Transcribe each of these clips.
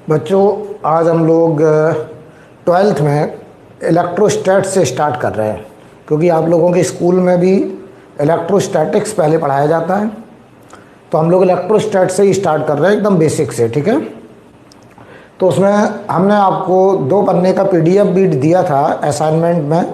बच्चों, आज हम लोग 12th में इलेक्ट्रोस्टैट से स्टार्ट कर रहे हैं, क्योंकि आप लोगों के स्कूल में भी इलेक्ट्रोस्टैटिक्स पहले पढ़ाया जाता है। तो हम लोग इलेक्ट्रोस्टैट से ही स्टार्ट कर रहे हैं, एकदम बेसिक से। ठीक है, तो उसमें हमने आपको 2 पन्ने का PDF भी दिया था असाइनमेंट में,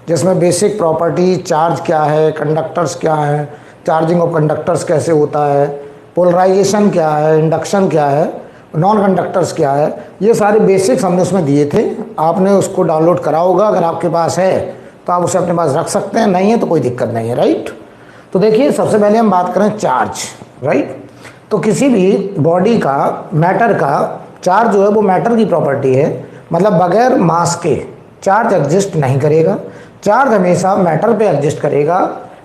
जिसमें बेसिक प्रॉपर्टी, चार्ज क्या है, कंडक्टर्स क्या है, चार्जिंग ऑफ कंडक्टर्स कैसे होता है, पोलराइजेशन क्या है, इंडक्शन क्या है, नॉन कंडक्टर्स क्या है, ये सारे बेसिक्स हमने उसमें दिए थे। आपने उसको डाउनलोड करा होगा, अगर आपके पास है तो आप उसे अपने पास रख सकते हैं, नहीं है तो कोई दिक्कत नहीं है। राइट, तो देखिए, सबसे पहले हम बात करें चार्ज। राइट, तो किसी भी बॉडी का, मैटर का चार्ज जो है वो मैटर की प्रॉपर्टी है, मतलब बगैर मास के चार्ज एग्जिस्ट नहीं करेगा। चार्ज हमेशा मैटर पे एग्जिस्ट करेगा,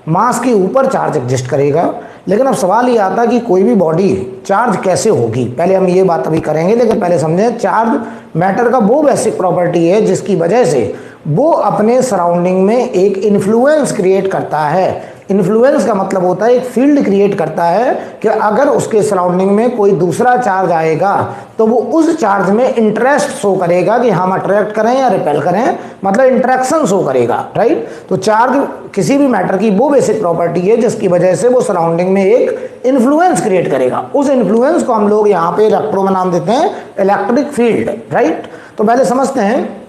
मास के ऊपर चार्ज एग्जिस्ट करेगा। लेकिन अब सवाल ये आता है कि कोई भी बॉडी चार्ज कैसे होगी। पहले हम ये बात अभी करेंगे, लेकिन पहले समझें, चार्ज मैटर का वो बेसिक प्रॉपर्टी है जिसकी वजह से वो अपने सराउंडिंग में एक इन्फ्लुएंस क्रिएट करता है। इन्फ्लुएंस का मतलब होता है एक फील्ड क्रिएट करता है कि अगर उसके सराउंडिंग में कोई दूसरा चार्ज आएगा तो वो उस चार्ज में इंटरेस्ट शो करेगा कि हम अट्रैक्ट करें या रिपेल करें, मतलब इंटरेक्शन शो करेगा। राइट, तो चार्ज किसी भी मैटर की वो बेसिक प्रॉपर्टी है जिसकी वजह से वो सराउंडिंग में एक इन्फ्लुएंस क्रिएट करेगा। उस इन्फ्लुएंस को हम लोग यहाँ पे इलेक्ट्रो में नाम देते हैं इलेक्ट्रिक फील्ड। राइट, तो पहले समझते हैं।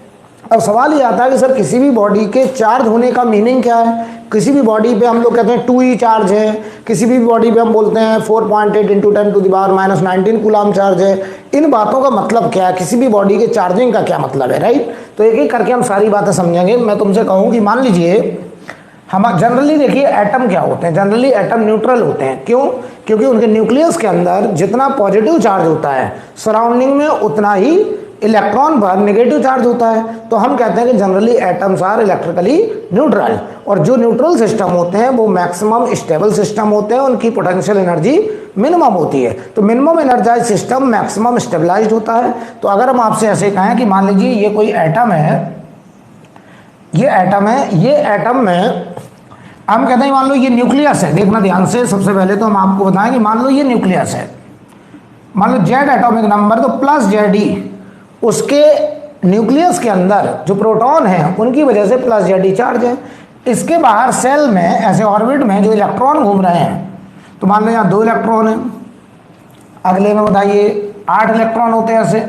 अब सवाल ये आता है कि सर किसी भी बॉडी के चार्ज होने का मीनिंग क्या है। किसी भी बॉडी पे हम लोग कहते हैं 2e चार्ज है, किसी भी बॉडी पे हम बोलते हैं 4.8 × 10⁻⁻19 कूलाम चार्ज है। इन बातों का मतलब क्या है, किसी भी बॉडी के चार्जिंग का क्या मतलब है। राइट, तो एक एक करके हम सारी बातें समझेंगे। मैं तुमसे कहूँ कि मान लीजिए हम जनरली देखिए एटम क्या होते हैं, जनरली एटम न्यूट्रल होते हैं। क्यों? क्योंकि उनके न्यूक्लियस के अंदर जितना पॉजिटिव चार्ज होता है सराउंडिंग में उतना ही इलेक्ट्रॉन पर नेगेटिव चार्ज होता है। तो हम कहते हैं कि generally atoms are electrically neutral. और जो न्यूट्रल सिस्टम होते हैं वो मैक्सिमम स्टेबल सिस्टम होते हैं, उनकी पोटेंशियल एनर्जी मिनिमम होती है। तो minimum energise system maximum stabilised होता है। तो अगर हम आपसे ऐसे कहें कि मान लीजिए ये कोई एटम है, ये एटम है, ये एटम में हम कहते हैं मान लो ये न्यूक्लियस है। देखना ध्यान से, सबसे पहले तो हम आपको बताएं कि मान लो ये न्यूक्लियस है, मान लो Z एटॉमिक नंबर, तो प्लस ZE उसके न्यूक्लियस के अंदर जो प्रोटॉन है उनकी वजह से प्लस ZE चार्ज है। इसके बाहर सेल में ऐसे ऑर्बिट में जो इलेक्ट्रॉन घूम रहे हैं, तो मान लो यहाँ 2 इलेक्ट्रॉन है, अगले में बताइए 8 इलेक्ट्रॉन होते हैं ऐसे।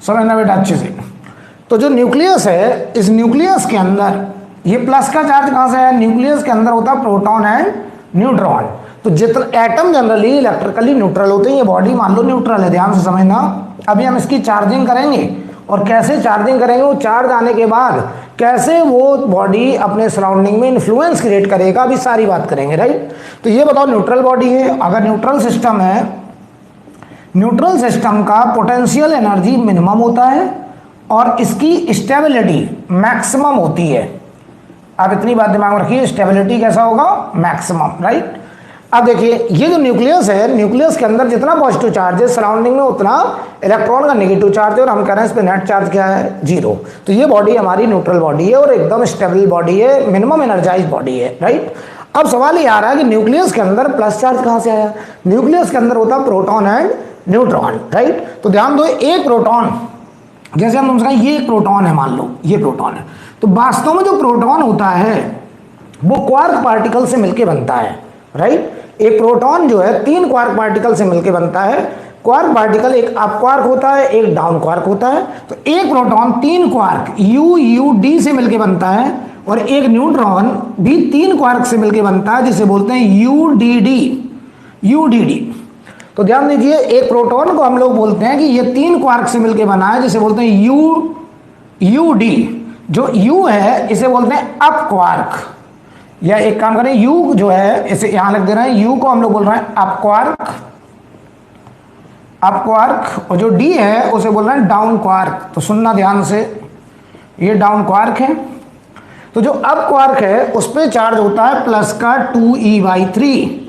समझना बेटा अच्छे से। तो जो न्यूक्लियस है, इस न्यूक्लियस के अंदर ये प्लस का चार्ज कहाँ से है, न्यूक्लियस के अंदर होता है प्रोटॉन एंड न्यूट्रॉन। तो जितना एटम जनरली इलेक्ट्रिकली न्यूट्रल होते हैं, ये बॉडी मान लो न्यूट्रल है, ध्यान से समझना। अभी हम इसकी चार्जिंग करेंगे, और कैसे चार्जिंग करेंगे, वो चार्ज आने के बाद कैसे वो बॉडी अपने सराउंडिंग में इन्फ्लुएंस क्रिएट करेगा, अभी सारी बात करेंगे। राइट, तो ये बताओ न्यूट्रल बॉडी है, अगर न्यूट्रल सिस्टम है, न्यूट्रल सिस्टम का पोटेंशियल एनर्जी मिनिमम होता है और इसकी स्टेबिलिटी मैक्सिमम होती है। आप इतनी बात दिमाग में रखिए, स्टेबिलिटी कैसा होगा, मैक्सिमम। राइट, अब देखिए ये जो न्यूक्लियस है, न्यूक्लियस के अंदर जितना पॉजिटिव चार्ज है सराउंडिंग में उतना इलेक्ट्रॉन का नेगेटिव चार्ज है, और हम कह रहे हैं इस पे नेट चार्ज क्या है, 0। तो ये बॉडी हमारी न्यूट्रल बॉडी है और एकदम स्टेबल बॉडी है, मिनिमम एनर्जाइज बॉडी है। राइट, अब सवाल ये आ रहा है कि न्यूक्लियस के अंदर प्लस चार्ज कहाँ से आया। न्यूक्लियस के अंदर होता है प्रोटॉन एंड न्यूट्रॉन। राइट, तो ध्यान दो, एक प्रोटॉन, जैसे हम तुमसे कहें ये एक प्रोटॉन है, मान लो ये प्रोटॉन है, तो वास्तव में जो प्रोटॉन होता है वो क्वार्क पार्टिकल से मिलके बनता है। राइट, एक प्रोटॉन जो है 3 क्वार्क पार्टिकल से मिलके बनता है। क्वार्क पार्टिकल एक अप क्वार्क होता है, एक डाउन क्वार्क होता है। तो एक प्रोटॉन 3 क्वार्क UUD से मिलके बनता है, और एक न्यूट्रॉन भी 3 क्वार्क से मिलके बनता है, जिसे बोलते हैं UDD। तो ध्यान दीजिए, एक प्रोटॉन को हम लोग बोलते हैं कि ये 3 क्वार्क से मिलके बना है, जिसे बोलते हैं UD। जो U है इसे बोलते हैं अप क्वार्क, या एक काम करें, U जो है इसे यहां लिख दे रहे हैं, U को हम लोग बोल रहे हैं अप क्वार्क, और जो D है उसे बोल रहे हैं डाउन क्वार्क। तो सुनना ध्यान से, ये डाउन क्वार्क है। तो जो अप क्वार्क है उस पर चार्ज होता है प्लस का 2e/3,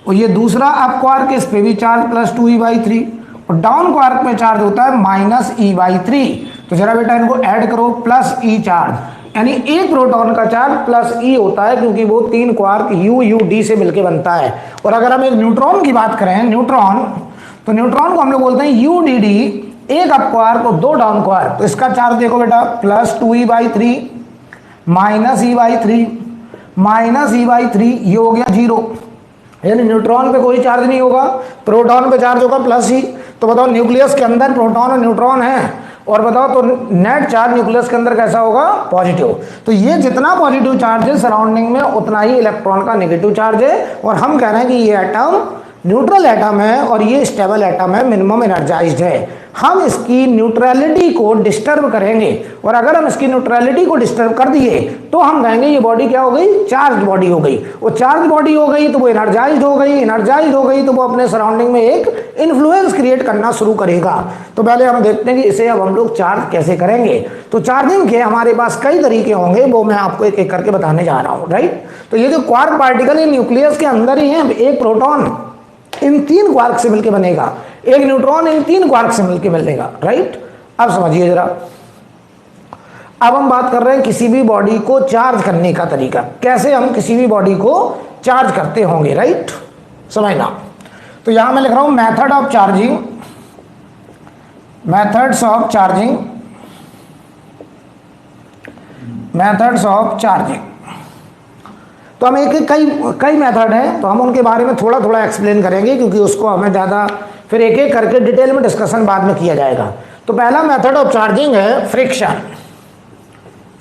और ये दूसरा अप क्वार्क, इस पे भी चार्ज प्लस 2e/3, और डाउन क्वार्क पे चार्ज होता है -e/3। तो जरा बेटा इनको ऐड करो, प्लस E चार्ज यानी एक प्रोटॉन का चार्ज प्लस ई होता है, क्योंकि वो 3 क्वार्क यू यू डी से मिलकर बनता है। और अगर हम एक न्यूट्रॉन की बात करें, न्यूट्रॉन, तो न्यूट्रॉन को हम लोग बोलते हैं यू डी डी, एक अप क्वार्क और 2 डाउन क्वार्क। तो इसका चार्ज देखो बेटा, plus 2e/3 minus e/3 minus e/3, ये हो गया 0। यानी न्यूट्रॉन पे कोई चार्ज नहीं होगा, प्रोटॉन पे चार्ज होगा प्लस ही। तो बताओ न्यूक्लियस के अंदर प्रोटॉन और न्यूट्रॉन है, और बताओ तो नेट चार्ज न्यूक्लियस के अंदर कैसा होगा, पॉजिटिव। तो ये जितना पॉजिटिव चार्ज है सराउंडिंग में, उतना ही इलेक्ट्रॉन का नेगेटिव चार्ज है। और हम कह रहे हैं कि ये एटम न्यूट्रल एटम है और ये स्टेबल एटम है, मिनिमम एनर्जाइज्ड है। हम इसकी न्यूट्रलिटी को डिस्टर्ब करेंगे, और अगर हम इसकी न्यूट्रलिटी को डिस्टर्ब कर दिए तो हम कहेंगे ये बॉडी क्या हो गई, चार्ज बॉडी हो गई। वो चार्ज बॉडी हो गई तो वो एनर्जाइज्ड हो गई, एनर्जाइज्ड हो गई तो वो अपने सराउंडिंग में एक इन्फ्लुएंस क्रिएट करना शुरू करेगा। तो पहले हम देखते हैं कि इसे अब हम लोग चार्ज कैसे करेंगे। तो चार्जिंग के हमारे पास कई तरीके होंगे, वो मैं आपको एक एक करके बताने जा रहा हूँ, राइट। तो ये जो क्वार्क पार्टिकल ये न्यूक्लियस के अंदर ही है, एक प्रोटॉन इन 3 क्वार्क से मिलकर बनेगा, एक न्यूट्रॉन इन 3 क्वार्क से मिलकर मिलेगा, राइट। अब समझिए जरा, अब हम बात कर रहे हैं किसी भी बॉडी को चार्ज करने का तरीका, कैसे हम किसी भी बॉडी को चार्ज करते होंगे, राइट, समझना। तो यहां मैं लिख रहा हूं method of charging, methods of charging, methods of charging. तो हम कई मेथड हैं, तो हम उनके बारे में थोड़ा थोड़ा एक्सप्लेन करेंगे, क्योंकि उसको हमें ज़्यादा फिर एक एक करके डिटेल में डिस्कशन बाद में किया जाएगा। तो पहला मेथड ऑफ चार्जिंग है फ्रिक्शन,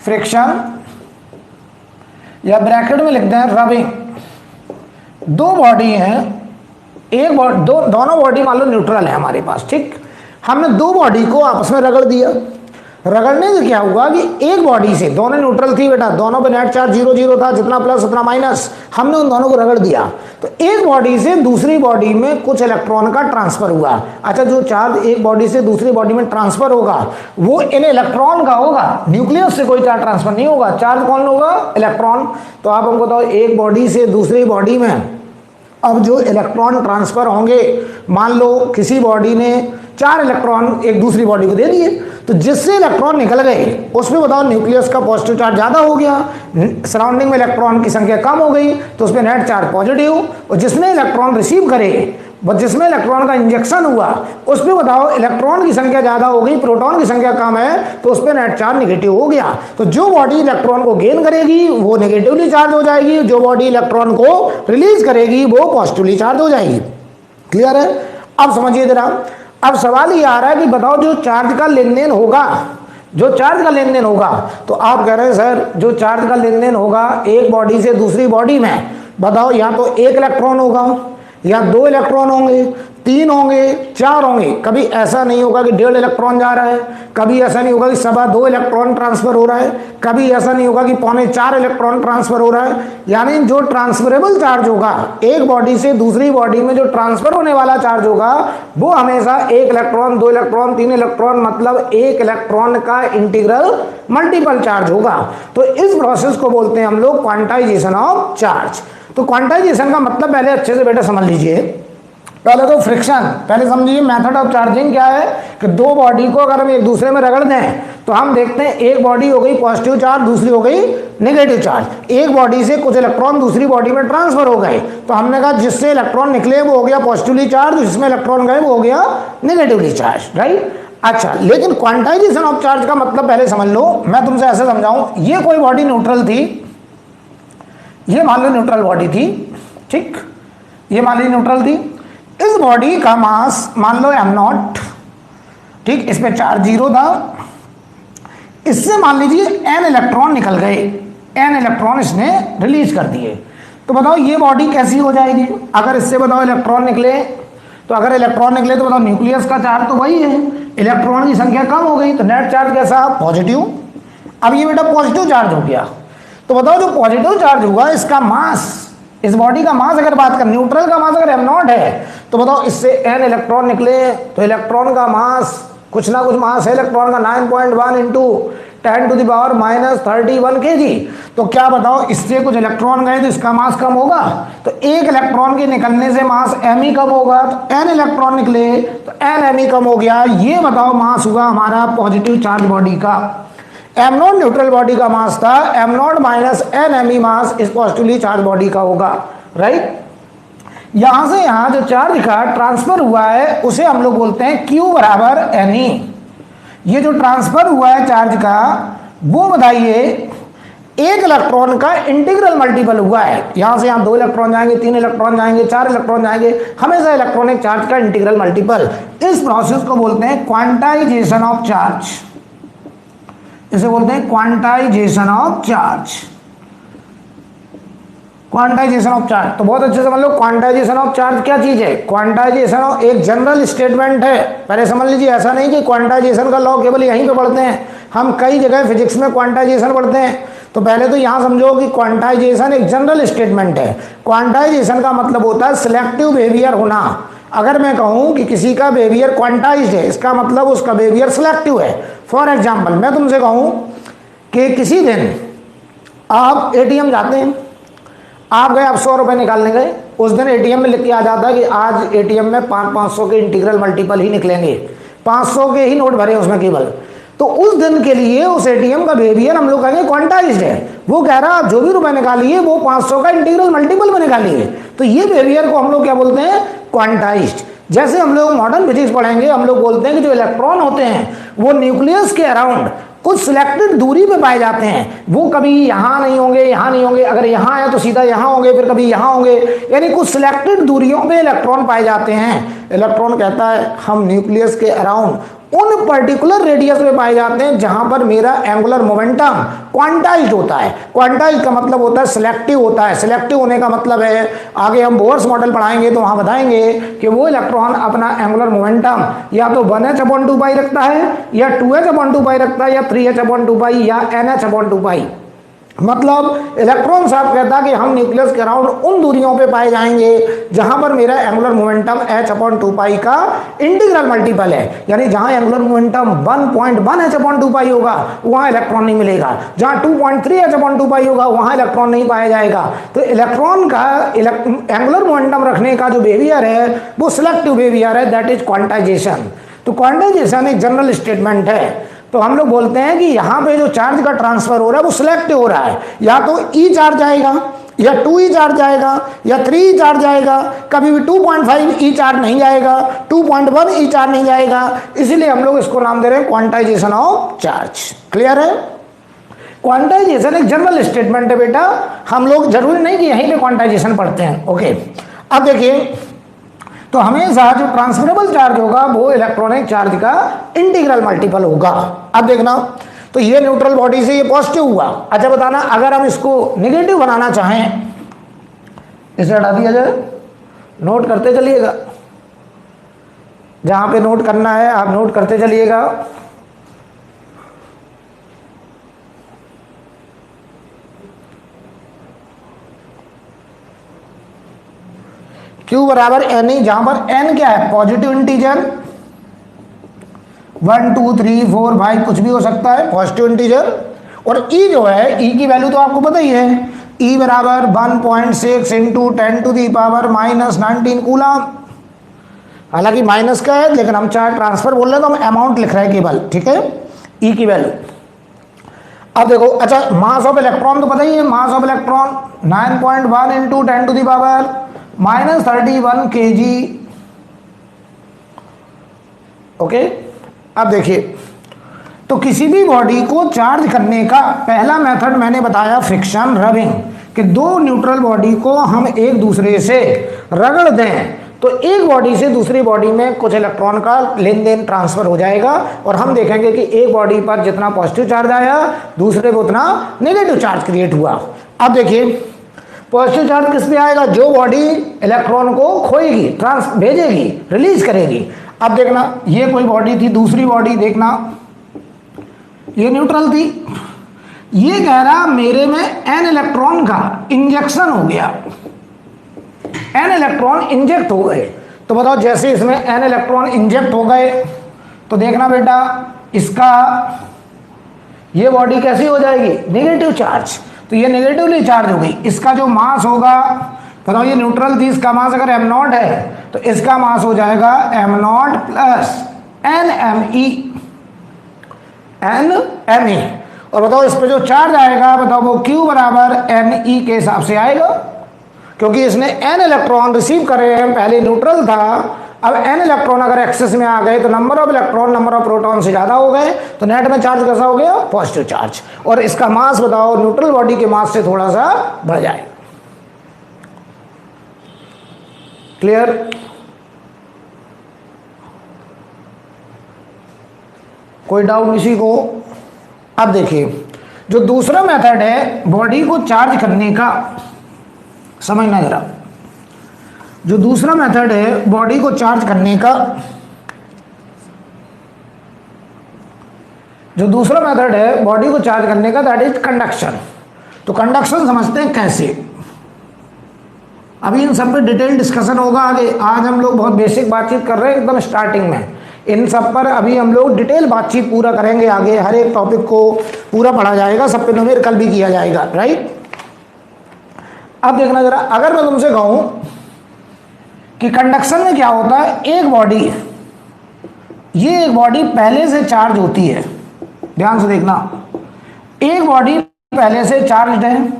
फ्रिक्शन या ब्रैकेट में लिखते हैं रबिंग। 2 बॉडी हैं, एक दोनों बॉडी मान लो न्यूट्रल है हमारे पास, ठीक। हमने 2 बॉडी को आपस में रगड़ दिया, रगड़ने से क्या हुआ कि एक बॉडी से, दोनों न्यूट्रल थी बेटा, दोनों पे नेट चार्ज 0 0 था, जितना प्लस उतना माइनस, हमने उन दोनों को रगड़ दिया। तो एक बॉडी से दूसरी बॉडी में कुछ इलेक्ट्रॉन का ट्रांसफर हुआ। अच्छा, जो चार्ज एक बॉडी से दूसरी बॉडी में ट्रांसफर होगा वो इन इलेक्ट्रॉन का होगा, न्यूक्लियस से कोई चार्ज ट्रांसफर नहीं होगा। चार्ज कौन होगा, इलेक्ट्रॉन। तो आप हमको बताओ, एक बॉडी से दूसरी बॉडी में अब जो इलेक्ट्रॉन ट्रांसफर होंगे, मान लो किसी बॉडी ने 4 इलेक्ट्रॉन एक दूसरी बॉडी को दे दिए, तो जिससे इलेक्ट्रॉन निकल गए उसमें बताओ न्यूक्लियस का पॉजिटिव चार्ज ज़्यादा हो गया, सराउंडिंग में इलेक्ट्रॉन की संख्या कम हो गई, तो उसमें नेट चार्ज पॉजिटिव। और जिसने इलेक्ट्रॉन रिसीव करे, जिसमें इलेक्ट्रॉन का इंजेक्शन हुआ, उस पर बताओ इलेक्ट्रॉन की संख्या ज़्यादा हो गई, प्रोटॉन की संख्या कम है, तो उस पर नेट चार्ज निगेटिव हो गया। तो जो बॉडी इलेक्ट्रॉन को गेन करेगी वो नेगेटिवली चार्ज हो जाएगी, जो बॉडी इलेक्ट्रॉन को रिलीज करेगी वो पॉजिटिवली चार्ज हो जाएगी। क्लियर है? अब समझिए जरा, अब सवाल ये आ रहा है कि बताओ जो चार्ज का लेन देन होगा, जो चार्ज का लेन देन होगा, तो आप कह रहे हैं सर जो चार्ज का लेन देन होगा एक बॉडी से दूसरी बॉडी में, बताओ या तो 1 इलेक्ट्रॉन होगा, या 2 इलेक्ट्रॉन होंगे, 3 होंगे, 4 होंगे। कभी ऐसा नहीं होगा कि 1.5 इलेक्ट्रॉन जा रहा है, कभी ऐसा नहीं होगा कि 2.25 इलेक्ट्रॉन ट्रांसफर हो रहा है, कभी ऐसा नहीं होगा कि 3.25 इलेक्ट्रॉन ट्रांसफर हो रहा है। यानी जो ट्रांसफरेबल चार्ज होगा एक बॉडी से दूसरी बॉडी में, जो ट्रांसफर होने वाला चार्ज होगा वो हमेशा 1 इलेक्ट्रॉन, 2 इलेक्ट्रॉन, 3 इलेक्ट्रॉन, मतलब 1 इलेक्ट्रॉन का इंटीग्रल मल्टीपल चार्ज होगा। तो इस प्रोसेस को बोलते हैं हम लोग क्वांटाइजेशन ऑफ चार्ज। तो क्वांटाइजेशन का मतलब पहले अच्छे से बेटा समझ लीजिए। पहले तो फ्रिक्शन, पहले समझिए मेथड ऑफ चार्जिंग क्या है कि 2 बॉडी को अगर हम एक दूसरे में रगड़ दें तो हम देखते हैं एक बॉडी हो गई पॉजिटिव चार्ज, दूसरी हो गई नेगेटिव चार्ज। एक बॉडी से कुछ इलेक्ट्रॉन दूसरी बॉडी में ट्रांसफर हो गए, तो हमने कहा जिससे इलेक्ट्रॉन निकले वो हो गया पॉजिटिवली चार्ज, जिसमें इलेक्ट्रॉन गए वो हो गया नेगेटिवली चार्ज, राइट। अच्छा, लेकिन क्वांटाइजेशन ऑफ चार्ज का मतलब पहले समझ लो। मैं तुमसे ऐसे समझाऊं, ये कोई बॉडी न्यूट्रल थी, ये मान लो न्यूट्रल बॉडी थी, ठीक, ये मान ली न्यूट्रल थी। इस बॉडी का मास मान लो m0, ठीक, इस पे चार्ज 0 था, इससे मान लीजिए n इलेक्ट्रॉन निकल गए, n इलेक्ट्रॉन इसने रिलीज कर दिए। तो बताओ ये बॉडी कैसी हो जाएगी अगर इससे बताओ इलेक्ट्रॉन निकले। तो अगर इलेक्ट्रॉन निकले तो बताओ न्यूक्लियस का चार्ज तो वही है, इलेक्ट्रॉन की संख्या कम हो गई, तो नेट चार्ज कैसा, पॉजिटिव। अब ये बेटा पॉजिटिव चार्ज हो गया, तो बताओ जो पॉजिटिव चार्ज हुआ इसका मास, इस बॉडी का मास अगर बात करें, न्यूट्रल का मास अगर m0 है, तो बताओ इससे n इलेक्ट्रॉन निकले, तो इलेक्ट्रॉन का मास कुछ ना कुछ मास है इलेक्ट्रॉन का 9.1 इंटू 10⁻31 kg। तो क्या बताओ इससे कुछ इलेक्ट्रॉन गए तो इसका मास कम होगा, तो 1 इलेक्ट्रॉन के निकलने से मास m ही कम होगा, तो n इलेक्ट्रॉन निकले तो n m ही कम हो गया। ये बताओ मास हुआ हमारा पॉजिटिव चार्ज बॉडी का। एम नॉट न्यूट्रल बॉडी का मास था, m naught minus n m e mass इस पॉजिटिवली चार्ज बॉडी का होगा, राइट। यहां से यहां जो चार्ज का ट्रांसफर हुआ है उसे हम लोग बोलते हैं Q बराबर एन ई। ये जो ट्रांसफर हुआ है चार्ज का, वो बताइए एक इलेक्ट्रॉन का इंटीग्रल मल्टीपल हुआ है। यहां से यहां 2 इलेक्ट्रॉन जाएंगे, 3 इलेक्ट्रॉन जाएंगे, 4 इलेक्ट्रॉन जाएंगे, हमेशा इलेक्ट्रॉनिक चार्ज का इंटीग्रल मल्टीपल। इस प्रोसेस को बोलते हैं क्वांटाइजेशन ऑफ चार्ज, इसे बोलते हैं quantization of charge, quantization of charge. तो बहुत अच्छे से समझ लो क्वांटाइजेशन ऑफ चार्ज क्या चीज है। क्वांटाइजेशन ऑफ एक जनरल स्टेटमेंट है, पहले समझ लीजिए। ऐसा नहीं कि क्वांटाइजेशन का लॉ केवल यहीं पे पढ़ते हैं, हम कई जगह फिजिक्स में क्वांटाइजेशन पढ़ते हैं। तो पहले तो यहां समझो कि क्वांटाइजेशन एक जनरल स्टेटमेंट है। क्वांटाइजेशन का मतलब होता है सिलेक्टिव बिहेवियर होना। अगर मैं कहूं कि किसी का बिहेवियर क्वांटाइज्ड है, इसका मतलब उसका बिहेवियर सिलेक्टिव है। फॉर एग्जाम्पल मैं तुमसे कहूं कि किसी दिन आप एटीएम जाते हैं, आप गए, आप 100 रुपए निकालने गए, उस दिन एटीएम में लिख के आ जाता है कि आज एटीएम में 500 के इंटीग्रल मल्टीपल ही निकलेंगे, 500 के ही नोट भरे उसमें केवल। तो उस दिन के लिए उस एटीएम का बिहेवियर हम लोग कहेंगे क्वांटाइज्ड है। वो कह रहा आप जो भी रुपए निकालिए वो 500 का इंटीग्रल मल्टीपल में निकालिए। तो ये बिहेवियर को हम लोग क्या बोलते हैं, क्वांटाइज्ड। जैसे हम लोग मॉडर्न फिजिक्स पढ़ेंगे, हम लोग बोलते हैं कि जो इलेक्ट्रॉन होते हैं वो न्यूक्लियस के अराउंड कुछ सिलेक्टेड दूरी पे पाए जाते हैं। वो कभी यहाँ नहीं होंगे, यहाँ नहीं होंगे, अगर यहाँ आए तो सीधा यहाँ होंगे, फिर कभी यहाँ होंगे, यानी कुछ सिलेक्टेड दूरियों पे इलेक्ट्रॉन पाए जाते हैं। इलेक्ट्रॉन कहता है हम न्यूक्लियस के अराउंड उन पर्टिकुलर रेडियस में पाए जाते हैं जहां पर मेरा एंगुलर मोमेंटम क्वांटाइज्ड होता है। क्वांटाइज्ड का मतलब होता है सिलेक्टिव होता है। सिलेक्टिव होने का मतलब है, आगे हम बोर्स मॉडल पढ़ाएंगे तो वहां बताएंगे कि वो इलेक्ट्रॉन अपना एंगुलर मोमेंटम या तो 1h/2π रखता है, या 2h/2π रखता है, या 3h/2π, या NH/2π। मतलब इलेक्ट्रॉन साहब कहता है कि हम न्यूक्लियस के अराउंड उन दूरियों पे पाए जाएंगे जहां पर मेरा एंगुलर मोमेंटम h/2π का इंटीग्रल मल्टीपल है। यानी जहां एंगुलर मोमेंटम 1.1h/2π होगा वहां इलेक्ट्रॉन नहीं मिलेगा, जहां 2.3h/2π होगा वहां इलेक्ट्रॉन नहीं पाया जाएगा। तो इलेक्ट्रॉन का एंगुलर मोमेंटम रखने का जो बिहेवियर है वो सिलेक्टिव बिहेवियर है, दैट इज क्वांटाइजेशन। तो क्वांटाइजेशन एक जनरल स्टेटमेंट है। तो हम लोग बोलते हैं कि यहाँ पे जो चार्ज का ट्रांसफर हो रहा है वो सिलेक्टिव हो रहा है। या तो E चार्ज आएगा, या 2E चार्ज आएगा, या 3E चार्ज आएगा, कभी भी 2.5E चार्ज नहीं जाएगा, 2.1E चार्ज नहीं जाएगा। इसीलिए हम लोग इसको नाम दे रहे हैं क्वांटाइजेशन ऑफ चार्ज। क्लियर है? क्वांटाइजेशन एक जनरल स्टेटमेंट है बेटा, हम लोग जरूरी नहीं कि यहीं पे क्वांटाइजेशन पढ़ते हैं। ओके, अब देखिए, तो हमेशा जो ट्रांसफरेबल चार्ज होगा वो इलेक्ट्रॉनिक चार्ज का इंटीग्रल मल्टीपल होगा। अब देखना, तो ये न्यूट्रल बॉडी से ये पॉजिटिव हुआ। अच्छा बताना, अगर हम इसको नेगेटिव बनाना चाहें, इसे हटा दिया जाए, नोट करते चलिएगा, जहां पे नोट करना है आप नोट करते चलिएगा। Q बराबर एन ई, जहां पर n क्या है, पॉजिटिव इंटीजर, 1 2 3 4 5 कुछ भी हो सकता है पॉजिटिव इंटीजर। और E जो है, E की वैल्यू तो आपको पता ही है, E बराबर 1.6 इंटू 10⁻⁻19 कूलम। हालांकि माइनस का है लेकिन हम चाहे ट्रांसफर बोल रहे हैं तो हम अमाउंट लिख रहे हैं केवल, ठीक है, E की वैल्यू। अब देखो, अच्छा मास ऑफ इलेक्ट्रॉन तो पता ही है, mass of electron 9.1 into 10⁻31 kg। Okay, अब देखिए, तो किसी भी बॉडी को चार्ज करने का पहला मेथड मैंने बताया फ्रिक्शन, रबिंग, कि दो न्यूट्रल बॉडी को हम एक दूसरे से रगड़ दें तो एक बॉडी से दूसरी बॉडी में कुछ इलेक्ट्रॉन का लेन देन ट्रांसफर हो जाएगा। और हम देखेंगे कि एक बॉडी पर जितना पॉजिटिव चार्ज आया दूसरे पर उतना नेगेटिव चार्ज क्रिएट हुआ। अब देखिए, पॉजिटिव चार्ज किस पे आएगा, जो बॉडी इलेक्ट्रॉन को खोएगी, भेजेगी, रिलीज करेगी। अब देखना, ये कोई बॉडी थी, दूसरी बॉडी देखना, ये न्यूट्रल थी, ये कह रहा मेरे में n इलेक्ट्रॉन का इंजेक्शन हो गया, n इलेक्ट्रॉन इंजेक्ट हो गए। तो बताओ, जैसे इसमें n इलेक्ट्रॉन इंजेक्ट हो गए तो देखना बेटा, इसका ये बॉडी कैसी हो जाएगी, नेगेटिव चार्ज। तो ये नेगेटिवली चार्ज हो गई। इसका जो मास होगा, बताओ ये न्यूट्रल थी, इसका मास अगर m0 है तो इसका मास हो जाएगा m0 प्लस nme। और बताओ इस पे जो चार्ज आएगा, बताओ वो Q बराबर Ne के हिसाब से आएगा, क्योंकि इसने n इलेक्ट्रॉन रिसीव करे हैं, पहले न्यूट्रल था, अब n इलेक्ट्रॉन अगर एक्सेस में आ गए तो number of electron number of proton से ज्यादा हो गए, तो नेट में चार्ज कैसा हो गया, पॉजिटिव चार्ज। और इसका मास बताओ न्यूट्रल बॉडी के मास से थोड़ा सा बढ़ जाए। क्लियर? कोई डाउट किसी को? अब देखिए जो दूसरा मेथड है बॉडी को चार्ज करने का, समझना जरा, जो दूसरा मेथड है बॉडी को चार्ज करने का, जो दूसरा मेथड है बॉडी को चार्ज करने का, दैट इज कंडक्शन। तो कंडक्शन समझते हैं कैसे, अभी इन सब पे डिटेल डिस्कशन होगा आगे। आज हम लोग बहुत बेसिक बातचीत कर रहे हैं एकदम स्टार्टिंग में, इन सब पर अभी हम लोग डिटेल बातचीत पूरा करेंगे आगे, हर एक टॉपिक को पूरा पढ़ा जाएगा, सब पे न्यूमेरिकल भी किया जाएगा, राइट। अब देखना जरा, अगर मैं तुमसे कहूं कि कंडक्शन में क्या होता है, एक बॉडी, ये एक बॉडी पहले से चार्ज होती है, ध्यान से देखना, एक बॉडी पहले से चार्ज है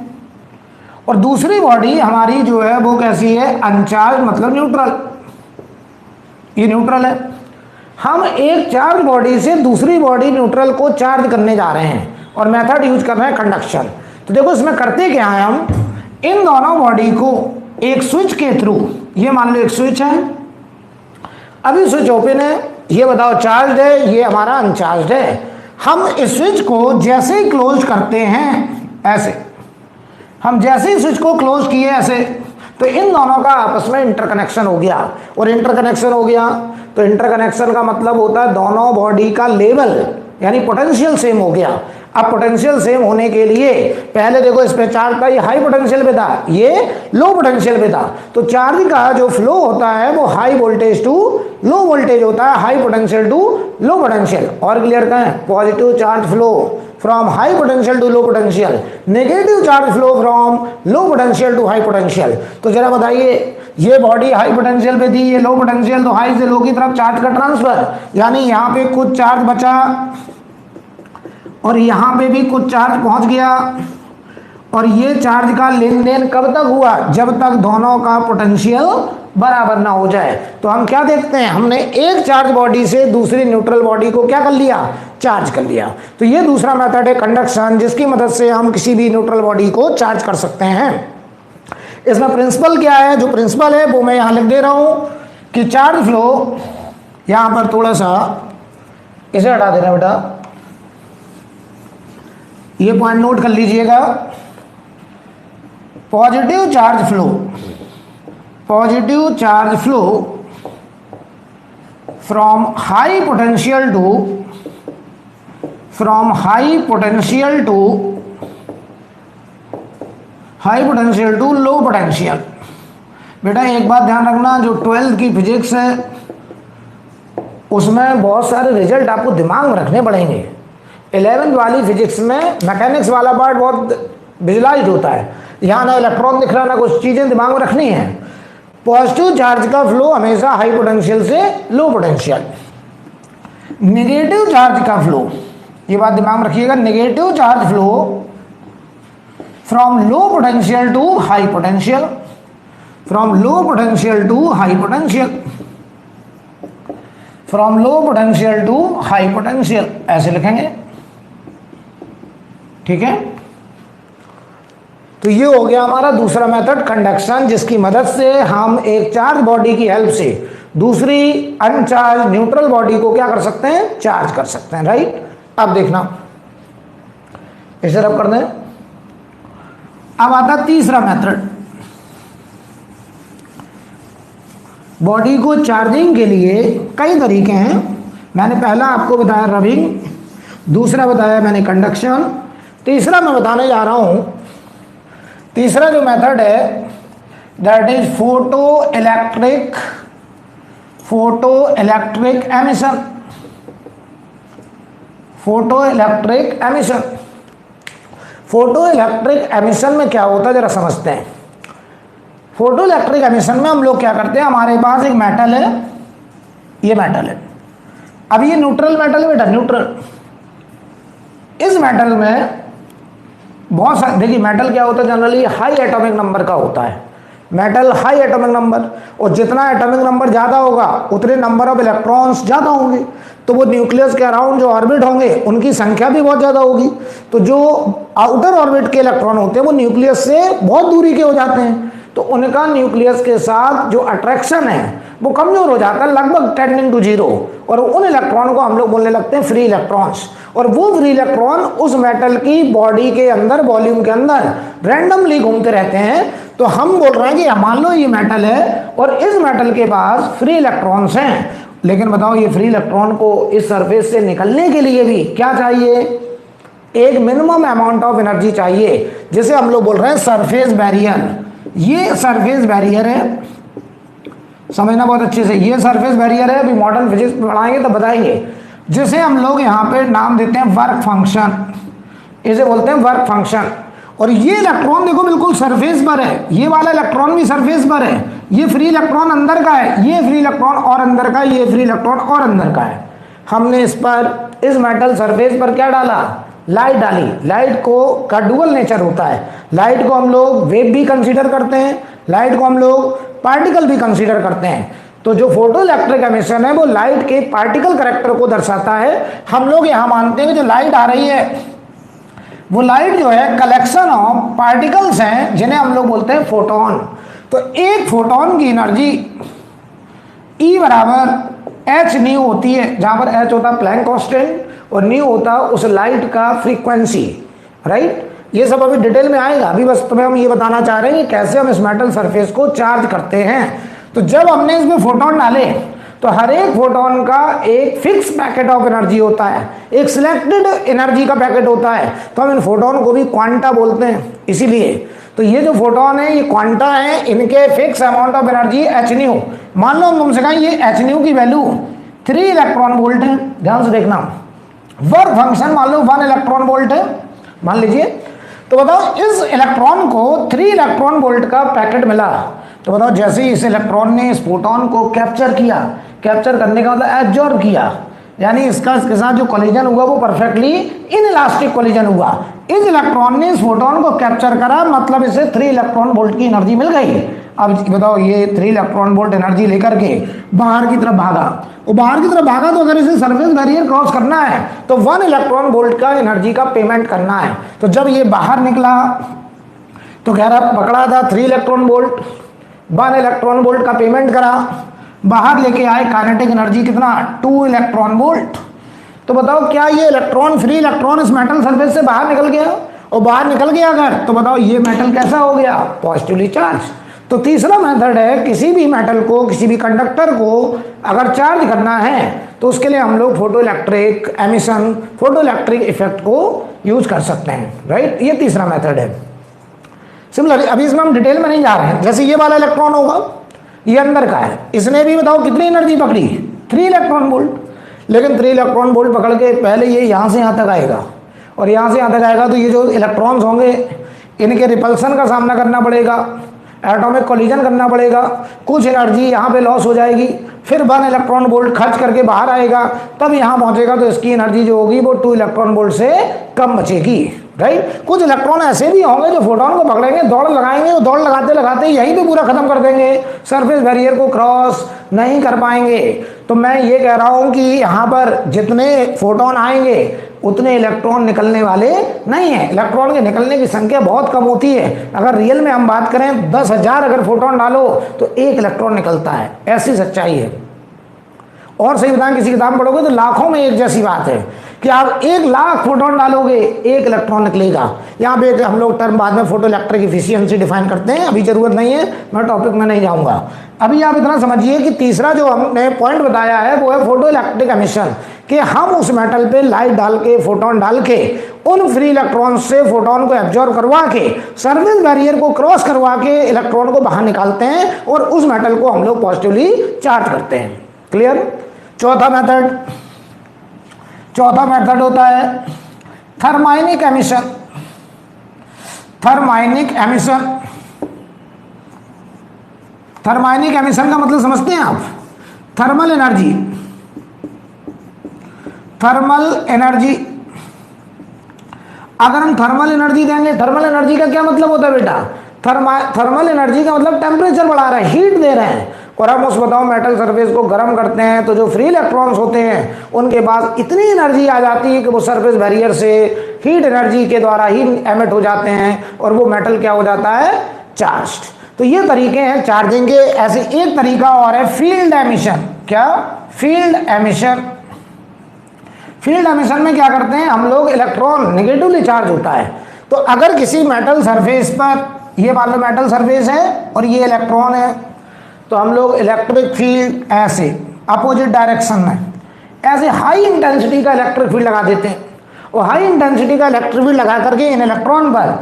और दूसरी बॉडी हमारी जो है वो कैसी है, अनचार्ज, मतलब न्यूट्रल, ये न्यूट्रल है। हम एक चार्ज बॉडी से दूसरी बॉडी न्यूट्रल को चार्ज करने जा रहे हैं और मेथड यूज कर रहे हैं कंडक्शन। तो देखो इसमें करते क्या है, हम इन दोनों बॉडी को एक स्विच के थ्रू, ये मान लो एक स्विच है, अभी स्विच ओपन है, ये बताओ चार्ज है, ये हमारा अनचार्ज है। हम इस स्विच को जैसे ही क्लोज करते हैं, ऐसे हम जैसे ही स्विच को क्लोज किए ऐसे, तो इन दोनों का आपस में इंटरकनेक्शन हो गया, और इंटरकनेक्शन हो गया तो इंटरकनेक्शन का मतलब होता है दोनों बॉडी का लेवल यानी पोटेंशियल सेम हो गया। अब पोटेंशियल सेम होने के लिए पहले देखो इस पे चार्ज था, ये हाई पोटेंशियल पे था, ये लो पोटेंशियल पे था, तो चार्ज का जो फ्लो होता है वो high voltage to low voltage होता है, high potential to low potential. और क्लियर करें, positive charge flow from high potential to low potential, negative charge flow from low potential to high potential. तो जरा बताइए, ये बॉडी हाई पोटेंशियल पे थी, ये लो पोटेंशियल, तो हाई से लो की तरफ चार्ज का ट्रांसफर, यानी यहाँ पे कुछ चार्ज बचा और यहाँ पे भी कुछ चार्ज पहुंच गया, और ये चार्ज का लेन देन कब तक हुआ, जब तक दोनों का पोटेंशियल बराबर ना हो जाए। तो हम क्या देखते हैं, हमने एक चार्ज बॉडी से दूसरी न्यूट्रल बॉडी को क्या कर लिया, चार्ज कर लिया। तो ये दूसरा मेथड है कंडक्शन, जिसकी मदद से हम किसी भी न्यूट्रल बॉडी को चार्ज कर सकते हैं। इसमें प्रिंसिपल क्या है, जो प्रिंसिपल है वो मैं यहाँ लिख दे रहा हूँ कि चार्ज फ्लो, यहाँ पर थोड़ा सा इसे हटा देना बेटा, ये पॉइंट नोट कर लीजिएगा, positive charge flow, positive charge flow from high potential to, from high potential to low potential. बेटा एक बात ध्यान रखना, जो 12th की फिजिक्स है उसमें बहुत सारे रिजल्ट आपको दिमाग में रखने पड़ेंगे। 11th वाली फिजिक्स में मैकेनिक्स वाला पार्ट बहुत विजुलाइज होता है, यहाँ ना इलेक्ट्रॉन दिख रहा, ना कुछ चीज़ें दिमाग में रखनी है। पॉजिटिव चार्ज का फ्लो हमेशा हाई पोटेंशियल से लो पोटेंशियल, नेगेटिव चार्ज का फ्लो, ये बात दिमाग में रखिएगा, negative charge flow from low potential to high potential, from low potential to high potential, from low potential to high potential, ऐसे लिखेंगे, ठीक है। तो ये हो गया हमारा दूसरा मेथड कंडक्शन, जिसकी मदद से हम एक चार्ज बॉडी की हेल्प से दूसरी अनचार्ज न्यूट्रल बॉडी को क्या कर सकते हैं, चार्ज कर सकते हैं, राइट। अब देखना, इसे रब कर दें। अब आता तीसरा मेथड, बॉडी को चार्जिंग के लिए कई तरीके हैं। मैंने पहला आपको बताया रबिंग, दूसरा बताया मैंने कंडक्शन, तीसरा मैं बताने जा रहा हूं, तीसरा जो मेथड है that is photo electric emission, photo electric emission. Photo electric emission में क्या होता है जरा समझते हैं। फोटो इलेक्ट्रिक एमिशन में हम लोग क्या करते हैं, हमारे पास एक मेटल है, ये मेटल है, अब ये न्यूट्रल मेटल है बेटा, न्यूट्रल, इस मेटल में बहुत सारे, देखिए मेटल क्या होता है जनरली हाई एटॉमिक नंबर का होता है, मेटल हाई एटॉमिक नंबर, और जितना एटॉमिक नंबर ज़्यादा होगा उतने नंबर ऑफ इलेक्ट्रॉन्स ज़्यादा होंगे, तो वो न्यूक्लियस के अराउंड जो ऑर्बिट होंगे उनकी संख्या भी बहुत ज़्यादा होगी। तो जो आउटर ऑर्बिट के इलेक्ट्रॉन होते हैं वो न्यूक्लियस से बहुत दूरी के हो जाते हैं, तो उनका न्यूक्लियस के साथ जो अट्रैक्शन है वो कमजोर हो जाता है, लगभग टेंडिंग टू जीरो, और उन इलेक्ट्रॉन को हम लोग बोलने लगते हैं फ्री इलेक्ट्रॉन्स। और वो फ्री इलेक्ट्रॉन उस मेटल की बॉडी के अंदर, वॉल्यूम के अंदर रैंडमली घूमते रहते हैं। तो हम बोल रहे हैं कि मान लो ये मेटल है और इस मेटल के पास फ्री इलेक्ट्रॉन्स हैं, लेकिन बताओ ये फ्री इलेक्ट्रॉन को इस सरफेस से निकलने के लिए भी क्या चाहिए, एक मिनिमम अमाउंट ऑफ एनर्जी चाहिए, जिसे हम लोग बोल रहे हैं सरफेस बैरियर। ये सरफेस बैरियर है, समझना बहुत अच्छे से, ये सरफेस बैरियर है, अभी मॉडर्न फिजिक्स में पढ़ाएंगे तो बताएंगे, जिसे हम लोग यहाँ पे नाम देते हैं वर्क फंक्शन, इसे बोलते हैं वर्क फंक्शन। और ये इलेक्ट्रॉन देखो बिल्कुल सरफेस पर है, ये वाला इलेक्ट्रॉन भी सरफेस पर है, ये फ्री इलेक्ट्रॉन अंदर का है, ये फ्री इलेक्ट्रॉन और अंदर का, ये फ्री इलेक्ट्रॉन और अंदर का है। हमने इस पर, इस मेटल सरफेस पर क्या डाला, लाइट डाली। लाइट को का डुअल नेचर होता है, लाइट को हम लोग वेव भी कंसीडर करते हैं, लाइट को हम लोग पार्टिकल भी कंसीडर करते हैं। तो जो फोटो इलेक्ट्रिक एमिशन है वो लाइट के पार्टिकल कैरेक्टर को दर्शाता है। हम लोग यहाँ मानते हैं कि जो लाइट आ रही है वो लाइट जो है कलेक्शन ऑफ पार्टिकल्स हैं, जिन्हें हम लोग बोलते हैं फोटोन। तो एक फोटोन की एनर्जी E बराबर एच न्यू होती है, जहां पर एच होता है प्लैंक कांस्टेंट और न्यू होता है उस लाइट का फ्रीक्वेंसी, राइट। ये सब अभी डिटेल में आएगा, अभी बस तुम्हें हम ये बताना चाह रहे हैं कि कैसे हम इस मेटल सरफेस को चार्ज करते हैं। तो जब हमने इसमें फोटोन डाले तो हर एक फोटोन का एक फिक्स पैकेट ऑफ एनर्जी होता है, एक सिलेक्टेड एनर्जी का पैकेट होता है। तो हम इन फोटोन को भी क्वांटा बोलते हैं इसीलिए। तो ये जो फोटोन है ये क्वांटा है, इनके fix amount of energy H new. मान लो हम तुमसे कहें ये एच न्यू की वैल्यू 3 इलेक्ट्रॉन वोल्ट है, ध्यान से देखना। वर्क फंक्शन मान लो 1 इलेक्ट्रॉन वोल्ट है मान लीजिए। तो बताओ इस इलेक्ट्रॉन को 3 इलेक्ट्रॉन वोल्ट का पैकेट मिला, तो बताओ जैसे ही इस इलेक्ट्रॉन ने इस फोटोन को कैप्चर किया, कैप्चर करने का मतलब एब्जॉर्ब किया, यानी इसका इसके साथ जो कोलिजन हुआ वो परफेक्टली इनइलास्टिक कोलिजन हुआ। इस इलेक्ट्रॉन ने इस फोटोन को कैप्चर करा, मतलब इसे 3 इलेक्ट्रॉन वोल्ट की एनर्जी मिल गई। अब बताओ ये 3 इलेक्ट्रॉन वोल्ट एनर्जी लेकर के बाहर की तरफ भागा, और बाहर की तरफ भागा तो अगर इसे सरफेस बैरियर क्रॉस करना है तो 1 इलेक्ट्रॉन वोल्ट का एनर्जी का पेमेंट करना है। तो जब ये बाहर निकला तो कह रहा पकड़ा था 3 इलेक्ट्रॉन वोल्ट, 1 इलेक्ट्रॉन वोल्ट का पेमेंट करा, बाहर लेके आए काइनेटिक एनर्जी कितना 2 इलेक्ट्रॉन वोल्ट। तो बताओ क्या ये इलेक्ट्रॉन, फ्री इलेक्ट्रॉन इस मेटल सरफेस से बाहर निकल गया, और बाहर निकल गया अगर तो बताओ ये मेटल कैसा हो गया, पॉजिटिवली चार्ज। तो तीसरा मेथड है, किसी भी मेटल को, किसी भी कंडक्टर को अगर चार्ज करना है तो उसके लिए हम लोग photo electric emission, photo electric effect को यूज कर सकते हैं, राइट। ये तीसरा मेथड है। सिमिलरली अभी इसमें हम डिटेल में नहीं जा रहे हैं, जैसे ये वाला इलेक्ट्रॉन होगा, ये अंदर का है, इसने भी बताओ कितनी एनर्जी पकड़ी, 3 इलेक्ट्रॉन वोल्ट। लेकिन 3 इलेक्ट्रॉन वोल्ट पकड़ के पहले ये यहाँ से यहाँ तक आएगा, और यहाँ से यहाँ तक आएगा तो ये जो इलेक्ट्रॉन्स होंगे इनके रिपल्सन का सामना करना पड़ेगा, एटॉमिक कोलिजन करना पड़ेगा, कुछ एनर्जी यहाँ पे लॉस हो जाएगी, फिर 1 इलेक्ट्रॉन वोल्ट खर्च करके बाहर आएगा, तब यहाँ पहुँचेगा तो इसकी एनर्जी जो होगी वो 2 इलेक्ट्रॉन वोल्ट से कम बचेगी, राइट। कुछ इलेक्ट्रॉन ऐसे भी होंगे जो फोटोन को पकड़ेंगे, दौड़ लगाएंगे, वो दौड़ लगाते लगाते यहीं पे पूरा खत्म कर देंगे, सरफेस बैरियर को क्रॉस नहीं कर पाएंगे। तो मैं ये कह रहा हूँ कि यहाँ पर जितने फोटोन आएंगे उतने इलेक्ट्रॉन निकलने वाले नहीं है, इलेक्ट्रॉन के निकलने की संख्या बहुत कम होती है। अगर रियल में हम बात करें 10,000 अगर फोटोन डालो तो 1 इलेक्ट्रॉन निकलता है, ऐसी सच्चाई है। और सही बताएं किसी किताब में पढ़ोगे तो लाखों में एक जैसी बात है कि आप 1 लाख फोटोन डालोगे 1 इलेक्ट्रॉन निकलेगा। यहाँ पे हम लोग टर्म बाद में फोटो इलेक्ट्रिक इफिशियंसी डिफाइन करते हैं, अभी जरूरत नहीं है, मैं टॉपिक में नहीं जाऊँगा। अभी आप इतना समझिए कि तीसरा जो हमने पॉइंट बताया है वो है फोटो इलेक्ट्रिक एमिशन, कि हम उस मेटल पे लाइट डाल के, फोटोन डाल के, उन फ्री इलेक्ट्रॉन से फोटोन को एब्जॉर्ब करवा के, सरफेस बैरियर को क्रॉस करवा के इलेक्ट्रॉन को बाहर निकालते हैं और उस मेटल को हम लोग पॉजिटिवली चार्ज करते हैं। क्लियर। चौथा मेथड होता है thermionic emission. Thermionic emission, thermionic emission का मतलब समझते हैं आप, थर्मल एनर्जी, थर्मल एनर्जी अगर हम थर्मल एनर्जी देंगे, थर्मल एनर्जी का क्या मतलब होता है बेटा? थर्मल एनर्जी का मतलब टेम्परेचर बढ़ा रहे हैं, हीट दे रहे हैं। और हम उस बताओ मेटल सरफेस को गर्म करते हैं तो जो फ्री इलेक्ट्रॉन्स होते हैं उनके पास इतनी एनर्जी आ जाती है कि वो सरफेस बैरियर से हीट एनर्जी के द्वारा ही एमिट हो जाते हैं और वो मेटल क्या हो जाता है? चार्ज्ड। तो ये तरीके हैं चार्जिंग के। ऐसे एक तरीका और है फील्ड एमिशन। क्या? Field emission. फील्ड एमिशन में क्या करते हैं हम लोग? इलेक्ट्रॉन नेगेटिवली चार्ज होता है, तो अगर किसी मेटल सरफेस पर, ये मान लो मेटल सरफेस है और ये इलेक्ट्रॉन है, तो हम लोग इलेक्ट्रिक फील्ड ऐसे अपोजिट डायरेक्शन में ऐसे हाई इंटेंसिटी का इलेक्ट्रिक फील्ड लगा देते हैं। और हाई इंटेंसिटी का इलेक्ट्रिक फील्ड लगा करके इन इलेक्ट्रॉन पर,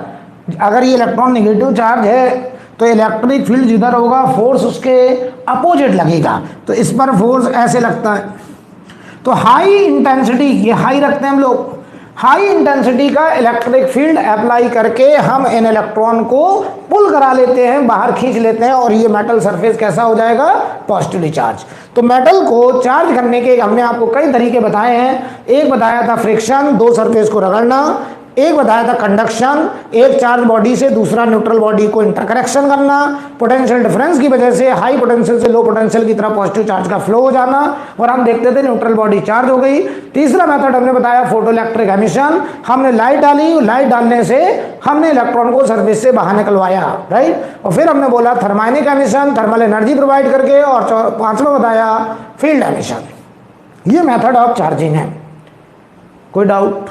अगर ये इलेक्ट्रॉन नेगेटिव चार्ज है तो इलेक्ट्रिक फील्ड जिधर होगा फोर्स उसके अपोजिट लगेगा, तो इस पर फोर्स ऐसे लगता है। तो हाई इंटेंसिटी, ये हाई रखते हैं हम लोग, हाई इंटेंसिटी का इलेक्ट्रिक फील्ड अप्लाई करके हम इन इलेक्ट्रॉन को पुल करा लेते हैं, बाहर खींच लेते हैं, और ये मेटल सरफेस कैसा हो जाएगा? Positively charge. तो मेटल को चार्ज करने के हमने आपको कई तरीके बताए हैं। एक बताया था फ्रिक्शन, दो सरफेस को रगड़ना। एक बताया था कंडक्शन, एक चार्ज बॉडी से दूसरा न्यूट्रल बॉडी को इंटरकनेक्शन करना। पोटेंशियल डिफरेंस की वजह से हाई पोटेंशियल से लो पोटेंशियल की तरफ पॉजिटिव चार्ज का फ्लो हो जाना, और हम देखते थे न्यूट्रल बॉडी चार्ज हो गई। तीसरा मेथड हमने बताया फोटो इलेक्ट्रिक एमिशन। हमने लाइट डाली, लाइट डालने से हमने इलेक्ट्रॉन को सरफेस से बाहर निकलवाया, राइट। और फिर हमने बोला thermionic emission, thermal energy provide करके। और पांचवा बताया फील्ड एमिशन। ये मेथड ऑफ चार्जिंग है। कोई डाउट?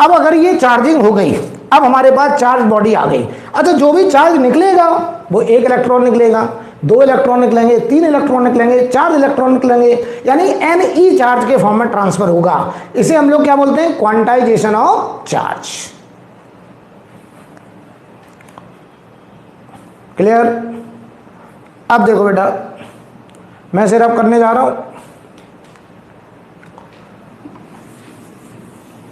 अब अगर ये चार्जिंग हो गई, अब हमारे पास चार्ज बॉडी आ गई। अच्छा, जो भी चार्ज निकलेगा वो एक इलेक्ट्रॉन निकलेगा, दो इलेक्ट्रॉन निकलेंगे, तीन इलेक्ट्रॉन निकलेंगे, चार इलेक्ट्रॉन निकलेंगे, यानी Ne चार्ज के फॉर्म में ट्रांसफर होगा। इसे हम लोग क्या बोलते हैं? Quantization of charge. क्लियर? अब देखो बेटा, मैं सिर्फ करने जा रहा हूं।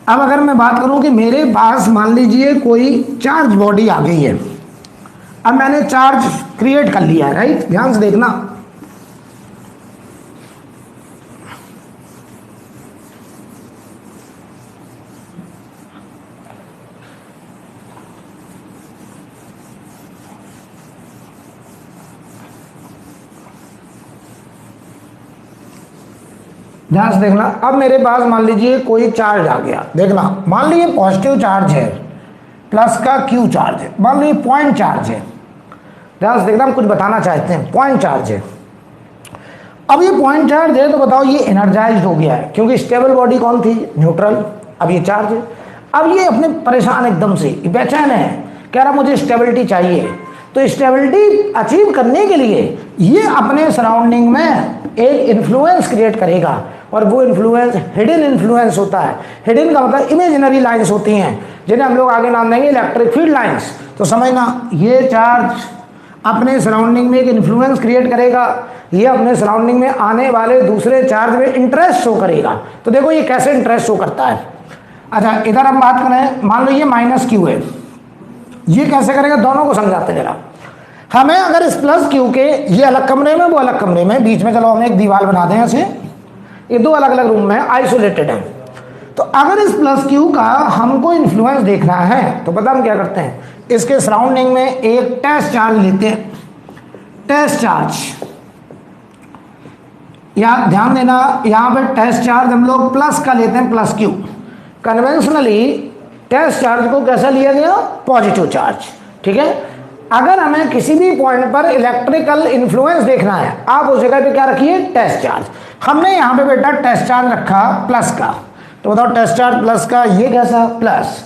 अब अगर मैं बात करूं कि मेरे पास मान लीजिए कोई चार्ज बॉडी आ गई है, अब मैंने चार्ज क्रिएट कर लिया है, राइट। ध्यान से देखना, ध्यान से देखना। अब मेरे पास मान लीजिए कोई चार्ज आ गया, देखना, मान लीजिए पॉजिटिव चार्ज है, प्लस का क्यू चार्ज है, मान लीजिए पॉइंट चार्ज है। ध्यान से देखना, हम कुछ बताना चाहते हैं। पॉइंट चार्ज है। अब ये पॉइंट चार्ज है तो बताओ ये एनर्जाइज्ड हो गया है, क्योंकि स्टेबल बॉडी कौन थी? न्यूट्रल। अब ये चार्ज है। अब ये अपने परेशान एकदम से बेचैन है, कह रहा मुझे स्टेबिलिटी चाहिए। तो स्टेबिलिटी अचीव करने के लिए ये अपने सराउंडिंग में एक इन्फ्लुएंस क्रिएट करेगा, और वो इन्फ्लुएंस हिडन इन्फ्लुएंस होता है। हिडन का मतलब इमेजिनरी लाइंस होती हैं, जिन्हें हम लोग आगे नाम देंगे इलेक्ट्रिक फील्ड लाइंस। तो समझना, ये चार्ज अपने सराउंडिंग में एक इन्फ्लुएंस क्रिएट करेगा, ये अपने सराउंडिंग में आने वाले दूसरे चार्ज में इंटरेस्ट शो करेगा। तो देखो ये कैसे इंटरेस्ट शो करता है। अच्छा, इधर हम बात करें, मान लो ये माइनस क्यू है, ये कैसे करेगा? दोनों को समझाते जरा। हमें अगर इस प्लस क्यू के, ये अलग कमरे में वो अलग कमरे में, बीच में चलो हम एक दीवार बना दें ऐसे, ये दो अलग अलग रूम में आइसोलेटेड है। तो अगर इस प्लस क्यू का हमको इन्फ्लुएंस देखना है तो पता हम क्या करते हैं? इसके सराउंडिंग में एक टेस्ट चार्ज लेते हैं। टेस्ट चार्ज, यहां ध्यान देना, यहां पे टेस्ट चार्ज हम लोग प्लस का लेते हैं, plus Q. Conventionally test charge को कैसा लिया गया? पॉजिटिव चार्ज, ठीक है। अगर हमें किसी भी पॉइंट पर इलेक्ट्रिकल इन्फ्लुएंस देखना है, आप उस जगह पे क्या रखिए? Test charge. हमने यहाँ पे बेटा टेस्ट चार्ज रखा प्लस का, तो बताओ टेस्ट चार्ज प्लस का, ये कैसा? प्लस।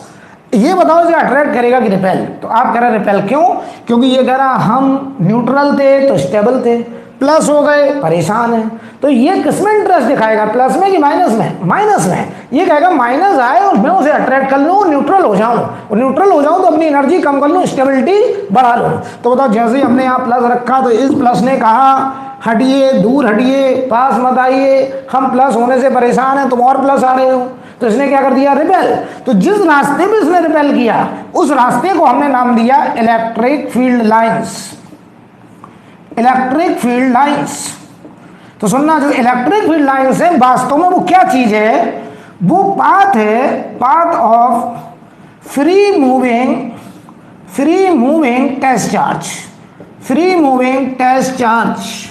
ये बताओ इसे अट्रैक्ट करेगा कि रिपेल? तो आप कह रहे हैं रिपेल, क्यों? क्योंकि ये कह रहा हम न्यूट्रल थे तो स्टेबल थे, प्लस हो गए परेशान है। तो ये किसमें इंटरेस्ट दिखाएगा? प्लस में कि माइनस में? माइनस में। ये कहेगा माइनस आए और मैं उसे अट्रैक्ट कर लूँ, न्यूट्रल हो जाऊँ, और न्यूट्रल हो जाऊँ तो अपनी एनर्जी कम कर लूँ, स्टेबिलिटी बढ़ा लूँ। तो बताओ, जैसे ही हमने यहाँ प्लस रखा तो इस प्लस ने कहा हटिए, दूर हटिए, पास मत आइए, हम प्लस होने से परेशान हैं, तुम और प्लस आ रहे हो। तो इसने क्या कर दिया? रिपेल। तो जिस रास्ते में इसने रिपेल किया उस रास्ते को हमने नाम दिया electric field lines. Electric field lines. तो सुनना, जो इलेक्ट्रिक फील्ड लाइंस है वास्तव में वो क्या चीज है? वो पाथ है, path of free moving test charge, free moving test charge,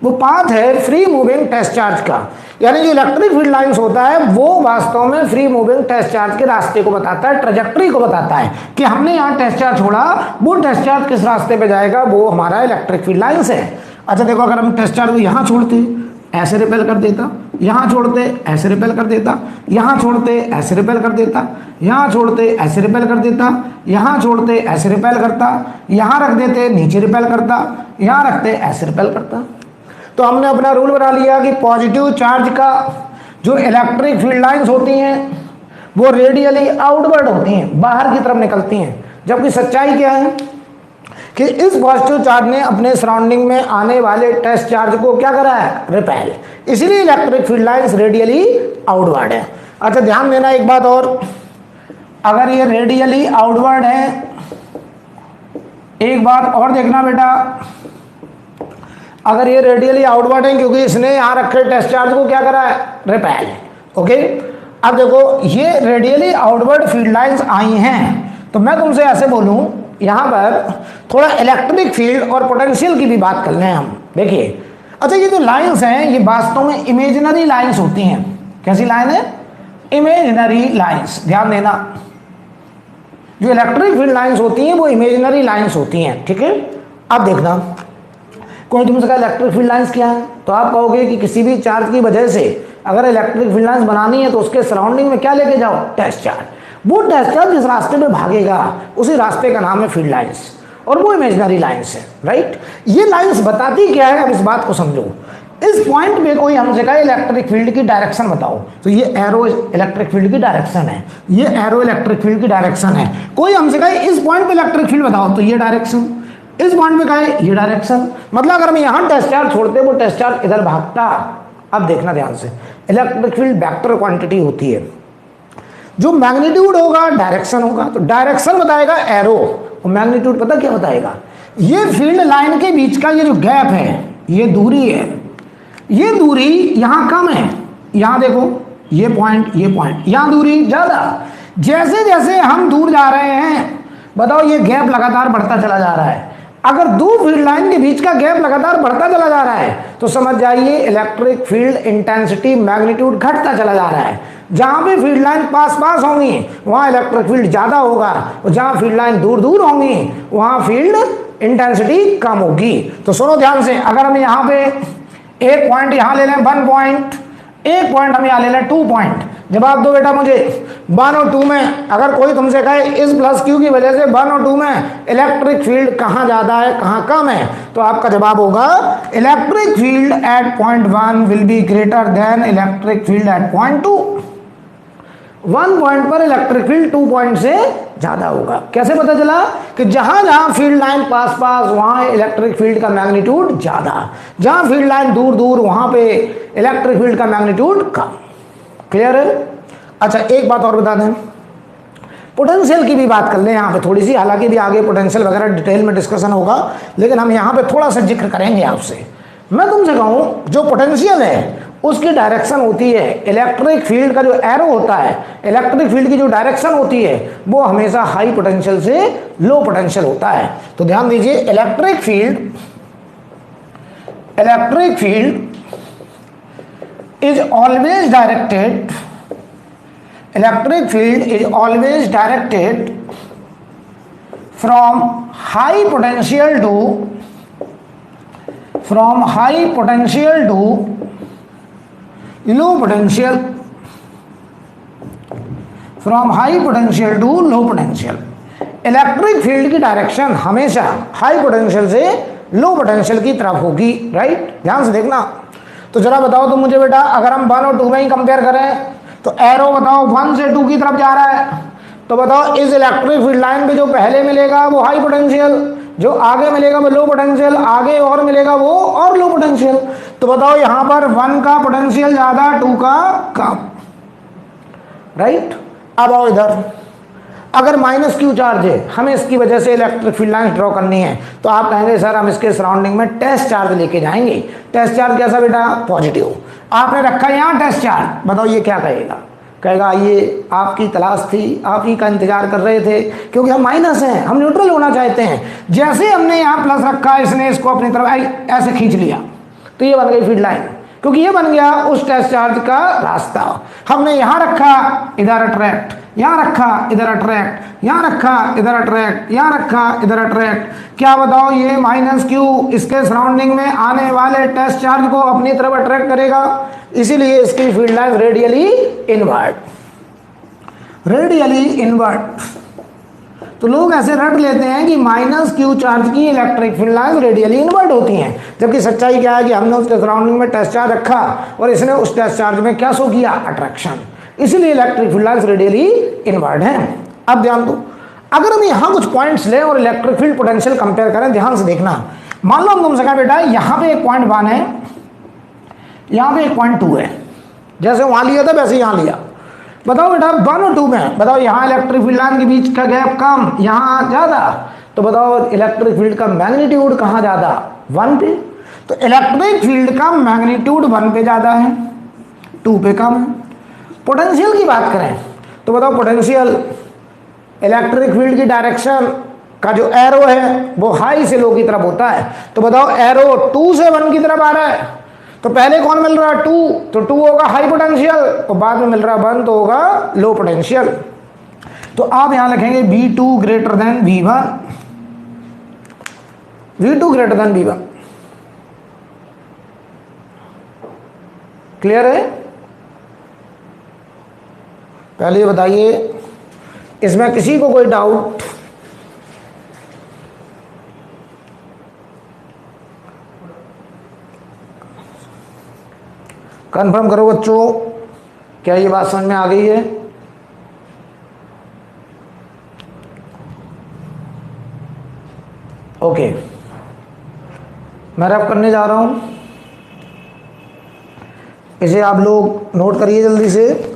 वो पाथ है फ्री मूविंग टेस्ट चार्ज का। यानी जो इलेक्ट्रिक फील्ड लाइंस होता है वो वास्तव में फ्री मूविंग टेस्ट चार्ज के रास्ते को बताता है, ट्रेजेक्टरी को बताता है कि हमने यहाँ टेस्ट चार्ज छोड़ा, वो टेस्ट चार्ज किस रास्ते पे जाएगा, वो हमारा इलेक्ट्रिक फील्ड लाइंस है। अच्छा देखो, अगर हम टेस्ट चार्ज को यहाँ छोड़ते ऐसे रिपेल कर देता, यहाँ छोड़ते ऐसे रिपेल कर देता, यहाँ छोड़ते ऐसे रिपेल कर देता, यहाँ छोड़ते ऐसे रिपेल कर देता, यहाँ छोड़ते ऐसे रिपेल करता, यहाँ रख देते नीचे रिपेल करता, यहाँ रखते ऐसे रिपेल करता। तो हमने अपना रूल बना लिया कि पॉजिटिव चार्ज का जो इलेक्ट्रिक फील्ड लाइंस होती हैं वो रेडियली आउटवर्ड होती हैं, बाहर की तरफ निकलती हैं। जबकि सच्चाई क्या है कि इस पॉजिटिव चार्ज ने अपने सराउंडिंग में आने वाले टेस्ट चार्ज को क्या करा है, रिपेल, इसलिए electric field lines radially outward है। अच्छा ध्यान देना एक बात और, अगर ये रेडियली आउटवर्ड है, एक बात और देखना बेटा, अगर ये रेडियली आउटवर्ड है क्योंकि इसने यहां रखे टेस्ट चार्ज को क्या करा है, रिपेल। ओके, अब देखो ये रेडियली आउटवर्ड फील्ड लाइंस आई हैं, तो मैं तुमसे ऐसे बोलूं, यहां पर थोड़ा इलेक्ट्रिक फील्ड और पोटेंशियल की भी बात कर लें हम। देखिए, अच्छा ये जो लाइंस हैं ये वास्तव में इमेजिनरी लाइंस होती हैं। कैसी लाइन है, इमेजिनरी लाइंस। ध्यान देना, जो इलेक्ट्रिक फील्ड लाइंस होती हैं वो इमेजिनरी लाइंस होती हैं, ठीक है। अब देखना, कोई तुमसे कहा इलेक्ट्रिक फील्ड लाइंस क्या है, तो आप कहोगे कि किसी भी चार्ज की वजह से अगर इलेक्ट्रिक फील्ड लाइंस बनानी है तो उसके सराउंडिंग में क्या लेके जाओ, टेस्ट चार्ज। वो टेस्ट चार्ज जिस रास्ते में भागेगा उसी रास्ते का नाम है फील्ड लाइंस, और वो इमेजिनरी लाइंस है, राइट। ये लाइंस बताती क्या है, अब इस बात को समझो। इस पॉइंट पे कोई हमसे कहा इलेक्ट्रिक फील्ड की डायरेक्शन बताओ, तो ये एरो इलेक्ट्रिक फील्ड की डायरेक्शन है, ये एरो इलेक्ट्रिक फील्ड की डायरेक्शन है। कोई हमसे कहा इस पॉइंट पे इलेक्ट्रिक फील्ड बताओ, तो ये डायरेक्शन, इस पॉइंट पे कहा है ये डायरेक्शन। मतलब अगर हम यहां टेस्ट चार्ज छोड़ते वो टेस्ट चार्ज इधर भागता। अब देखना ध्यान से, इलेक्ट्रिक फील्ड वेक्टर क्वांटिटी होती है, जो मैग्नीट्यूड होगा डायरेक्शन होगा, तो डायरेक्शन बताएगा एरो, और मैग्नीट्यूड पता क्या बताएगा, ये फील्ड लाइन के बीच का ये जो गैप है, ये दूरी है, ये दूरी यहां कम है, यहां देखो ये पॉइंट, यहां दूरी ज्यादा। जैसे जैसे हम दूर जा रहे हैं, बताओ ये गैप लगातार बढ़ता चला जा रहा है। अगर दो फील्ड लाइन के बीच का गैप लगातार बढ़ता चला जा रहा है तो समझ जाइए इलेक्ट्रिक फील्ड इंटेंसिटी मैग्नीट्यूड घटता चला जा रहा है। जहां भी फील्ड लाइन पास पास होंगी वहां इलेक्ट्रिक फील्ड ज्यादा होगा, और जहां फील्ड लाइन दूर दूर होंगी वहां फील्ड इंटेंसिटी कम होगी। तो सुनो ध्यान से, अगर हम यहाँ पे एक पॉइंट यहां ले लें 1 पॉइंट, एक पॉइंट हम यहां ले लें 2 पॉइंट, जवाब दो बेटा मुझे 1 और 2 में। अगर कोई तुमसे कहे इस प्लस क्यू की वजह से 1 और 2 में इलेक्ट्रिक फील्ड कहाँ ज्यादा है कहाँ कम है, तो आपका जवाब होगा electric field at point 1 will be greater than electric field at point 2। 1 point पर इलेक्ट्रिक फील्ड 2 पॉइंट से ज्यादा होगा। कैसे पता चला कि जहां जहां फील्ड लाइन पास पास वहां इलेक्ट्रिक फील्ड का मैग्नीट्यूड ज्यादा, जहां फील्ड लाइन दूर दूर वहां पे इलेक्ट्रिक फील्ड का मैग्नीट्यूड कम। क्लियर है? अच्छा एक बात और बता दें, पोटेंशियल की भी बात कर लें यहाँ पे थोड़ी सी, हालांकि भी आगे पोटेंशियल वगैरह डिटेल में डिस्कशन होगा, लेकिन हम यहाँ पे थोड़ा सा जिक्र करेंगे आपसे। मैं तुमसे कहूँ जो पोटेंशियल है उसकी डायरेक्शन होती है, इलेक्ट्रिक फील्ड का जो एरो होता है, इलेक्ट्रिक फील्ड की जो डायरेक्शन होती है वो हमेशा हाई पोटेंशियल से लो पोटेंशियल होता है। तो ध्यान दीजिए, electric field is always directed, electric field is always directed from high potential to low potential, from high potential to low potential। Electric field की डायरेक्शन हमेशा हाई पोटेंशियल से low potential की तरफ होगी, राइट। ध्यान से देखना। तो जरा बताओ तो मुझे बेटा, अगर हम 1 और 2 में ही कंपेयर करें तो एरो बताओ 1 से 2 की तरफ जा रहा है, तो बताओ इस इलेक्ट्रिक फील्ड लाइन पे जो पहले मिलेगा वो हाई पोटेंशियल, जो आगे मिलेगा वो लो पोटेंशियल, आगे और मिलेगा वो और लो पोटेंशियल। तो बताओ यहाँ पर 1 का पोटेंशियल ज्यादा, 2 का कम, राइट। अब आओ इधर, अगर माइनस क्यू चार्ज है, हमें इसकी वजह से इलेक्ट्रिक फील्ड लाइन ड्रॉ करनी है, तो आप कहेंगे सर हम इसके सराउंडिंग में टेस्ट चार्ज लेके जाएंगे। टेस्ट चार्ज कैसा बेटा? पॉजिटिव। आपने रखा यहाँ टेस्ट चार्ज, बताओ ये क्या कहेगा? कहेगा ये आपकी तलाश थी, आप ही का इंतजार कर रहे थे, क्योंकि हम माइनस हैं, हम न्यूट्रल होना चाहते हैं। जैसे हमने यहाँ प्लस रखा, इसने इसको अपनी तरफ ऐसे खींच लिया, तो ये बन गई फील्ड लाइन, क्योंकि ये बन गया उस टेस्ट चार्ज का रास्ता। हमने यहाँ रखा, इधर अट्रैक्ट, यहाँ रखा, इधर अट्रैक्ट, यहाँ रखा, इधर अट्रैक्ट, यहाँ रखा, इधर अट्रैक्ट। क्या बताओ ये माइनस क्यू इसके सराउंडिंग में आने वाले टेस्ट चार्ज को अपनी तरफ अट्रैक्ट करेगा, इसीलिए इसकी field line radially inward, radially inward. तो लोग ऐसे रट लेते हैं कि माइनस क्यू चार्ज की electric field line radially inward होती हैं, जबकि सच्चाई क्या है कि हमने उसके सराउंडिंग में टेस्ट चार्ज रखा और इसने उस टेस्ट चार्ज में क्या शो किया? अट्रैक्शन, इसीलिए electric field line radially inward है। अब ध्यान दो, अगर हम यहाँ कुछ पॉइंट्स लें और इलेक्ट्रिक फील्ड पोटेंशियल कंपेयर करें, ध्यान से देखना। मान लो हम तुमसे कहा बेटा यहाँ पे एक पॉइंट 1 है, यहाँ पे एक पॉइंट 2 है, जैसे वहाँ लिया था वैसे यहाँ लिया। बताओ बेटा 1 और 2 में बताओ यहाँ इलेक्ट्रिक फील्ड लाइन के बीच का गैप कम, यहाँ ज़्यादा, तो बताओ इलेक्ट्रिक फील्ड का मैग्नीट्यूड कहाँ ज़्यादा? 1 पे। तो इलेक्ट्रिक फील्ड का मैग्नीट्यूड 1 पे ज़्यादा है, 2 पे कम है। पोटेंशियल की बात करें तो बताओ पोटेंशियल इलेक्ट्रिक फील्ड की डायरेक्शन का जो एरो है वो हाई से लो की तरफ होता है, तो बताओ एरो 2 से 1 की तरफ आ रहा है, तो पहले कौन मिल रहा है? 2, तो 2 होगा हाई पोटेंशियल, तो बाद में मिल रहा 1 तो होगा लो पोटेंशियल। तो आप यहां लिखेंगे V2 greater than V1, V2 greater than V1। Clear है? पहले ये बताइए, इसमें किसी को कोई डाउट? कंफर्म करो बच्चों, क्या ये बात समझ में आ गई है? ओके, मैं रैप करने जा रहा हूं, इसे आप लोग नोट करिए जल्दी से।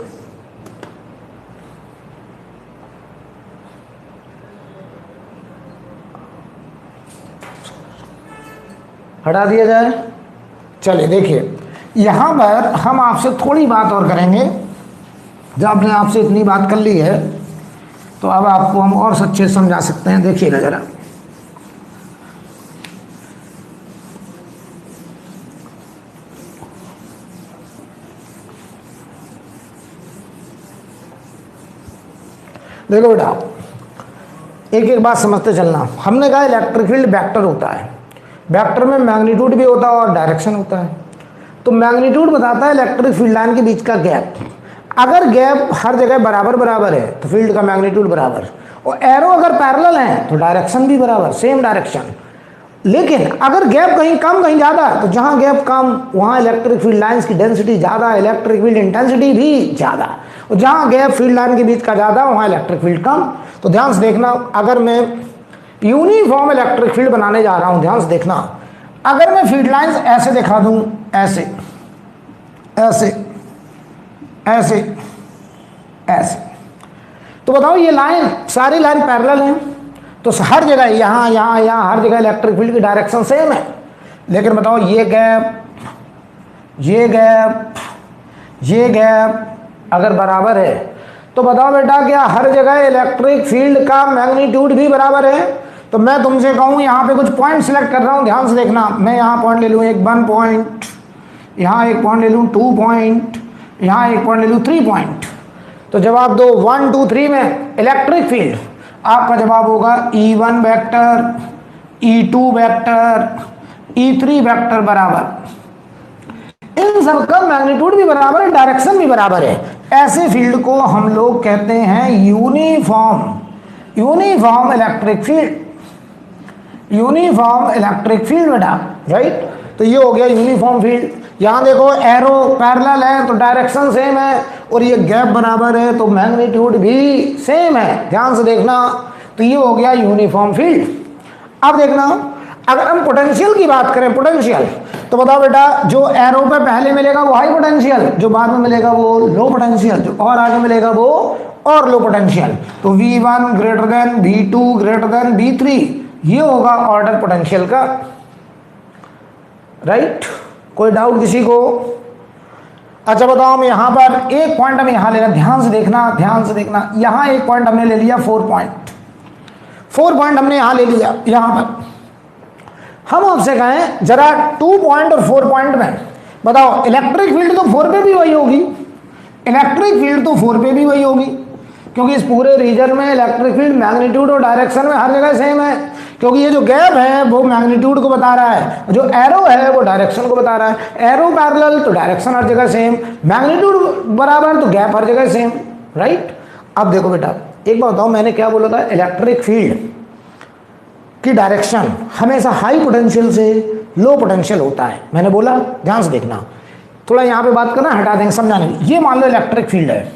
हटा दिया जाए। चलिए देखिए, यहाँ पर हम आपसे थोड़ी बात और करेंगे। जब आपने आपसे इतनी बात कर ली है तो अब आपको हम और सच्चे समझा सकते हैं। देखिएगा जरा, देखो बेटा, एक एक बात समझते चलना। हमने कहा इलेक्ट्रिक फील्ड वेक्टर होता है, वेक्टर में मैग्नीट्यूड भी होता है और डायरेक्शन होता है। तो मैग्नीट्यूड बताता है इलेक्ट्रिक फील्ड लाइन के बीच का गैप। अगर गैप हर जगह बराबर बराबर है तो फील्ड का मैग्नीट्यूड बराबर, और एरो अगर पैरेलल है तो डायरेक्शन भी बराबर, सेम डायरेक्शन। लेकिन अगर गैप कहीं कम कहीं ज़्यादा, तो जहाँ गैप कम वहाँ इलेक्ट्रिक फील्ड लाइन्स की डेंसिटी ज़्यादा, इलेक्ट्रिक फील्ड इंटेंसिटी भी ज़्यादा, और जहाँ गैप फील्ड लाइन के बीच का ज़्यादा वहाँ इलेक्ट्रिक फील्ड कम। तो ध्यान से देखना, अगर मैं यूनिफॉर्म इलेक्ट्रिक फील्ड बनाने जा रहा हूँ, ध्यान से देखना, अगर मैं फील्ड लाइन्स ऐसे दिखा दूँ, ऐसे ऐसे ऐसे ऐसे, तो बताओ ये लाइन, सारी लाइन पैरेलल हैं, तो हर जगह यहाँ यहाँ यहाँ हर जगह इलेक्ट्रिक फील्ड की डायरेक्शन सेम है। लेकिन बताओ ये गैप, ये गैप, ये गैप अगर बराबर है तो बताओ बेटा क्या हर जगह इलेक्ट्रिक फील्ड का मैग्नीट्यूड भी बराबर है? तो मैं तुमसे कहूँ यहाँ पे कुछ पॉइंट सिलेक्ट कर रहा हूँ, ध्यान से देखना। मैं यहाँ पॉइंट ले लूँ, एक 1 पॉइंट, यहाँ एक पॉइंट ले लूँ 2 पॉइंट, यहाँ एक पॉइंट ले लूँ 3 पॉइंट। तो जवाब दो 1 2 3 में इलेक्ट्रिक फील्ड, आपका जवाब होगा E1 vector, E2 vector, E3 vector बराबर। इन सब का मैग्नीट्यूड भी बराबर है, डायरेक्शन भी बराबर है। ऐसे फील्ड को हम लोग कहते हैं uniform, uniform electric field, uniform electric field बेटा, राइट। तो ये हो गया यूनिफॉर्म फील्ड। यहाँ देखो एरो पैरेलल है तो डायरेक्शन सेम है, और ये गैप बराबर है तो मैग्नीट्यूड भी सेम है, ध्यान से देखना। तो ये हो गया यूनिफॉर्म फील्ड। अब देखना, अगर हम पोटेंशियल की बात करें, पोटेंशियल, तो बताओ बेटा जो एरो पे पहले मिलेगा वो हाई पोटेंशियल, जो बाद में मिलेगा वो लो पोटेंशियल, जो और आगे मिलेगा वो और लो पोटेंशियल। तो V1 greater than V2 greater than V3, ये होगा ऑर्डर पोटेंशियल का, राइट। कोई डाउट किसी को? अच्छा बताओ, हम यहाँ पर एक पॉइंट हम यहाँ ले रहे हैं, ध्यान से देखना, ध्यान से देखना। यहाँ एक पॉइंट हमने ले लिया, 4 पॉइंट हमने यहाँ ले लिया। यहाँ पर हम आपसे कहें जरा 2 पॉइंट और 4 पॉइंट में बताओ, इलेक्ट्रिक फील्ड तो 4 पे भी वही होगी, इलेक्ट्रिक फील्ड तो 4 पे भी वही होगी, क्योंकि इस पूरे रीजन में इलेक्ट्रिक फील्ड मैग्नीट्यूड और डायरेक्शन में हर जगह सेम है, क्योंकि ये जो गैप है वो मैग्नीट्यूड को बता रहा है, जो एरो है वो डायरेक्शन को बता रहा है। एरो पैरेलल तो डायरेक्शन हर जगह सेम, मैग्नीट्यूड बराबर तो गैप हर जगह सेम, राइट। अब देखो बेटा, एक बात बताओ, मैंने क्या बोला था, इलेक्ट्रिक फील्ड की डायरेक्शन हमेशा हाई पोटेंशियल से लो पोटेंशियल होता है, मैंने बोला, ध्यान से देखना। थोड़ा यहाँ पे बात करना, हटा देंगे समझाने की। ये मान लो इलेक्ट्रिक फील्ड है,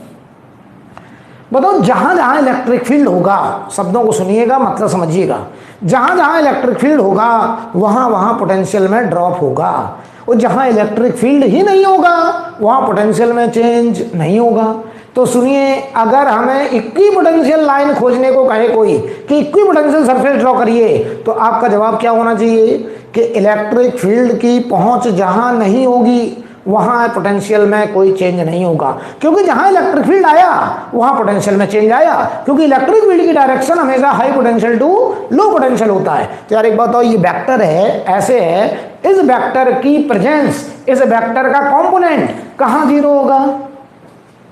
बताओ जहां जहां इलेक्ट्रिक फील्ड होगा, शब्दों को सुनिएगा मतलब समझिएगा, जहां जहां इलेक्ट्रिक फील्ड होगा वहां वहां पोटेंशियल में ड्रॉप होगा, और जहां इलेक्ट्रिक फील्ड ही नहीं होगा वहां पोटेंशियल में चेंज नहीं होगा। तो सुनिए, अगर हमें इक्विपोटेंशियल लाइन खोजने को कहे कोई कि इक्विपोटेंशियल सरफेस ड्रॉ करिए, तो आपका जवाब क्या होना चाहिए कि इलेक्ट्रिक फील्ड की पहुंच जहां नहीं होगी वहां पोटेंशियल में कोई चेंज नहीं होगा, क्योंकि जहां इलेक्ट्रिक फील्ड आया वहां पोटेंशियल में चेंज आया, क्योंकि इलेक्ट्रिक फील्ड की डायरेक्शन हमेशा high potential to low potential होता है। तो यार एक बात बताओ, ये वेक्टर है, ऐसे है, इस वेक्टर की प्रेजेंस, इस वेक्टर का कंपोनेंट कहां जीरो होगा,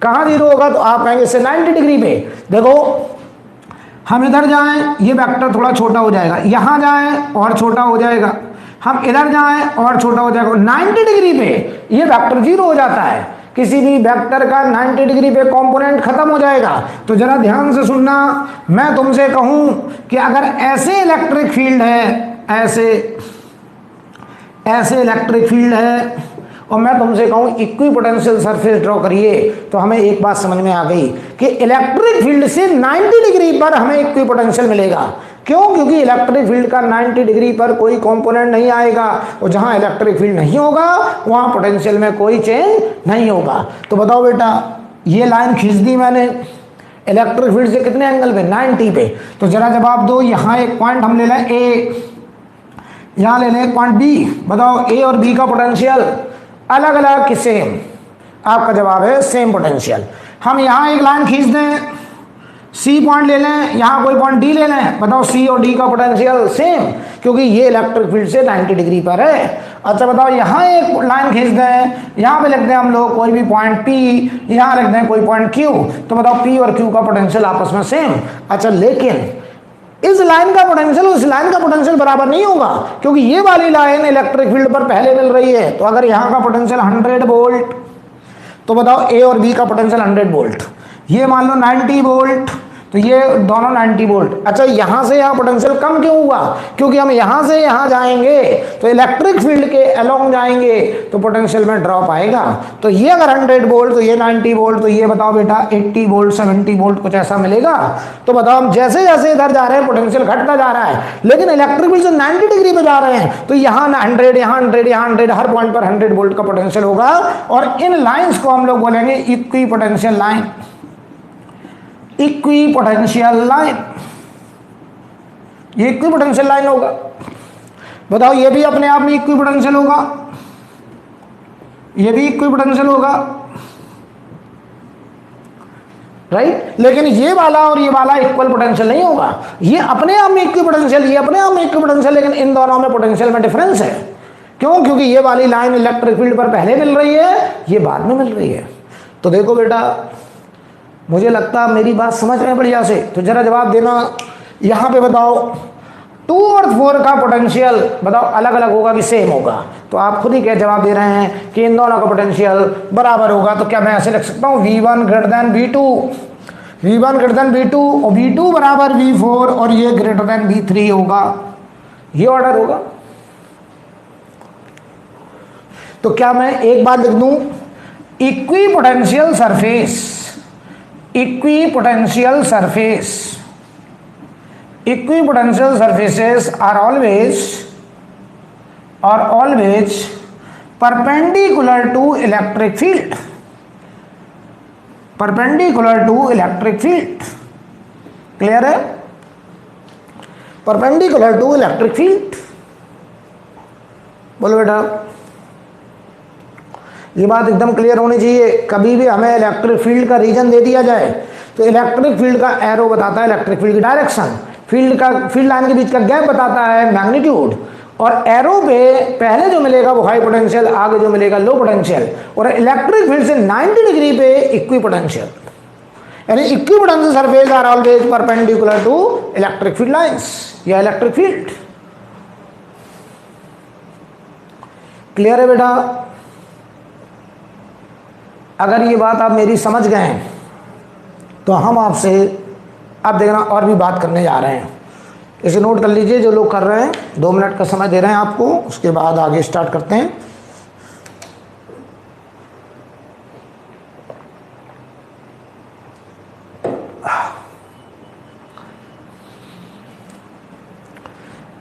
कहां जीरो होगा, तो आप कहेंगे इससे 90 डिग्री पे। देखो हम इधर जाएं, ये वेक्टर थोड़ा छोटा हो जाएगा, यहां जाएं और छोटा हो जाएगा, हम इधर जाएं और छोटा हो जाएगा, 90 डिग्री पे ये वेक्टर जीरो हो जाता है। किसी भी वेक्टर का 90 डिग्री पे कंपोनेंट खत्म हो जाएगा। तो जरा ध्यान से सुनना, मैं तुमसे कहूं कि अगर ऐसे इलेक्ट्रिक फील्ड है, ऐसे इलेक्ट्रिक फील्ड है, और मैं तुमसे कहूं इक्विपोटेंशियल सरफेस ड्रॉ करिए, तो हमें एक बात समझ में आ गई कि इलेक्ट्रिक फील्ड से 90 डिग्री पर हमें इक्विपोटेंशियल मिलेगा। क्यों? क्योंकि इलेक्ट्रिक फील्ड का 90 डिग्री पर कोई कंपोनेंट नहीं आएगा, और जहां इलेक्ट्रिक फील्ड नहीं होगा वहां पोटेंशियल में कोई चेंज नहीं होगा। तो बताओ बेटा, ये लाइन खींच दी मैंने इलेक्ट्रिक फील्ड से कितने एंगल पे, 90 पे। तो जरा जवाब दो, यहां एक पॉइंट हम ले लें ए, यहां ले लें पॉइंट बी, बताओ ए और बी का पोटेंशियल अलग अलग कि सेम? आपका जवाब है सेम पोटेंशियल। हम यहां एक लाइन खींच दें, सी पॉइंट ले लें, यहां कोई पॉइंट डी ले लें, बताओ सी और डी का पोटेंशियल सेम, क्योंकि ये इलेक्ट्रिक फील्ड से 90 डिग्री पर है। अच्छा बताओ, यहां एक लाइन खींच दें, यहां पे लिख दें हम लोग कोई भी पॉइंट पी, यहां लिख दें कोई पॉइंट क्यू, तो बताओ पी और क्यू का पोटेंशियल आपस में सेम। अच्छा, लेकिन इस लाइन का पोटेंशियल उस लाइन का पोटेंशियल बराबर नहीं होगा, क्योंकि ये वाली लाइन इलेक्ट्रिक फील्ड पर पहले मिल रही है। तो अगर यहां का पोटेंशियल 100 वोल्ट, तो बताओ ए और बी का पोटेंशियल 100 वोल्ट, ये मान लो 90 वोल्ट, तो ये दोनों 90 वोल्ट। अच्छा, यहां से यहां पोटेंशियल कम क्यों हुआ? क्योंकि हम यहां से यहां जाएंगे तो इलेक्ट्रिक फील्ड के अलोंग जाएंगे तो पोटेंशियल में ड्रॉप आएगा। तो ये अगर 100 वोल्ट, तो ये 90 वोल्ट, तो ये बताओ बेटा 80 वोल्ट 70 वोल्ट कुछ ऐसा मिलेगा। तो बताओ, हम जैसे जैसे इधर जा रहे हैं पोटेंशियल घटता जा रहा है, लेकिन इलेक्ट्रिक फील्ड से 90 डिग्री पे जा रहे हैं, तो यहाँ 100 यहाँ 100 यहाँ 100, हर पॉइंट पर 100 वोल्ट का पोटेंशियल होगा। और इन लाइन्स को हम लोग बोलेंगे equi potential line, equipotential line, ये इक्विपोटेंशियल लाइन होगा। बताओ, ये भी अपने आप में इक्विपोटेंशियल होगा, ये भी इक्विपोटेंशियल होगा, राइट। लेकिन ये वाला और ये वाला इक्वल पोटेंशियल नहीं होगा, ये अपने आप में इक्विपोटेंशियल, ये अपने आप में इक्विपोटेंशियल, लेकिन इन दोनों में पोटेंशियल में डिफरेंस है। क्यों? क्योंकि ये वाली लाइन इलेक्ट्रिक फील्ड पर पहले मिल रही है, ये बाद में मिल रही है। तो देखो बेटा, मुझे लगता है मेरी बात समझ रहे हैं बढ़िया से। तो जरा जवाब देना, यहां पे बताओ 2 और 4 का पोटेंशियल बताओ अलग अलग होगा कि सेम होगा? तो आप खुद ही क्या जवाब दे रहे हैं कि इन दोनों का पोटेंशियल बराबर होगा। तो क्या मैं ऐसे लिख सकता हूं V1 greater than V2, V1 greater than V2 और V2 बराबर V4 और ये ग्रेटर देन V3 होगा, ये ऑर्डर होगा। तो क्या मैं एक बार लिख दूं, equipotential surface, equipotential surfaces are always perpendicular to electric field, perpendicular to electric field, clear है? perpendicular to electric field, बोलो बेटा। ये बात एकदम क्लियर होनी चाहिए। कभी भी हमें इलेक्ट्रिक फील्ड का रीजन दे दिया जाए तो इलेक्ट्रिक फील्ड का एरो बताता है इलेक्ट्रिक फील्ड की डायरेक्शन, फील्ड लाइन के बीच का गैप बताता है मैग्नीट्यूड, और एरो पे पहले जो मिलेगा वो हाई पोटेंशियल, आगे जो मिलेगा लो पोटेंशियल, और इलेक्ट्रिक फील्ड से 90 डिग्री पे इक्वी पोटेंशियल, यानी equipotential surface are always perpendicular to electric field lines या इलेक्ट्रिक फील्ड। क्लियर है बेटा? अगर ये बात आप मेरी समझ गए हैं तो हम आपसे अब देखना और भी बात करने जा रहे हैं। इसे नोट कर लीजिए जो लोग कर रहे हैं, 2 मिनट का समय दे रहे हैं आपको, उसके बाद आगे स्टार्ट करते हैं।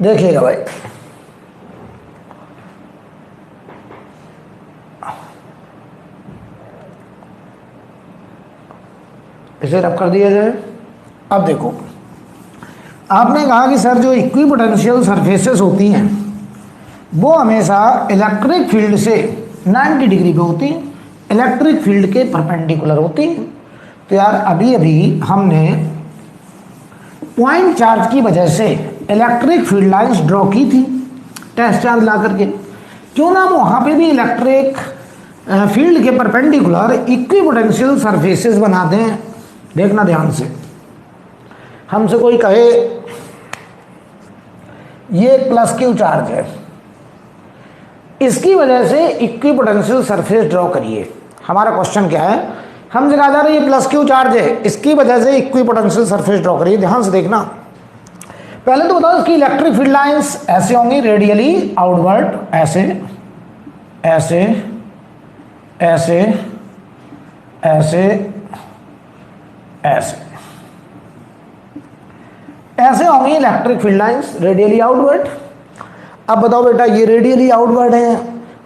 देखिएगा भाई, इसे रब कर दिया जाए। अब देखो, आपने कहा कि सर जो इक्वी पोटेंशियल सरफेसेस होती हैं वो हमेशा इलेक्ट्रिक फील्ड से 90 डिग्री पे होती हैं, इलेक्ट्रिक फील्ड के परपेंडिकुलर होती हैं। तो यार अभी अभी हमने पॉइंट चार्ज की वजह से इलेक्ट्रिक फील्ड लाइंस ड्रॉ की थी टेस्ट चार्ज ला करके, क्यों ना वहाँ पे भी इलेक्ट्रिक फील्ड के परपेंडिकुलर इक्वी पोटेंशियल सरफेसेस बना दें। देखना ध्यान से, हमसे कोई कहे ये प्लस क्यू चार्ज है, इसकी वजह से इक्वी पोटेंशियल सरफेस ड्रॉ करिए। हमारा क्वेश्चन क्या है, हमसे कहा जा रहा है ये प्लस क्यू चार्ज है, इसकी वजह से इक्वी पोटेंशियल सरफेस ड्रॉ करिए। ध्यान से देखना, पहले तो बताओ इसकी इलेक्ट्रिक फील्ड लाइंस ऐसे होंगी, रेडियली आउटवर्ड, ऐसे ऐसे ऐसे ऐसे ऐसे ऐसे होंगी electric field lines radially outward. अब बताओ बेटा ये रेडियली आउटवर्ड है,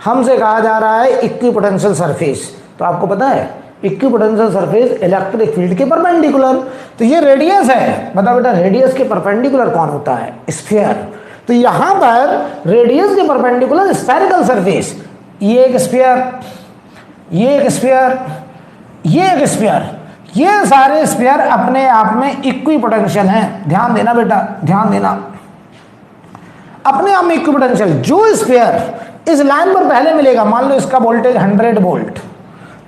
हमसे कहा जा रहा है इक्वी पोटेंशियल सरफेस, तो आपको पता है equi potential surface electric field के परपेंडिकुलर, तो ये रेडियस है। बताओ बेटा रेडियस के परपेंडिकुलर कौन होता है? स्फीयर। तो यहां पर रेडियस के परपेंडिकुलर स्फेरिकल सरफेस, ये एक स्फीयर, ये एक स्फीयर, ये एक स्फीयर, ये सारे स्फीयर अपने आप में इक्वी पोटेंशियल हैं। ध्यान देना बेटा, ध्यान देना, अपने आप में इक्वी पोटेंशियल। जो स्फीयर इस लाइन पर पहले मिलेगा, मान लो इसका वोल्टेज 100 वोल्ट,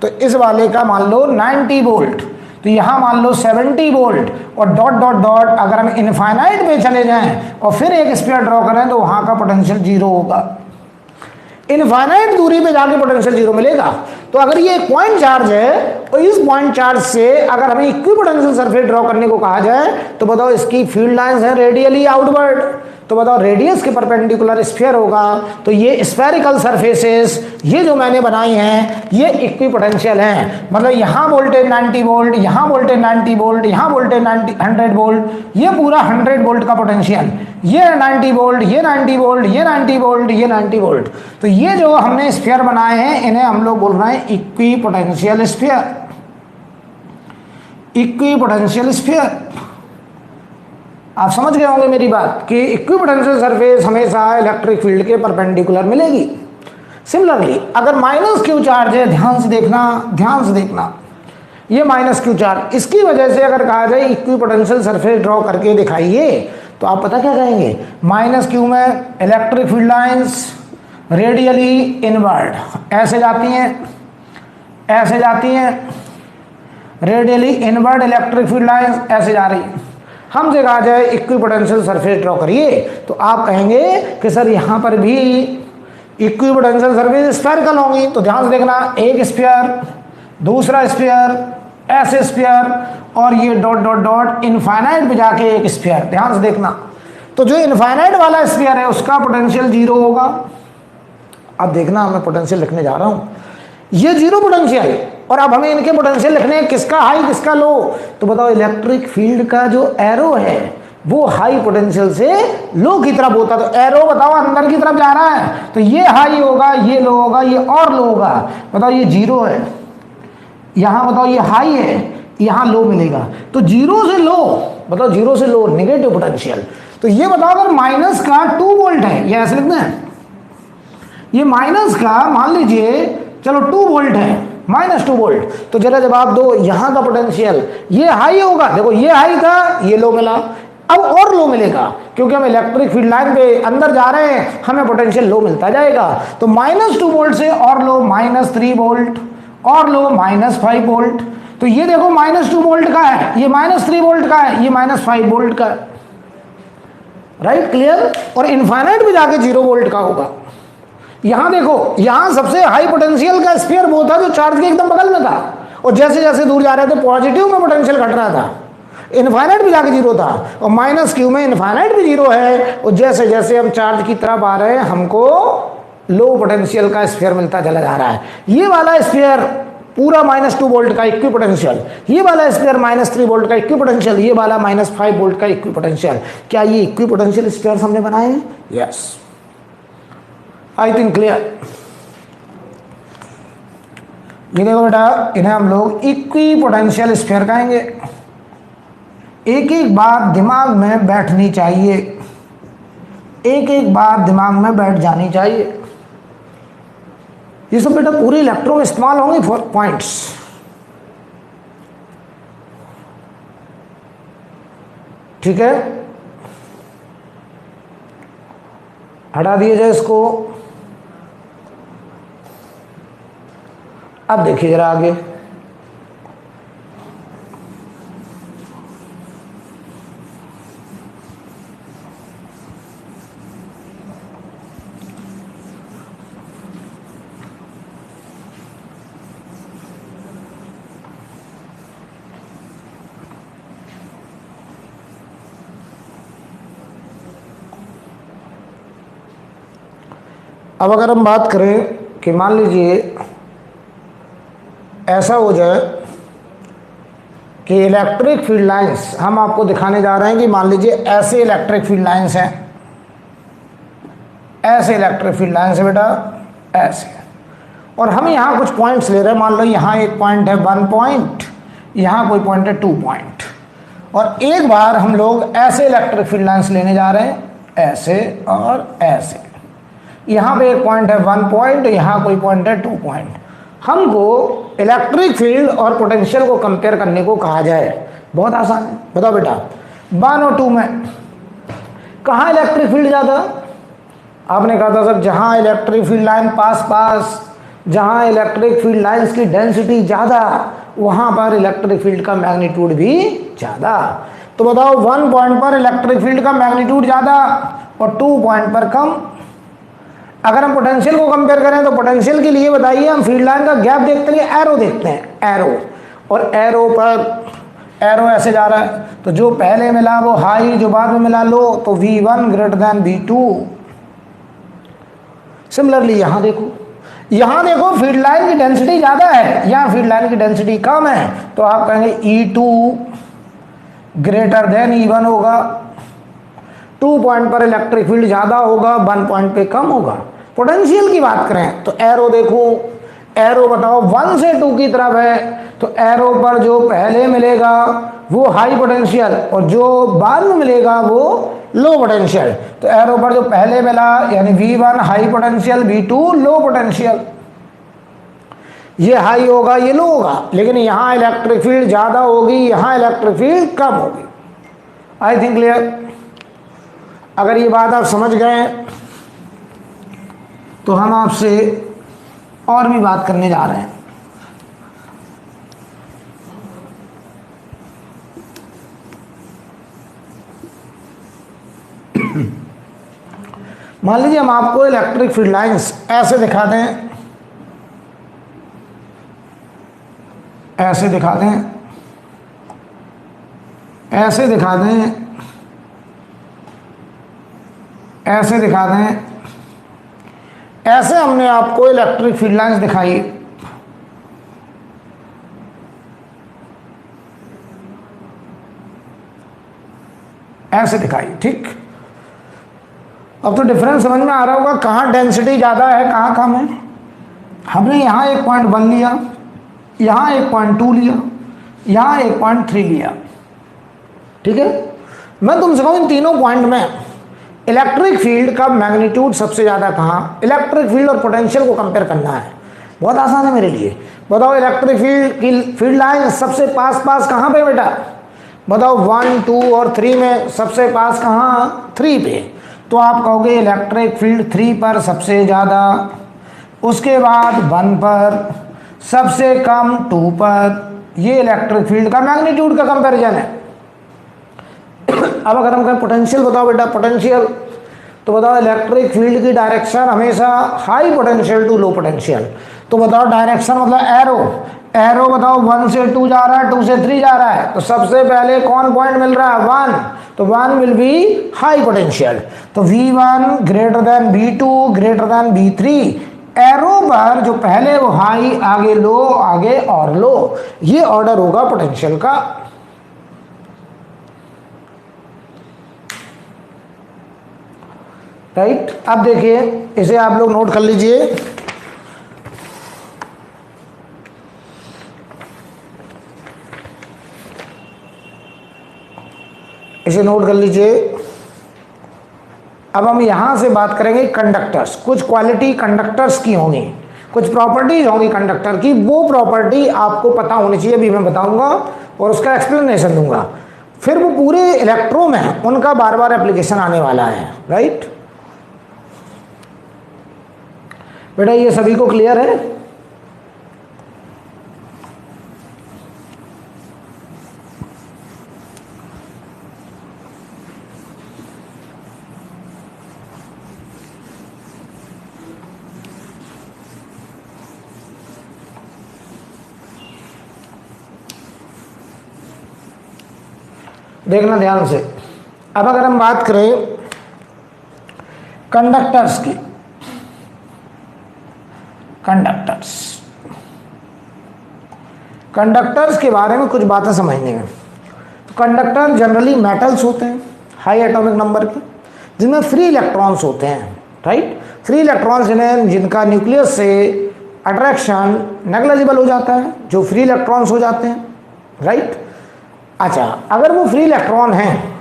तो इस वाले का मान लो 90 वोल्ट, तो यहां मान लो 70 वोल्ट, और डॉट डॉट डॉट अगर हम इनफाइनाइट पे चले जाएं और फिर एक स्फीयर ड्रॉ करें तो वहां का पोटेंशियल 0 होगा। इनफाइनाइट दूरी पे जाके पोटेंशियल 0 मिलेगा। तो अगर ये एक पॉइंट चार्ज है और इस पॉइंट चार्ज से अगर हमें इक्वी पोटेंशियल सरफेस ड्रॉ करने को कहा जाए तो बताओ इसकी फील्ड लाइंस है रेडियली आउटवर्ड, तो बताओ रेडियस के परपेंडिकुलर स्फीयर होगा, तो ये स्फेरिकल सरफेसेस ये जो मैंने बनाई हैं ये इक्वी पोटेंशियल हैं। मतलब यहाँ वोल्टेज 90 वोल्ट, यहाँ वोल्टेज 90 वोल्ट, यहाँ वोल्टेज 100 वोल्ट, ये पूरा 100 वोल्ट का पोटेंशियल, ये 90 वोल्ट, ये 90 वोल्ट, ये 90 वोल्ट, ये 90 वोल्ट। तो ये जो हमने स्फीयर बनाए हैं इन्हें हम लोग बोल रहे हैं equi potential sphere, equi potential sphere. आप समझ गए होंगे मेरी बात कि इक्वी पोटेंशियल सरफेस हमेशा इलेक्ट्रिक फील्ड के परपेंडिकुलर मिलेगी। सिमिलरली अगर माइनस क्यू चार्ज है, ध्यान से देखना, ध्यान से देखना, ये माइनस क्यू चार्ज, इसकी वजह से अगर कहा जाए इक्वी पोटेंशियल सरफेस ड्रॉ करके दिखाइए तो आप पता क्या कहेंगे, माइनस क्यू में electric field lines radially inward ऐसे जाती हैं, ऐसे जाती हैं, radially inward electric field lines ऐसे जा रही है। हमसे कहा जाए इक्वी पोटेंशियल सरफेस ड्रॉ करिए तो आप कहेंगे कि सर यहाँ पर भी इक्वी पोटेंशियल सरफेस स्फेरिकल होंगी। तो ध्यान से देखना, एक स्फीयर, दूसरा स्फीयर, ऐसे स्फीयर, और ये डॉट डॉट डॉट इनफाइनाइट पे जाके एक स्फीयर। ध्यान से देखना, तो जो इनफाइनाइट वाला स्फीयर है उसका पोटेंशियल 0 होगा। अब देखना मैं पोटेंशियल लिखने जा रहा हूँ, ये 0 पोटेंशियल, और अब हमें इनके पोटेंशियल लिखने हैं, किसका हाई किसका लो। तो बताओ इलेक्ट्रिक फील्ड का जो एरो है वो हाई पोटेंशियल से लो की तरफ होता, तो एरो बताओ अंदर की तरफ जा रहा है, तो ये हाई होगा, ये लो होगा, ये और लो होगा। बताओ ये 0 है, यहाँ बताओ ये हाई है, यहाँ लो मिलेगा, तो 0 से लो, बताओ 0 से लो नेगेटिव पोटेंशियल। तो ये बताओ अगर माइनस का 2 वोल्ट है, ये ऐसे लिखना है, ये माइनस का मान लीजिए चलो 2 वोल्ट है, -2 वोल्ट, तो जरा जवाब दो यहां का पोटेंशियल ये हाई होगा, देखो ये हाई था, ये लो मिला, अब और लो मिलेगा क्योंकि हम इलेक्ट्रिक फील्ड लाइन के अंदर जा रहे हैं, हमें पोटेंशियल लो मिलता जाएगा। तो -2 वोल्ट से और लो -3 वोल्ट और लो -5 वोल्ट। तो ये देखो -2 वोल्ट का है, ये -3 वोल्ट का है, ये -5 वोल्ट का है, राइट, क्लियर। और इनफाइनाइट भी जाके 0 वोल्ट का होगा। यहां देखो, यहां सबसे हाई पोटेंशियल का स्फीयर वो था जो चार्ज के एकदम बगल में था, और जैसे जैसे दूर जा रहे थे पॉजिटिव में पोटेंशियल घट रहा था, इनफाइनाइट भी जाके 0 था, और -q में इनफाइनाइट भी 0 है, और जैसे जैसे हम चार्ज की तरफ आ रहे हैं हमको लो पोटेंशियल का स्फीयर मिलता चला जा रहा है। ये वाला स्फीयर पूरा -2 वोल्ट का इक्वी पोटेंशियल, ये वाला स्फीयर -3 वोल्ट का इक्वी पोटेंशियल, ये वाला -5 वोल्ट का इक्वी पोटेंशियल। क्या ये इक्वी पोटेंशियल स्फीयर हमने बनाए हैं? Yes, I think clear. ये देखो बेटा, इन्हें हम लोग इक्वी पोटेंशियल स्फीयर कहेंगे। एक एक बात दिमाग में बैठनी चाहिए, एक एक बात दिमाग में बैठ जानी चाहिए। ये सब बेटा पूरे इलेक्ट्रो में इस्तेमाल होंगे पॉइंट्स। ठीक है, हटा दिए जाए इसको। अब देखिए जरा आगे, अब अगर हम बात करें कि मान लीजिए ऐसा हो जाए कि इलेक्ट्रिक फील्ड लाइंस हम आपको दिखाने जा रहे हैं कि मान लीजिए ऐसे इलेक्ट्रिक फील्ड लाइंस हैं, ऐसे इलेक्ट्रिक फील्ड लाइंस है बेटा, ऐसे, और हम यहाँ कुछ पॉइंट्स ले रहे हैं। मान लो यहाँ एक पॉइंट है 1 पॉइंट, यहाँ कोई पॉइंट है 2 पॉइंट, और एक बार हम लोग ऐसे इलेक्ट्रिक फील्ड लाइंस लेने जा रहे हैं, ऐसे और ऐसे। यहाँ पे एक पॉइंट है 1 पॉइंट, यहाँ कोई पॉइंट है 2 पॉइंट। हमको इलेक्ट्रिक फील्ड और पोटेंशियल को कंपेयर करने को कहा जाए, बहुत आसान है। बताओ बेटा 1 और 2 में कहाँ इलेक्ट्रिक फील्ड ज़्यादा? आपने कहा था सर जहाँ इलेक्ट्रिक फील्ड लाइन पास, जहाँ इलेक्ट्रिक फील्ड लाइंस की डेंसिटी ज़्यादा, वहाँ पर इलेक्ट्रिक फील्ड का मैग्नीट्यूड भी ज़्यादा। तो बताओ 1 पॉइंट पर इलेक्ट्रिक फील्ड का मैग्नीट्यूड ज़्यादा और 2 पॉइंट पर कम। अगर हम पोटेंशियल को कंपेयर करें तो पोटेंशियल के लिए बताइए, हम फील्ड लाइन का गैप देखते हैं, एरो देखते हैं, एरो, और एरो पर एरो ऐसे जा रहा है, तो जो पहले मिला वो हाई, जो बाद में मिला लो, तो V1 greater than V2। Similarly यहाँ देखो फील्ड लाइन की डेंसिटी ज़्यादा है, यहाँ फील्ड लाइन की डेंसिटी कम है, तो आप कहेंगे E2 ग्रेटर देन E1 होगा। 2 पॉइंट पर इलेक्ट्रिक फील्ड ज़्यादा होगा, 1 पॉइंट पे कम होगा। पोटेंशियल की बात करें तो एरो देखो, एरो बताओ 1 से 2 की तरफ है, तो एरो पर जो पहले मिलेगा वो हाई पोटेंशियल और जो बाद में मिलेगा वो लो पोटेंशियल। तो एरो पर जो पहले मिला यानी V1 high potential, V2 low potential, ये हाई होगा ये लो होगा, लेकिन यहाँ इलेक्ट्रिक फील्ड ज़्यादा होगी, यहाँ इलेक्ट्रिक फील्ड कम होगी। I think clear. अगर ये बात आप समझ गए तो हम आपसे और भी बात करने जा रहे हैं। मान लीजिए हम आपको इलेक्ट्रिक फील्ड लाइंस ऐसे दिखा दें, ऐसे दिखा दें, ऐसे दिखा दें, ऐसे दिखा दें, ऐसे हमने आपको इलेक्ट्रिक फील्ड लाइंस दिखाई। ऐसे दिखाई, ठीक। अब तो डिफरेंस समझ में आ रहा होगा, कहाँ डेंसिटी ज़्यादा है कहाँ कम है। हमने यहाँ 1.1 लिया, यहाँ 1.2 लिया, यहाँ 1.3 लिया, ठीक है। मैं तुमसे कहूँ इन तीनों पॉइंट में इलेक्ट्रिक फील्ड का मैग्नीट्यूड सबसे ज़्यादा कहाँ, इलेक्ट्रिक फील्ड और पोटेंशियल को कंपेयर करना है। बहुत आसान है मेरे लिए। बताओ इलेक्ट्रिक फील्ड की फील्ड लाइन सबसे पास कहाँ पे बेटा? बताओ 1, 2 और 3 में सबसे पास कहाँ? 3 पे। तो आप कहोगे इलेक्ट्रिक फील्ड 3 पर सबसे ज़्यादा, उसके बाद 1 पर, सबसे कम 2 पर। ये इलेक्ट्रिक फील्ड का मैग्नीट्यूड का कंपैरिजन है। अब अगर हम कहें पोटेंशियल बताओ बेटा, पोटेंशियल, तो बताओ इलेक्ट्रिक फील्ड की डायरेक्शन हमेशा high potential to low potential. तो बताओ डायरेक्शन मतलब एरो बताओ 1 से 2 जा रहा है, 2 से 3 जा रहा है, तो सबसे पहले कौन पॉइंट मिल रहा है? 1, तो 1 विल बी हाई पोटेंशियल। तो V1 greater than V2 greater than V3। Arrow पर जो पहले वो हाई, आगे लो, आगे और लो, ये ऑर्डर होगा पोटेंशियल का। राइट, अब देखिए इसे आप लोग नोट कर लीजिए। इसे नोट कर लीजिए। अब हम यहां से बात करेंगे कंडक्टर्स। कुछ क्वालिटी कंडक्टर्स की होंगी, कुछ प्रॉपर्टीज होंगी कंडक्टर की, वो प्रॉपर्टी आपको पता होनी चाहिए, अभी मैं बताऊंगा और उसका एक्सप्लेनेशन दूंगा। फिर वो पूरे इलेक्ट्रो में उनका बार बार एप्लीकेशन आने वाला है। राइट बेटा, ये सभी को क्लियर है? देखना ध्यान से। अब अगर हम बात करें कंडक्टर्स की, कंडक्टर्स के बारे में कुछ बातें समझनी है। तो कंडक्टर जनरली मेटल्स होते हैं हाई एटॉमिक नंबर के, जिनमें फ्री इलेक्ट्रॉन्स होते हैं। राइट, फ्री इलेक्ट्रॉन्स जिनका न्यूक्लियस से अट्रैक्शन नेग्लिजिबल हो जाता है, जो फ्री इलेक्ट्रॉन्स हो जाते हैं। राइट, अच्छा, अगर वो फ्री इलेक्ट्रॉन हैं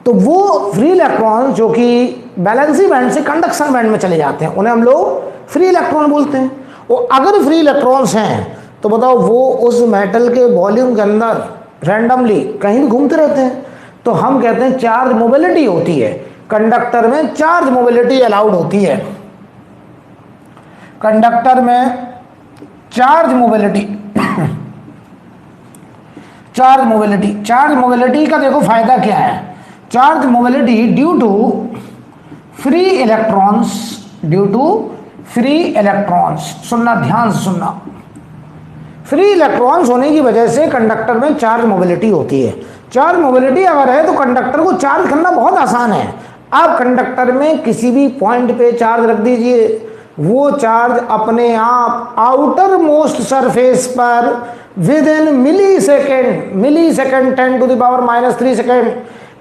तो वो फ्री इलेक्ट्रॉन जो कि बैलेंसी बैंड से कंडक्शन बैंड में चले जाते हैं, उन्हें हम लोग फ्री इलेक्ट्रॉन बोलते हैं। और अगर फ्री इलेक्ट्रॉन्स हैं तो बताओ वो उस मेटल के वॉल्यूम के अंदर रैंडमली कहीं भी घूमते रहते हैं, तो हम कहते हैं चार्ज मोबिलिटी होती है। कंडक्टर में चार्ज मोबिलिटी अलाउड होती है। कंडक्टर में चार्ज मोबिलिटी चार्ज मोबिलिटी का देखो फायदा क्या है। Charge mobility due to free electrons, सुनना ध्यान से सुनना, फ्री इलेक्ट्रॉन्स होने की वजह से कंडक्टर में चार्ज मोबिलिटी होती है। चार्ज मोबिलिटी अगर है तो कंडक्टर को चार्ज करना बहुत आसान है। आप कंडक्टर में किसी भी पॉइंट पे चार्ज रख दीजिए, वो चार्ज अपने आप आउटर मोस्ट सरफेस पर within millisecond 10⁻³ second,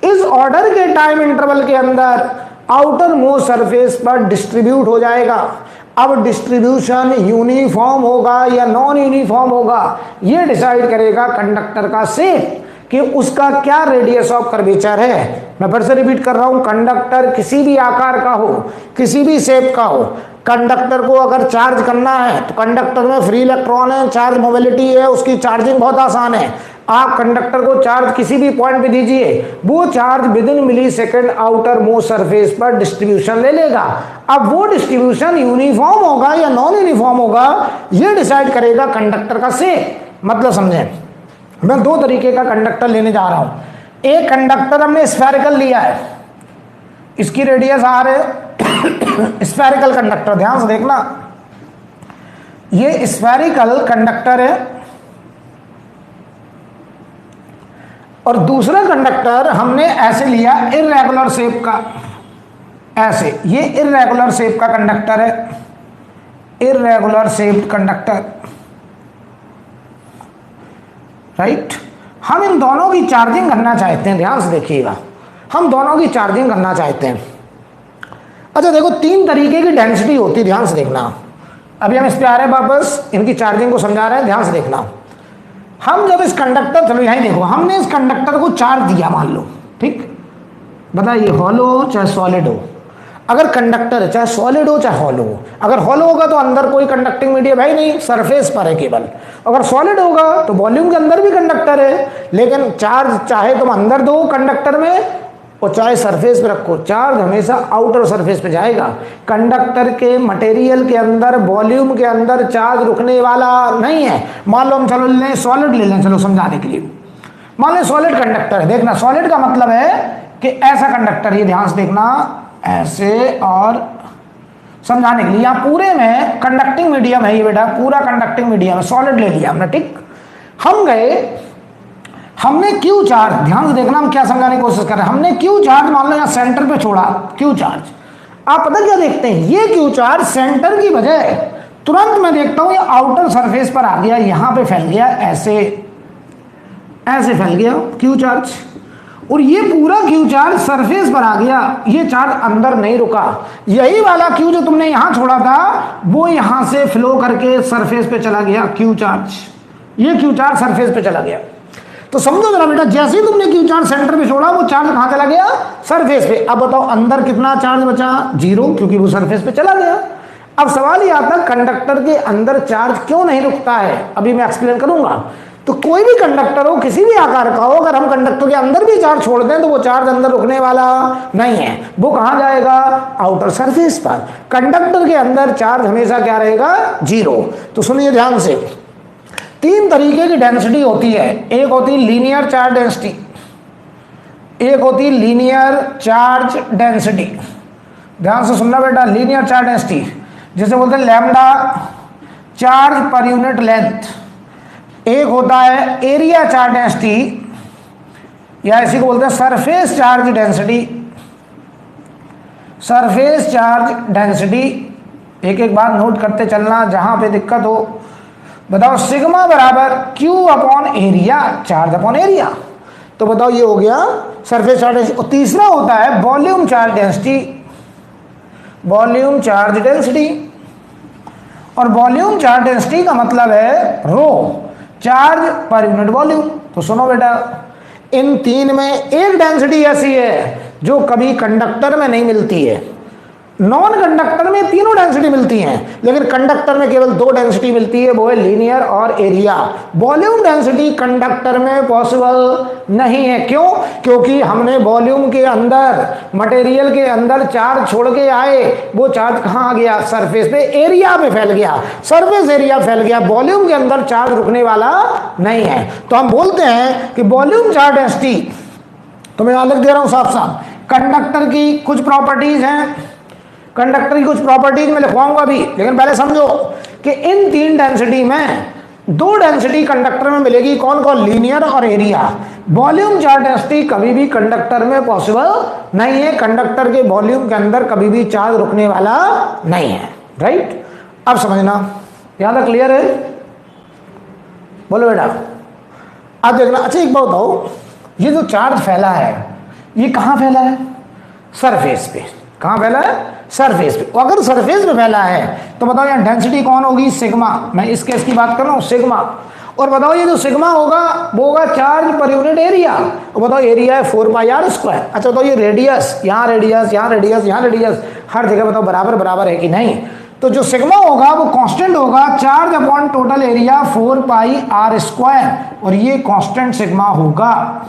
इस ऑर्डर के टाइम इंटरवल के अंदर आउटर मोस्ट सरफेस पर डिस्ट्रीब्यूट हो जाएगा। अब डिस्ट्रीब्यूशन यूनिफॉर्म होगा या नॉन यूनिफॉर्म होगा, ये डिसाइड करेगा कंडक्टर का शेप, कि उसका क्या रेडियस ऑफ कर्वेचर है। मैं फिर से रिपीट कर रहा हूं, कंडक्टर किसी भी आकार का हो, किसी भी शेप का हो, कंडक्टर को अगर चार्ज करना है तो कंडक्टर में फ्री इलेक्ट्रॉन है, चार्ज मोबिलिटी है, उसकी चार्जिंग बहुत आसान है। आप कंडक्टर को चार्ज किसी भी पॉइंट पे दीजिए, वो charge within millisecond outermost surface पर डिस्ट्रीब्यूशन ले लेगा। अब वो डिस्ट्रीब्यूशन यूनिफॉर्म होगा या नॉन यूनिफॉर्म होगा, ये डिसाइड करेगा कंडक्टर का शेप। मतलब समझें, मैं दो तरीके का कंडक्टर लेने जा रहा हूं। एक कंडक्टर हमने स्फेरिकल लिया है, इसकी रेडियस आर है, स्फेरिकल कंडक्टर, ध्यान से देखना, ये स्फेरिकल कंडक्टर है। और दूसरा कंडक्टर हमने ऐसे लिया इर्रेगुलर शेप का, ऐसे, ये इर्रेगुलर शेप का कंडक्टर है, इर्रेगुलर शेप्ड कंडक्टर। राइट, हम इन दोनों की चार्जिंग करना चाहते हैं, ध्यान से देखिएगा, हम दोनों की चार्जिंग करना चाहते हैं। अच्छा देखो, तीन तरीके की डेंसिटी होती है, ध्यान से देखना। अभी हम इस पे आ रहे हैं वापस, इनकी चार्जिंग को समझा रहे हैं, ध्यान से देखना। हम जब इस कंडक्टर, चलो यहीं देखो, हमने इस कंडक्टर को चार्ज दिया मान लो, ठीक, बताइए हॉलो चाहे सॉलिड हो। अगर कंडक्टर है, चाहे सॉलिड हो चाहे हॉलो हो, अगर हॉलो होगा तो अंदर कोई कंडक्टिंग मीडियम है ही नहीं, सरफेस पर है केवल। अगर सॉलिड होगा तो वॉल्यूम के अंदर भी कंडक्टर है, लेकिन चार्ज चाहे तुम अंदर दो कंडक्टर में और चाहे सरफेस पे रखो, चार्ज हमेशा आउटर सरफेस पे जाएगा। कंडक्टर के मटेरियल के अंदर, वॉल्यूम के अंदर चार्ज रुकने वाला नहीं है। मान लो हम चलो लें सॉलिड ले लें, चलो समझाने के लिए। मान लो सॉलिड कंडक्टर है, देखना सॉलिड का मतलब है कि ऐसा कंडक्टर, ये ध्यान से देखना, ऐसे, और समझाने के लिए यहाँ पूरे में कंडक्टिंग मीडियम है ये बेटा, पूरा कंडक्टिंग मीडियम है, सॉलिड ले लिया हमने, ठीक। हम गए, हमने क्यू चार्ज, ध्यान से देखना हम क्या समझाने की कोशिश कर रहे हैं। हमने क्यू चार्ज मान लो यहाँ सेंटर पे छोड़ा, क्यू चार्ज, आप पता क्या देखते हैं, ये क्यू चार्ज सेंटर की बजाय तुरंत मैं देखता हूं ये आउटर सरफेस पर आ गया, यहां पे फैल गया, ऐसे ऐसे फैल गया क्यू चार्ज, और ये पूरा क्यू चार्ज सरफेस पर आ गया, ये चार्ज अंदर नहीं रुका। यही वाला क्यू जो तुमने यहां छोड़ा था वो यहां से फ्लो करके सरफेस पे चला गया, क्यू चार्ज, ये क्यू चार्ज सरफेस पे चला गया। तो समझो जरा बेटा, जैसे ही तुमने क्यू चार्ज सेंटर पे छोड़ा वो चार्ज कहां चला गया, सरफेस पे। अब बताओ अंदर कितना चार्ज बचा, 0, क्योंकि वो सरफेस पे चला गया। अब सवाल ये आता है कंडक्टर के अंदर चार्ज क्यों नहीं रुकता है, अभी मैं एक्सप्लेन करूंगा। तो कोई भी कंडक्टर हो, किसी भी आकार का हो, अगर हम कंडक्टर के अंदर भी चार्ज छोड़ दें तो वो चार्ज अंदर रुकने वाला नहीं है, वो कहां जाएगा, आउटर सरफेस पर। कंडक्टर के अंदर चार्ज हमेशा क्या रहेगा, 0। तो सुनिए ध्यान से, 3 तरीके की डेंसिटी होती है। एक होती है लीनियर चार्ज डेंसिटी, एक होती है लीनियर चार्ज डेंसिटी, ध्यान से सुनना बेटा, लीनियर चार्ज डेंसिटी जैसे बोलते हैं lambda charge per unit length. एक होता है एरिया चार्ज डेंसिटी, या इसी को बोलते हैं surface charge density, surface charge density. एक एक बात नोट करते चलना, जहां पे दिक्कत हो। बताओ सिग्मा बराबर Q upon area, charge upon area. तो बताओ ये हो गया सरफेस चार्ज डेंसिटी। और तीसरा होता है volume charge density, volume charge density. और वॉल्यूम चार्ज डेंसिटी का मतलब है रो, चार्ज पर यूनिट वॉल्यूम। तो सुनो बेटा, इन 3 में एक डेंसिटी ऐसी है जो कभी कंडक्टर में नहीं मिलती है। नॉन कंडक्टर में तीनों डेंसिटी मिलती हैं, लेकिन कंडक्टर में केवल 2 डेंसिटी मिलती है, वो है लीनियर और एरिया। वॉल्यूम डेंसिटी कंडक्टर में पॉसिबल नहीं है। क्यों? क्योंकि हमने वॉल्यूम के अंदर, मटेरियल के अंदर चार्ज छोड़ के आए, वो चार्ज कहाँ आ गया, सरफेस पे, एरिया पे फैल गया, सरफेस एरिया फैल गया। वॉल्यूम के अंदर चार्ज रुकने वाला नहीं है। तो हम बोलते हैं कि वॉल्यूम चार्ज डेंसिटी, तो मैं यहां लिख दे रहा हूं साफ साफ, कंडक्टर की कुछ प्रॉपर्टीज हैं, कंडक्टर की कुछ प्रॉपर्टीज में लिखवाऊंगा भी, लेकिन पहले समझो कि इन 3 डेंसिटी में 2 डेंसिटी कंडक्टर में मिलेगी, कौन कौन, लीनियर और एरिया। वॉल्यूम चार्ज डेंसिटी कभी भी कंडक्टर में पॉसिबल नहीं है, कंडक्टर के वॉल्यूम के अंदर कभी भी चार्ज रुकने वाला नहीं है, राइट। अब समझना, यहां तक क्लियर है, बोलो बेटा। अब देखना, अच्छा एक बात बताओ, ये जो चार्ज फैला है ये कहां फैला है, सरफेस पे। कहां फैला है, सरफेस पे। अगर सरफेस पे फैला है तो बताओ यहाँ डेंसिटी कौन होगी, सिग्मा। मैं इस केस की बात कर रहा हूँ, सिग्मा। और बताओ ये जो सिग्मा होगा वो होगा चार्ज पर यूनिट एरिया। और बताओ एरिया है 4πr²। अच्छा बताओ ये रेडियस, यहाँ रेडियस, यहाँ रेडियस, यहाँ रेडियस, हर जगह बताओ बराबर बराबर है कि नहीं। तो जो सिग्मा होगा वो कांस्टेंट होगा, charge upon total area 4πr², और ये कांस्टेंट सिग्मा होगा।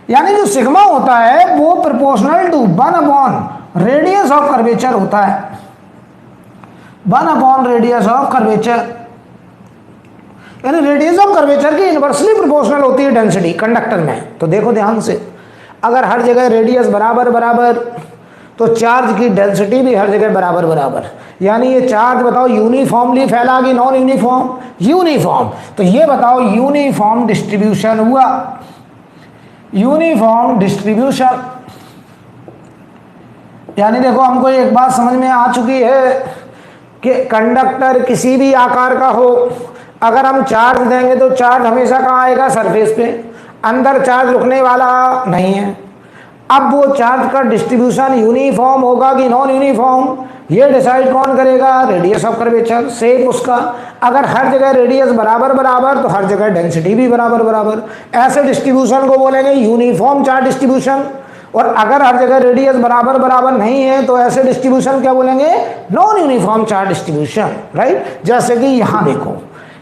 यानी जो सिग्मा होता है वो proportional to 1 upon radius of curvature होता है, 1 अपॉन रेडियस ऑफ कर्वेचर। यानी रेडियस ऑफ कर्वेचर की इनवर्सली प्रोपोर्शनल होती है डेंसिटी कंडक्टर में। तो देखो ध्यान से, अगर हर जगह रेडियस बराबर बराबर तो चार्ज की डेंसिटी भी हर जगह बराबर बराबर। यानी ये चार्ज बताओ यूनिफॉर्मली फैला कि नॉन यूनिफॉर्म, यूनिफॉर्म। तो ये बताओ यूनिफॉर्म डिस्ट्रीब्यूशन हुआ, यूनिफॉर्म डिस्ट्रीब्यूशन। यानी देखो हमको एक बात समझ में आ चुकी है कि कंडक्टर किसी भी आकार का हो, अगर हम चार्ज देंगे तो चार्ज हमेशा कहाँ आएगा, सरफेस पे, अंदर चार्ज रुकने वाला नहीं है। अब वो चार्ज का डिस्ट्रीब्यूशन यूनिफॉर्म होगा कि नॉन यूनिफॉर्म, ये डिसाइड कौन करेगा, रेडियस ऑफ कर्वेचर, शेप उसका। अगर हर जगह रेडियस बराबर बराबर तो हर जगह डेंसिटी भी बराबर बराबर। ऐसे डिस्ट्रीब्यूशन को बोलेंगे यूनिफॉर्म चार्ज डिस्ट्रीब्यूशन। और अगर हर जगह रेडियस बराबर बराबर नहीं है तो ऐसे डिस्ट्रीब्यूशन क्या बोलेंगे, non uniform charge distribution, right. जैसे कि यहां देखो,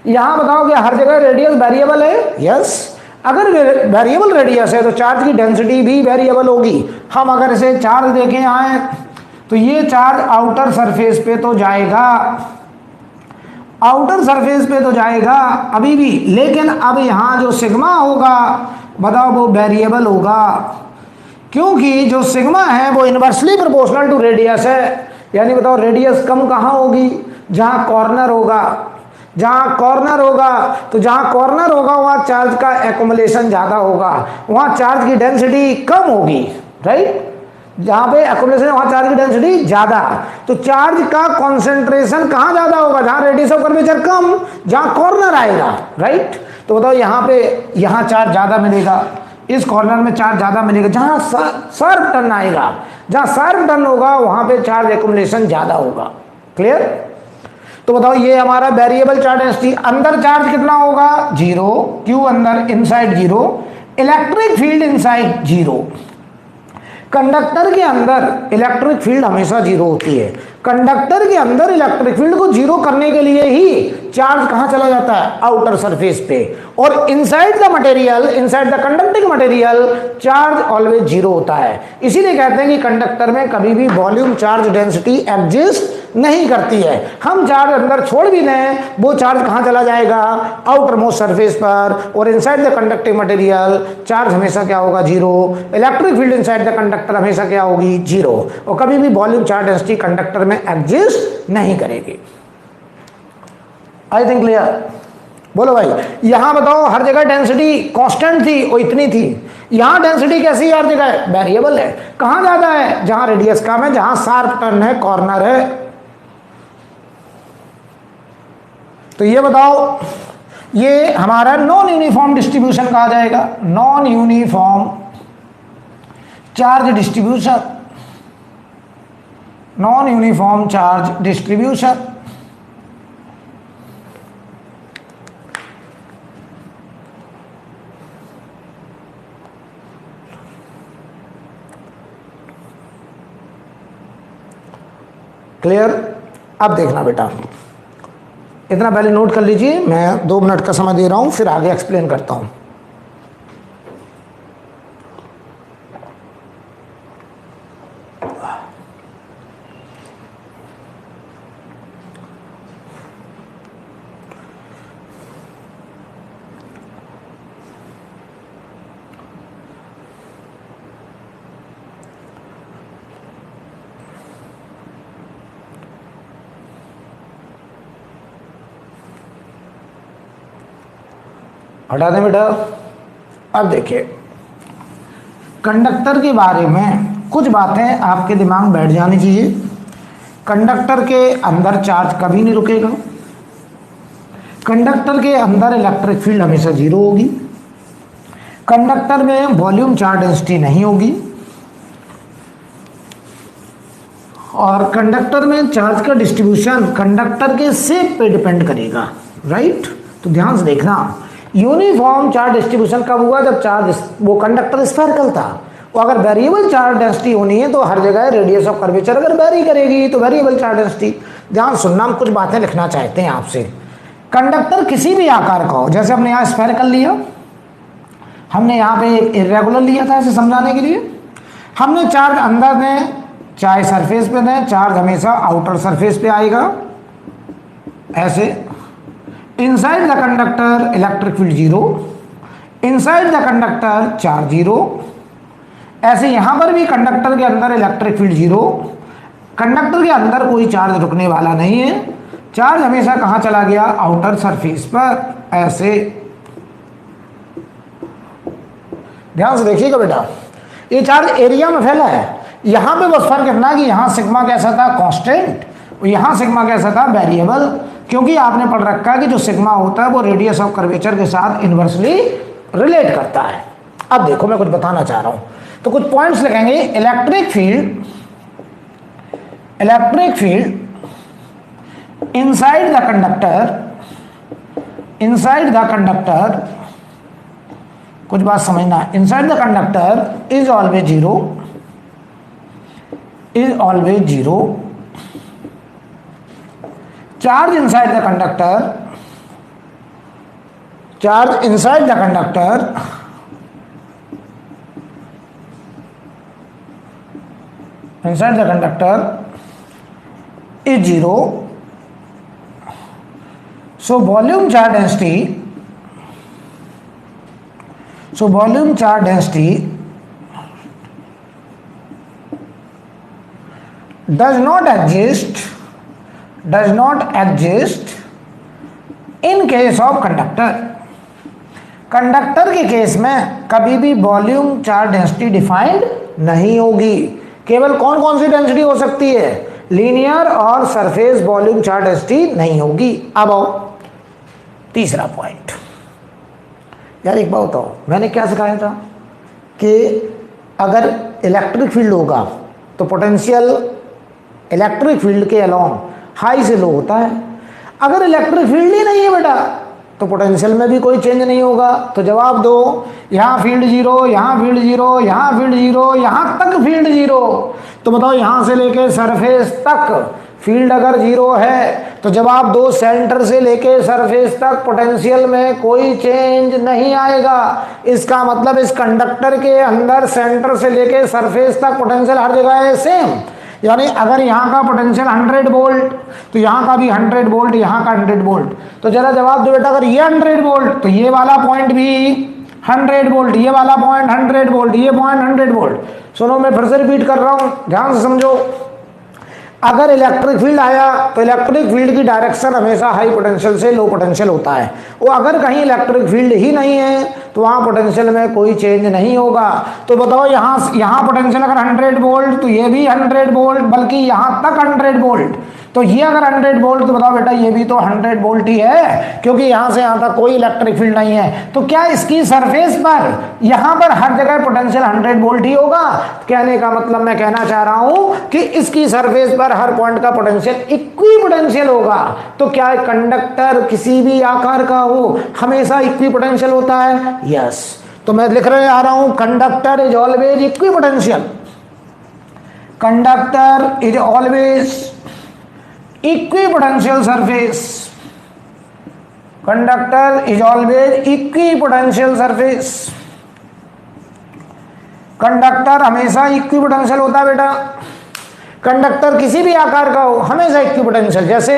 यहां बताओ कि हर जगह रेडियस वेरिएबल है, यस। अगर वेरिएबल रेडियस है तो चार्ज की डेंसिटी भी वेरिएबल होगी। हम अगर इसे चार्ज देखें आए तो ये चार्ज आउटर सरफेस पे तो जाएगा, आउटर सरफेस पे तो जाएगा अभी भी, लेकिन अब यहां जो सिग्मा होगा बताओ वो वेरिएबल होगा, क्योंकि जो सिग्मा है वो इनवर्सली प्रोपोर्शनल टू रेडियस है। यानी बताओ रेडियस कम कहां होगी, जहां कॉर्नर होगा, जहां कॉर्नर होगा, तो जहां कॉर्नर होगा वहां चार्ज का एक्युमुलेशन ज्यादा होगा, वहां चार्ज की डेंसिटी कम होगी, राइट। जहां पे एक्युमुलेशन वहां चार्ज की डेंसिटी ज्यादा, तो चार्ज का कॉन्सेंट्रेशन कहां ज्यादा होगा, जहां रेडियस ऑफ कर्वेचर कम, जहां कॉर्नर आएगा, राइट। तो बताओ यहां पे यहां चार्ज ज्यादा मिलेगा, इस कॉर्नर में चार्ज ज्यादा मिलेगा, जहां शार्प टर्न आएगा, जहां शार्प टर्न होगा वहां पे चार्ज एक्युमुलेशन ज्यादा होगा। क्लियर। तो बताओ ये हमारा वेरिएबल चार्ज डेंसिटी, अंदर चार्ज कितना होगा, 0, क्यों अंदर, inside 0, electric field inside 0। Conductor के अंदर इलेक्ट्रिक फील्ड हमेशा 0 होती है, कंडक्टर के अंदर इलेक्ट्रिक फील्ड को 0 करने के लिए ही चार्ज कहां चला जाता है, आउटर सरफेस पे, और inside the material, inside the conducting material charge always 0 होता है। इसीलिए कहते हैं कि कंडक्टर में कभी भी वॉल्यूम चार्ज डेंसिटी एग्जिस्ट नहीं करती है। हम चार्ज अंदर छोड़ भी दें वो चार्ज कहां चला जाएगा, आउटर मोस्ट सरफेस पर, और inside the conducting material charge हमेशा क्या होगा, 0। Electric field inside the conductor हमेशा क्या होगी, 0, और कभी भी वॉल्यूम चार्ज डेंसिटी कंडक्टर में एग्जिस्ट नहीं करेगी। I think clear. बोलो भाई, यहां बताओ हर जगह डेंसिटी कांस्टेंट थी, वो इतनी थी, यहां डेंसिटी कैसी है, हर जगह वेरिएबल है। कहां ज्यादा है, जहां रेडियस कम है, जहां शार्प टर्न है, कॉर्नर है। तो ये बताओ ये हमारा नॉन यूनिफॉर्म डिस्ट्रीब्यूशन कहा जाएगा, non uniform charge distribution, non uniform charge distribution. Clear. अब देखना बेटा, इतना पहले नोट कर लीजिए, मैं 2 मिनट का समय दे रहा हूं, फिर आगे एक्सप्लेन करता हूं। हटा दें बेटा। अब देखिए, कंडक्टर के बारे में कुछ बातें आपके दिमाग में बैठ जानी चाहिए। कंडक्टर के अंदर चार्ज कभी नहीं रुकेगा, कंडक्टर के अंदर इलेक्ट्रिक फील्ड हमेशा 0 होगी, कंडक्टर में वॉल्यूम चार्ज डेंसिटी नहीं होगी, और कंडक्टर में चार्ज का डिस्ट्रीब्यूशन कंडक्टर के शेप पे डिपेंड करेगा, राइट। तो ध्यान से देखना, यूनिफॉर्म चार्ज डिस्ट्रीब्यूशन कब हुआ, जब चार्ज वो कंडक्टर स्फेरिकल था। और अगर वेरिएबल चार्ज डेंसिटी होनी है तो हर जगह रेडियस ऑफ कर्वेचर अगर वेरी करेगी तो वेरिएबल चार्ज डेंसिटी। ध्यान सुनना, हम कुछ बातें लिखना चाहते हैं आपसे। कंडक्टर किसी भी आकार का हो, जैसे हमने यहाँ स्फेरिकल लिया, हमने यहाँ पे एक इरेगुलर लिया था इसे समझाने के लिए, हमने चार्ज अंदर दें चाहे सरफेस पे दें, चार्ज हमेशा आउटर सरफेस पे आएगा ऐसे। Inside the conductor electric field 0, inside the conductor charge 0। ऐसे यहां पर भी कंडक्टर के अंदर इलेक्ट्रिक फील्ड 0, कंडक्टर के अंदर कोई चार्ज रुकने वाला नहीं है, चार्ज हमेशा कहां चला गया, आउटर सरफेस पर ऐसे। ध्यान से देखिएगा बेटा, ये चार्ज एरिया में फैला है। यहां पे बस फर्क इतना कि यहां सिग्मा कैसा था, कांस्टेंट, और यहां सिग्मा कैसा था, वेरिएबल। क्योंकि आपने पढ़ रखा है कि जो सिग्मा होता है वो रेडियस ऑफ कर्वेचर के साथ इनवर्सली रिलेट करता है। अब देखो मैं कुछ बताना चाह रहा हूं, तो कुछ पॉइंट्स लिखेंगे। Electric field inside the conductor, कुछ बात समझना, inside the conductor is always 0, is always 0. Charge inside the conductor is 0. So volume charge density does not exist in case of conductor. Conductor के केस में कभी भी volume charge density defined नहीं होगी। केवल कौन कौन सी डेंसिटी हो सकती है? लीनियर और सरफेस वॉल्यूम चार्ज डेंसिटी नहीं होगी। अब आओ तीसरा पॉइंट। यार एक बात बताओ, मैंने क्या सिखाया था कि अगर इलेक्ट्रिक फील्ड होगा तो पोटेंशियल इलेक्ट्रिक फील्ड के अलोंग हाई से लो होता है। अगर इलेक्ट्रिक फील्ड ही नहीं है बेटा तो पोटेंशियल में भी कोई चेंज नहीं होगा। तो जवाब दो, यहाँ फील्ड 0, यहाँ फील्ड 0, यहाँ फील्ड 0, यहाँ तक फील्ड 0। तो बताओ यहाँ से लेके सरफेस तक फील्ड अगर 0 है तो जवाब दो, सेंटर से लेके सरफेस तक पोटेंशियल में कोई चेंज नहीं आएगा। इसका मतलब इस कंडक्टर के अंदर सेंटर से लेके सरफेस तक पोटेंशियल हर जगह है सेम। यानी अगर यहाँ का पोटेंशियल 100 वोल्ट तो यहाँ का भी 100 वोल्ट, यहाँ का 100 वोल्ट। तो जरा जवाब दो बेटा, अगर ये 100 वोल्ट तो ये वाला पॉइंट भी 100 वोल्ट, ये वाला पॉइंट 100 वोल्ट, ये पॉइंट 100 वोल्ट। सुनो मैं फिर से रिपीट कर रहा हूँ, ध्यान से समझो। अगर इलेक्ट्रिक फील्ड आया तो इलेक्ट्रिक फील्ड की डायरेक्शन हमेशा हाई पोटेंशियल से लो पोटेंशियल होता है। वो अगर कहीं इलेक्ट्रिक फील्ड ही नहीं है तो वहाँ पोटेंशियल में कोई चेंज नहीं होगा। तो बताओ यहाँ पोटेंशियल अगर 100 वोल्ट तो ये भी 100 वोल्ट, बल्कि यहाँ तक 100 वोल्ट। तो ये अगर 100 वोल्ट तो बताओ बेटा ये भी तो 100 वोल्ट ही है, क्योंकि यहाँ से यहाँ तक कोई इलेक्ट्रिक फील्ड नहीं है। तो क्या इसकी सरफेस पर यहाँ पर हर जगह पोटेंशियल 100 वोल्ट ही होगा? कहने का मतलब मैं कहना चाह रहा हूँ कि इसकी सरफेस पर हर पॉइंट का पोटेंशियल इक्वी पोटेंशियल होगा। तो क्या कंडक्टर किसी भी आकार का हो हमेशा इक्वी पोटेंशियल होता है? यस। तो मैं लिख रहे आ रहा हूं, conductor is always equi potential. Conductor is always equi potential surface. Conductor is always equi potential surface. Conductor हमेशा इक्वी पोटेंशियल होता है बेटा। कंडक्टर किसी भी आकार का हो हमेशा इक्वी पोटेंशियल। जैसे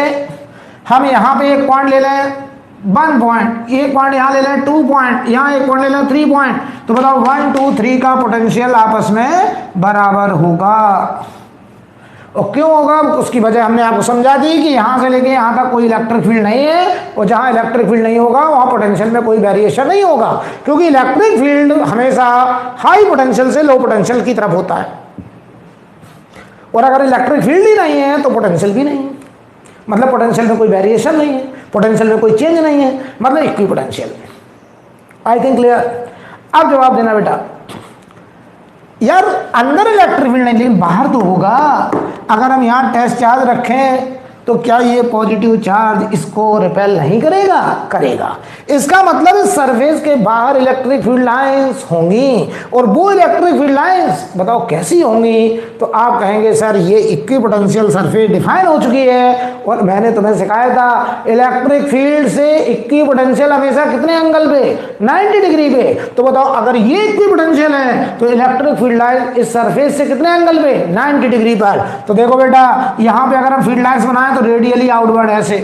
हम यहाँ पे एक पॉइंट ले लें 1 पॉइंट, एक पॉइंट यहाँ ले लें 2 पॉइंट, यहाँ एक पॉइंट ले लें 3 पॉइंट। तो बताओ 1 2 3 का पोटेंशियल आपस में बराबर होगा। और क्यों होगा उसकी वजह हमने आपको समझा दी कि यहाँ से लेके यहाँ तक कोई इलेक्ट्रिक फील्ड नहीं है, और जहाँ इलेक्ट्रिक फील्ड नहीं होगा वहाँ पोटेंशियल में कोई वेरिएशन नहीं होगा, क्योंकि इलेक्ट्रिक फील्ड हमेशा हाई पोटेंशियल से लो पोटेंशियल की तरफ होता है। और अगर इलेक्ट्रिक फील्ड ही नहीं है तो पोटेंशियल भी नहीं है, मतलब पोटेंशियल में कोई वेरिएशन नहीं है, पोटेंशियल में कोई चेंज नहीं है, मतलब equi potential. I think clear. अब जवाब देना बेटा। यार अंदर इलेक्ट्रिक फील्ड नहीं लेकिन बाहर तो होगा। अगर हम यहाँ टेस्ट चार्ज रखें तो क्या ये पॉजिटिव चार्ज इसको रिपेल नहीं करेगा? करेगा। इसका मतलब इस सरफेस के बाहर इलेक्ट्रिक फील्ड लाइंस होंगी, और वो इलेक्ट्रिक फील्ड लाइंस बताओ कैसी होंगी? तो आप कहेंगे सर ये इक्वी पोटेंशियल सरफेस डिफाइन हो चुकी है, और मैंने तुम्हें सिखाया था इलेक्ट्रिक फील्ड से इक्वी पोटेंशियल हमेशा कितने एंगल पे? 90 डिग्री पे। तो बताओ अगर ये इक्वी पोटेंशियल है तो इलेक्ट्रिक फील्ड लाइन इस सरफेस से कितने एंगल पे? 90 डिग्री पर। तो देखो बेटा यहाँ पे अगर हम फील्ड लाइंस बनाए तो रेडियली आउटवर्ड ऐसे,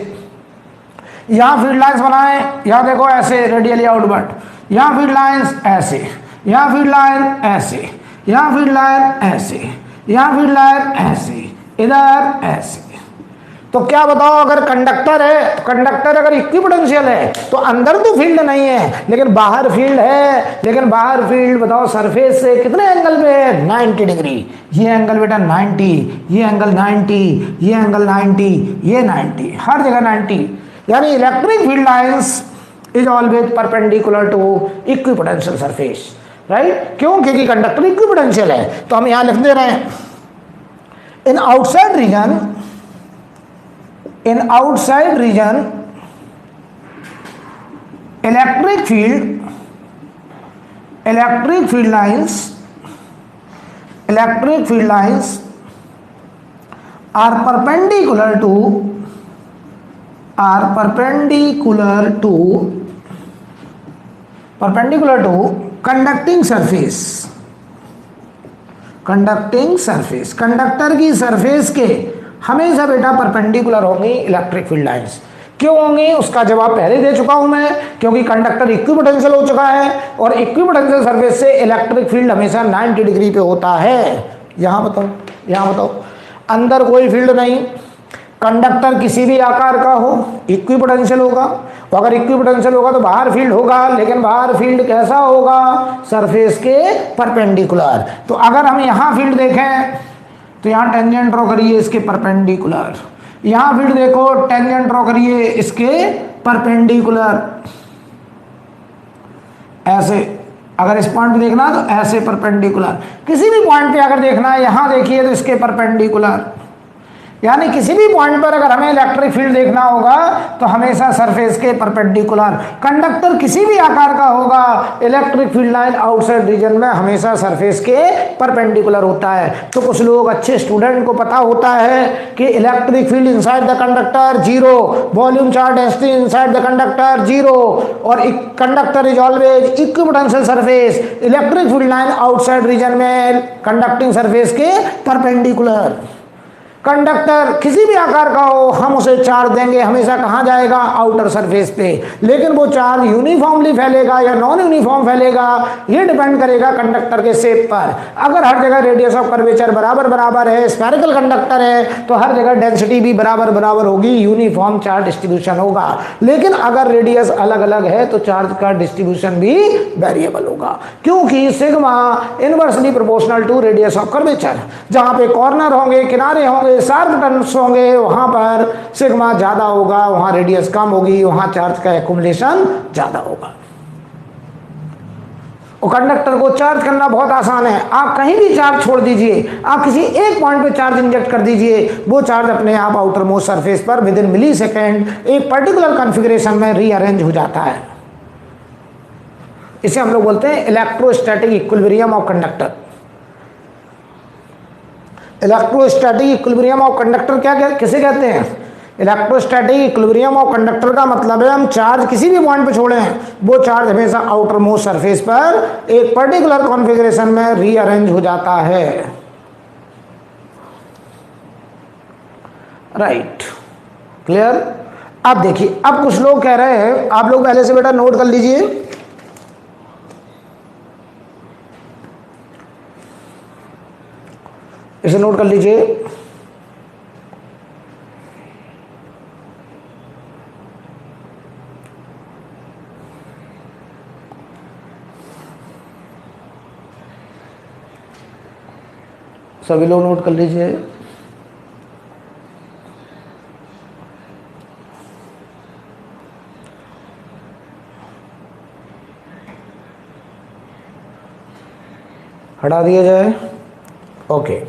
यहां फील्ड लाइंस बनाए, यहां देखो ऐसे रेडियली आउटवर्ड, यहां फील्ड लाइंस ऐसे, यहां फील्ड लाइन ऐसे, यहां फील्ड लाइन ऐसे, यहां फील्ड लाइन ऐसे, इधर ऐसे। तो क्या बताओ अगर कंडक्टर है, कंडक्टर अगर इक्वी पोटेंशियल है तो अंदर तो फील्ड नहीं है लेकिन बाहर फील्ड है। लेकिन बाहर फील्ड बताओ सरफेस से कितने एंगल पे है? 90 डिग्री। ये एंगल बेटा 90, ये एंगल 90, ये एंगल 90, ये 90, हर जगह 90। यानी electric field lines is always perpendicular to equipotential surface, right? क्यों? क्योंकि कंडक्टर इक्वी पोटेंशियल है। तो हम यहां लिख दे रहे हैं in outside region, in outside region electric field lines are perpendicular to conducting surface, conductor की सरफेस के हमेशा बेटा परपेंडिकुलर होंगी इलेक्ट्रिक फील्ड लाइंस। क्यों होंगी उसका जवाब पहले दे चुका हूं मैं, क्योंकि कंडक्टर इक्विपोटेंशियल हो चुका है और इक्विपोटेंशियल सरफेस से इलेक्ट्रिक फील्ड हमेशा 90 डिग्री पे होता है। यहां बताओ अंदर कोई फील्ड नहीं, कंडक्टर किसी भी आकार का हो इक्विपोटेंशियल होगा, अगर इक्विपोटेंशियल होगा तो बाहर फील्ड होगा, लेकिन बाहर फील्ड कैसा होगा, सरफेस के परपेंडिकुलर। तो अगर हम यहां फील्ड देखें तो यहां टेंजेंट ड्रॉ करिए इसके परपेंडिकुलर, यहां फील्ड देखो टेंजेंट ड्रॉ करिए इसके परपेंडिकुलर, ऐसे अगर इस पॉइंट पे देखना तो ऐसे परपेंडिकुलर, किसी भी पॉइंट पे अगर देखना है यहां देखिए तो इसके परपेंडिकुलर, यानी किसी भी पॉइंट पर अगर हमें इलेक्ट्रिक फील्ड देखना होगा तो हमेशा सरफेस के परपेंडिकुलर। कंडक्टर किसी भी आकार का होगा, electric field line outside region में हमेशा सरफेस के परपेंडिकुलर होता है। तो कुछ लोग अच्छे स्टूडेंट को पता होता है कि electric field inside the conductor 0, volume charge density inside the conductor 0, और conductor is always equipotential surface, electric field line outside region में कंडक्टिंग सरफेस के परपेंडिकुलर। कंडक्टर किसी भी आकार का हो हम उसे चार्ज देंगे, हमेशा कहाँ जाएगा, आउटर सरफेस पे, लेकिन वो चार्ज यूनिफॉर्मली फैलेगा या नॉन यूनिफॉर्म फैलेगा ये डिपेंड करेगा कंडक्टर के शेप पर। अगर हर जगह रेडियस ऑफ कर्वेचर बराबर है, स्फेरिकल कंडक्टर है, तो हर जगह डेंसिटी भी बराबर होगी, यूनिफॉर्म चार्ज डिस्ट्रीब्यूशन होगा। लेकिन अगर रेडियस अलग अलग है तो चार्ज का डिस्ट्रीब्यूशन भी वेरिएबल होगा, क्योंकि sigma inversely proportional to radius of curvature. जहां पे कॉर्नर होंगे, किनारे होंगे, शार्प टर्न्स होंगे, वहां पर सिग्मा ज्यादा होगा, वहां रेडियस कम होगी, वहां चार्ज का एक्युमुलेशन ज्यादा होगा। और कंडक्टर को चार्ज करना बहुत आसान है, आप कहीं भी चार्ज छोड़ दीजिए, आप किसी एक पॉइंट पे चार्ज इंजेक्ट कर दीजिए, वो चार्ज अपने आप आउटर मोस्ट सरफेस पर विद इन मिली सेकेंड एक पर्टिकुलर कॉन्फ़िगरेशन में रीअरेंज हो जाता है। इसे हम लोग बोलते हैं electrostatic equilibrium of conductor. Electrostatic equilibrium of conductor किसे कहते हैं? इलेक्ट्रोस्टैटिक इक्विलिब्रियम ऑफ कंडक्टर का मतलब है हम चार्ज किसी भी पॉइंट पे छोड़ें, वो चार्ज हमेशा आउटर मोस्ट सरफेस पर एक पर्टिकुलर कॉन्फ़िगरेशन में रीअरेंज हो जाता है। Right, clear? अब देखिए, अब कुछ लोग कह रहे हैं, आप लोग पहले से बेटा नोट कर लीजिए, इसे नोट कर लीजिए। सभी लोग नोट कर लीजिए। हटा दिया जाए, ओके।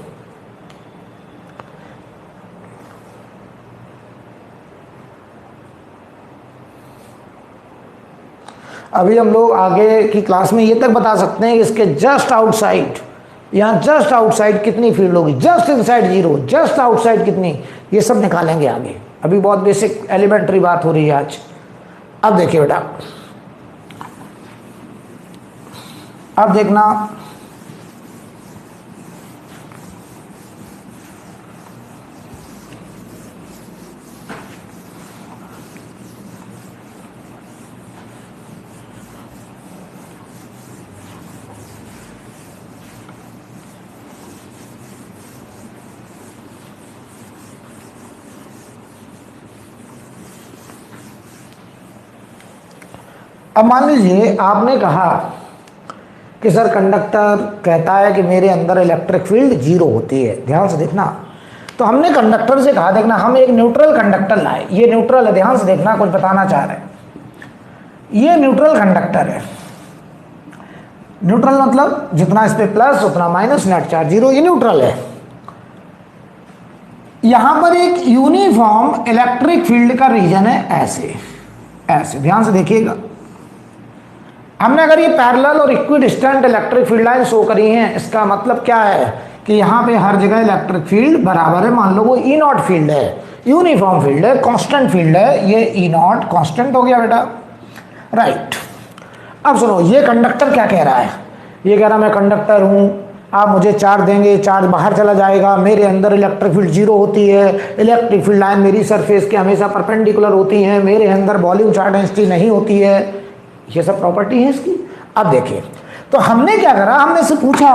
अभी हम लोग आगे की क्लास में ये तक बता सकते हैं कि इसके जस्ट आउटसाइड, यहाँ जस्ट आउटसाइड कितनी फील्ड होगी, जस्ट इनसाइड 0, जस्ट आउटसाइड कितनी, ये सब निकालेंगे आगे। अभी बहुत बेसिक एलिमेंट्री बात हो रही है आज। अब देखिए बेटा, अब देखना, अब मान लीजिए आपने कहा कि सर कंडक्टर कहता है कि मेरे अंदर इलेक्ट्रिक फील्ड 0 होती है। ध्यान से देखना, तो हमने कंडक्टर से कहा, देखना हम एक न्यूट्रल कंडक्टर लाए, ये न्यूट्रल है, ध्यान से देखना, कुछ बताना चाह रहे हैं, ये न्यूट्रल कंडक्टर है। न्यूट्रल मतलब जितना इस पे प्लस उतना माइनस, नेट चार्ज 0, ये न्यूट्रल है। यहां पर एक यूनिफॉर्म इलेक्ट्रिक फील्ड का रीजन है, ऐसे ऐसे, ध्यान से देखिएगा। हमने अगर ये पैरेलल और equidistant electric field line show करी हैं, इसका मतलब क्या है कि यहाँ पे हर जगह इलेक्ट्रिक फील्ड बराबर है। मान लो वो ई नॉट फील्ड है, यूनिफॉर्म फील्ड है, कांस्टेंट फील्ड है, ये ई नॉट कांस्टेंट हो गया बेटा, राइट। अब सुनो, ये कंडक्टर क्या कह रहा है, ये कह रहा मैं कंडक्टर हूँ, आप मुझे चार्ज देंगे, चार्ज बाहर चला जाएगा, मेरे अंदर इलेक्ट्रिक फील्ड जीरो होती है, इलेक्ट्रिक फील्ड लाइन मेरी सरफेस के हमेशा परपेंडिकुलर होती है, मेरे अंदर वॉल्यूम चार्ज डेंसिटी नहीं होती है, ये सब प्रॉपर्टी है इसकी। अब देखिए, तो हमने क्या करा, हमने इससे पूछा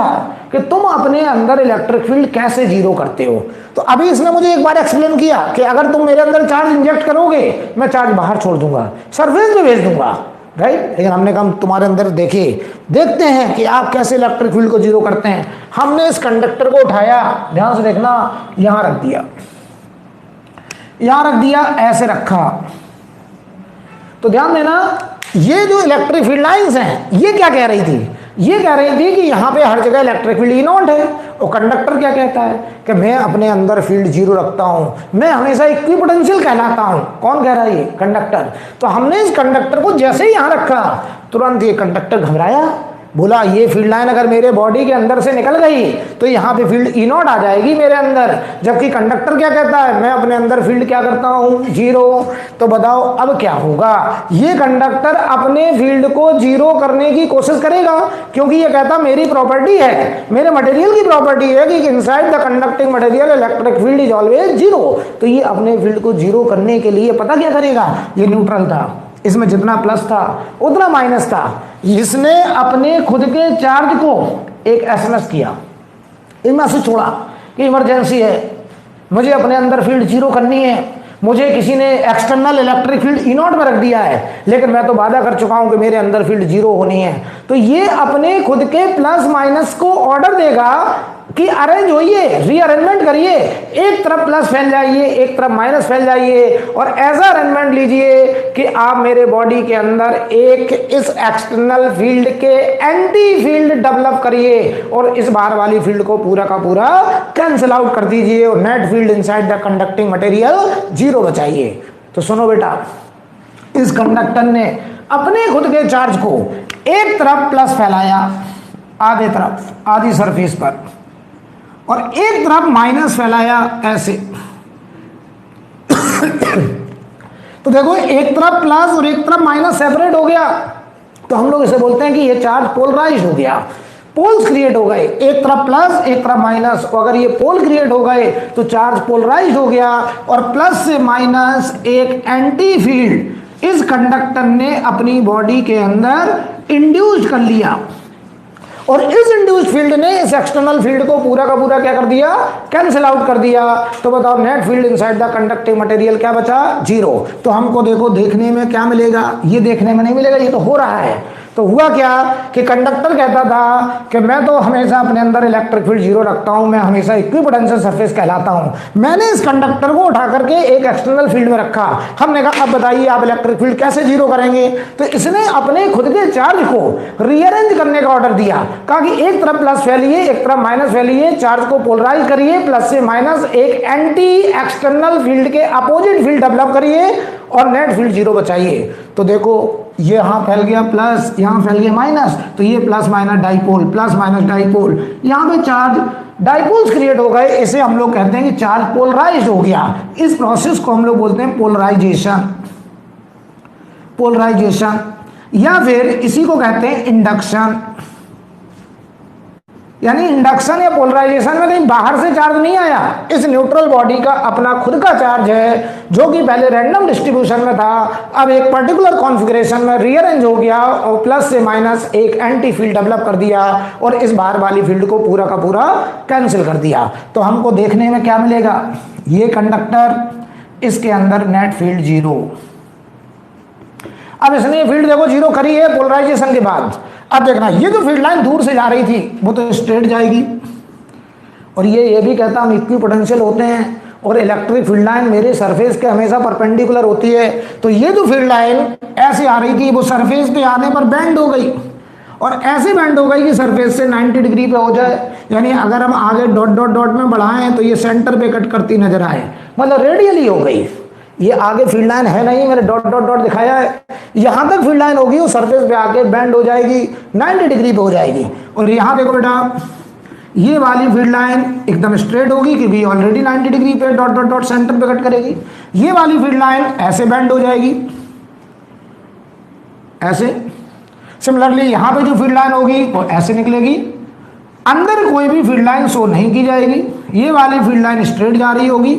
कि तुम अपने अंदर इलेक्ट्रिक फील्ड कैसे जीरो करते हो। तो अभी इसने मुझे एक बार एक्सप्लेन किया कि अगर तुम मेरे अंदर चार्ज इंजेक्ट करोगे, मैं चार्ज बाहर छोड़ दूंगा, सरफेस पे भेज दूंगा, राइट। लेकिन हमने कहा तुम्हारे अंदर देखते हैं कि आप कैसे इलेक्ट्रिक फील्ड को जीरो करते हैं। हमने इस कंडक्टर को उठाया, ध्यान से देखना, यहां रख दिया, यहां रख दिया, ऐसे रखा, तो ध्यान देना, ये जो इलेक्ट्रिक फील्ड लाइंस हैं, ये क्या कह रही थी, ये कह रही थी कि यहाँ पे हर जगह इलेक्ट्रिक फील्ड ई नॉट है। और कंडक्टर क्या कहता है कि मैं अपने अंदर फील्ड जीरो रखता हूँ, मैं हमेशा इक्विपोटेंशियल कहलाता हूँ। कौन कह रहा है, ये कंडक्टर। तो हमने इस कंडक्टर को जैसे ही यहाँ रखा, तुरंत ये कंडक्टर घबराया, बोला ये फील्ड लाइन अगर मेरे बॉडी के अंदर से निकल गई तो यहाँ पे फील्ड ई नॉट आ जाएगी मेरे अंदर, जबकि कंडक्टर क्या कहता है, मैं अपने अंदर फील्ड क्या करता हूँ, जीरो। तो बताओ अब क्या होगा, ये कंडक्टर अपने फील्ड को जीरो करने की कोशिश करेगा, क्योंकि ये कहता मेरी प्रॉपर्टी है, मेरे मटेरियल की प्रॉपर्टी है कि inside the conducting material electric field is always zero. तो ये अपने फील्ड को जीरो करने के लिए पता क्या करेगा, ये न्यूट्रल था, इसमें जितना प्लस था उतना माइनस था, इसने अपने खुद के चार्ज को एक एसएमएस किया, एक मैसेज छोड़ा कि इमरजेंसी है, मुझे अपने अंदर फील्ड जीरो करनी है, मुझे किसी ने external electric field E not में रख दिया है, लेकिन मैं तो वादा कर चुका हूं कि मेरे अंदर फील्ड जीरो होनी है। तो ये अपने खुद के प्लस माइनस को ऑर्डर देगा कि अरेंज होइए, रीअरेंजमेंट करिए, एक तरफ प्लस फैल जाइए, एक तरफ माइनस फैल जाइए, और ऐसा अरेंजमेंट लीजिए कि आप मेरे बॉडी के अंदर एक इस एक्सटर्नल फील्ड के एंटी फील्ड डेवलप करिए और इस बाहर वाली फील्ड को पूरा का पूरा कैंसिल आउट कर दीजिए और net field inside the conducting material zero बचाइए। तो सुनो बेटा, इस कंडक्टर ने अपने खुद के चार्ज को एक तरफ प्लस फैलाया, आधे तरफ, आधी सरफेस पर, और एक तरफ माइनस फैलाया ऐसे। तो देखो, एक तरफ प्लस और एक तरफ माइनस सेपरेट हो गया, तो हम लोग इसे बोलते हैं कि ये चार्ज पोलराइज हो गया, पोल्स क्रिएट हो गए, एक तरफ प्लस एक तरफ माइनस। और अगर ये पोल क्रिएट हो गए तो चार्ज पोलराइज हो गया, और प्लस से माइनस एक एंटी फील्ड इस कंडक्टर ने अपनी बॉडी के अंदर इंड्यूस कर लिया, और इस इंड्यूस्ड फील्ड ने इस एक्सटर्नल फील्ड को पूरा का पूरा क्या कर दिया, कैंसिल आउट कर दिया। तो बताओ, net field inside the conducting material क्या बचा, जीरो। तो हमको देखो देखने में क्या मिलेगा, ये देखने में नहीं मिलेगा, ये तो हो रहा है। तो हुआ क्या कि कंडक्टर कहता था कि मैं तो हमेशा अपने अंदर इलेक्ट्रिक फील्ड जीरो रखता हूं, मैं हमेशा इक्विपोटेंशियल सरफेस कहलाता हूं। मैंने इस कंडक्टर को उठा करके एक एक्सटर्नल फील्ड में रखा। हमने कहा अब बताइए आप इलेक्ट्रिक फील्ड कैसे जीरो करेंगे। तो इसने अपने खुद के चार्ज को रीअरेंज करने का ऑर्डर दिया, कहा कि एक तरफ प्लस फैलिए, एक तरफ माइनस फैलिए, चार्ज को पोलराइज करिए, प्लस से माइनस एक एंटी एक्सटर्नल फील्ड के अपोजिट फील्ड डेवलप करिए और नेट फील्ड जीरो बचाइए। तो देखो, ये यहां फैल गया प्लस, यहां फैल गया माइनस, तो ये plus minus dipole, plus minus dipole, यहां पे चार्ज डाइपोल्स क्रिएट हो गए। इसे हम लोग कहते हैं कि चार्ज पोलराइज्ड हो गया। इस प्रोसेस को हम लोग बोलते हैं पोलराइजेशन, पोलराइजेशन, या फिर इसी को कहते हैं इंडक्शन। यानी इंडक्शन या पोलराइजेशन में कहीं बाहर से चार्ज नहीं आया, इस न्यूट्रल बॉडी का अपना खुद का चार्ज है जो कि पहले रैंडम डिस्ट्रीब्यूशन में था, अब एक पर्टिकुलर कॉन्फ़िगरेशन में रीअरेंज हो गया और प्लस से माइनस एक एंटी फील्ड डेवलप कर दिया और इस बाहर वाली फील्ड को पूरा का पूरा कैंसिल कर दिया। तो हमको देखने में क्या मिलेगा, ये कंडक्टर, इसके अंदर नेट फील्ड जीरो। अब इसने ये फील्ड देखो जीरो करी है पोलराइजेशन के बाद। अब देखना, ये जो फील्ड लाइन दूर से जा रही थी वो तो स्ट्रेट जाएगी, और ये भी कहता हम इक्विपोटेंशियल होते हैं और इलेक्ट्रिक फील्ड लाइन मेरे सरफेस के हमेशा परपेंडिकुलर होती है। तो ये जो फील्ड लाइन ऐसे आ रही थी वो सरफेस पे आने पर बेंड हो गई, और ऐसे बेंड हो गई कि सरफेस से 90 डिग्री पे हो जाए। यानी अगर हम आगे डॉट डॉट डॉट में बढ़ाएं तो ये सेंटर पे कट करती नजर आए, मतलब रेडियली हो गई। ये आगे फील्ड लाइन है नहीं, मैंने डॉट डॉट डॉट दिखाया है, यहां तक फील्ड लाइन होगी, वो सरफेस पे आके बेंड हो जाएगी, 90 डिग्री पे हो जाएगी। और यहां देखो बेटा, ये वाली फील्ड लाइन एकदम स्ट्रेट होगी क्योंकि ऑलरेडी 90 डिग्री पे डॉट डॉट डॉट सेंटर पे कट करेगी। ये वाली फील्ड लाइन ऐसे बेंड हो जाएगी, ऐसे। सिमिलरली यहां पे जो फील्ड लाइन होगी वो ऐसे निकलेगी, अंदर कोई भी फील्ड लाइन शो नहीं की जाएगी। ये वाली फील्ड लाइन स्ट्रेट जा रही होगी,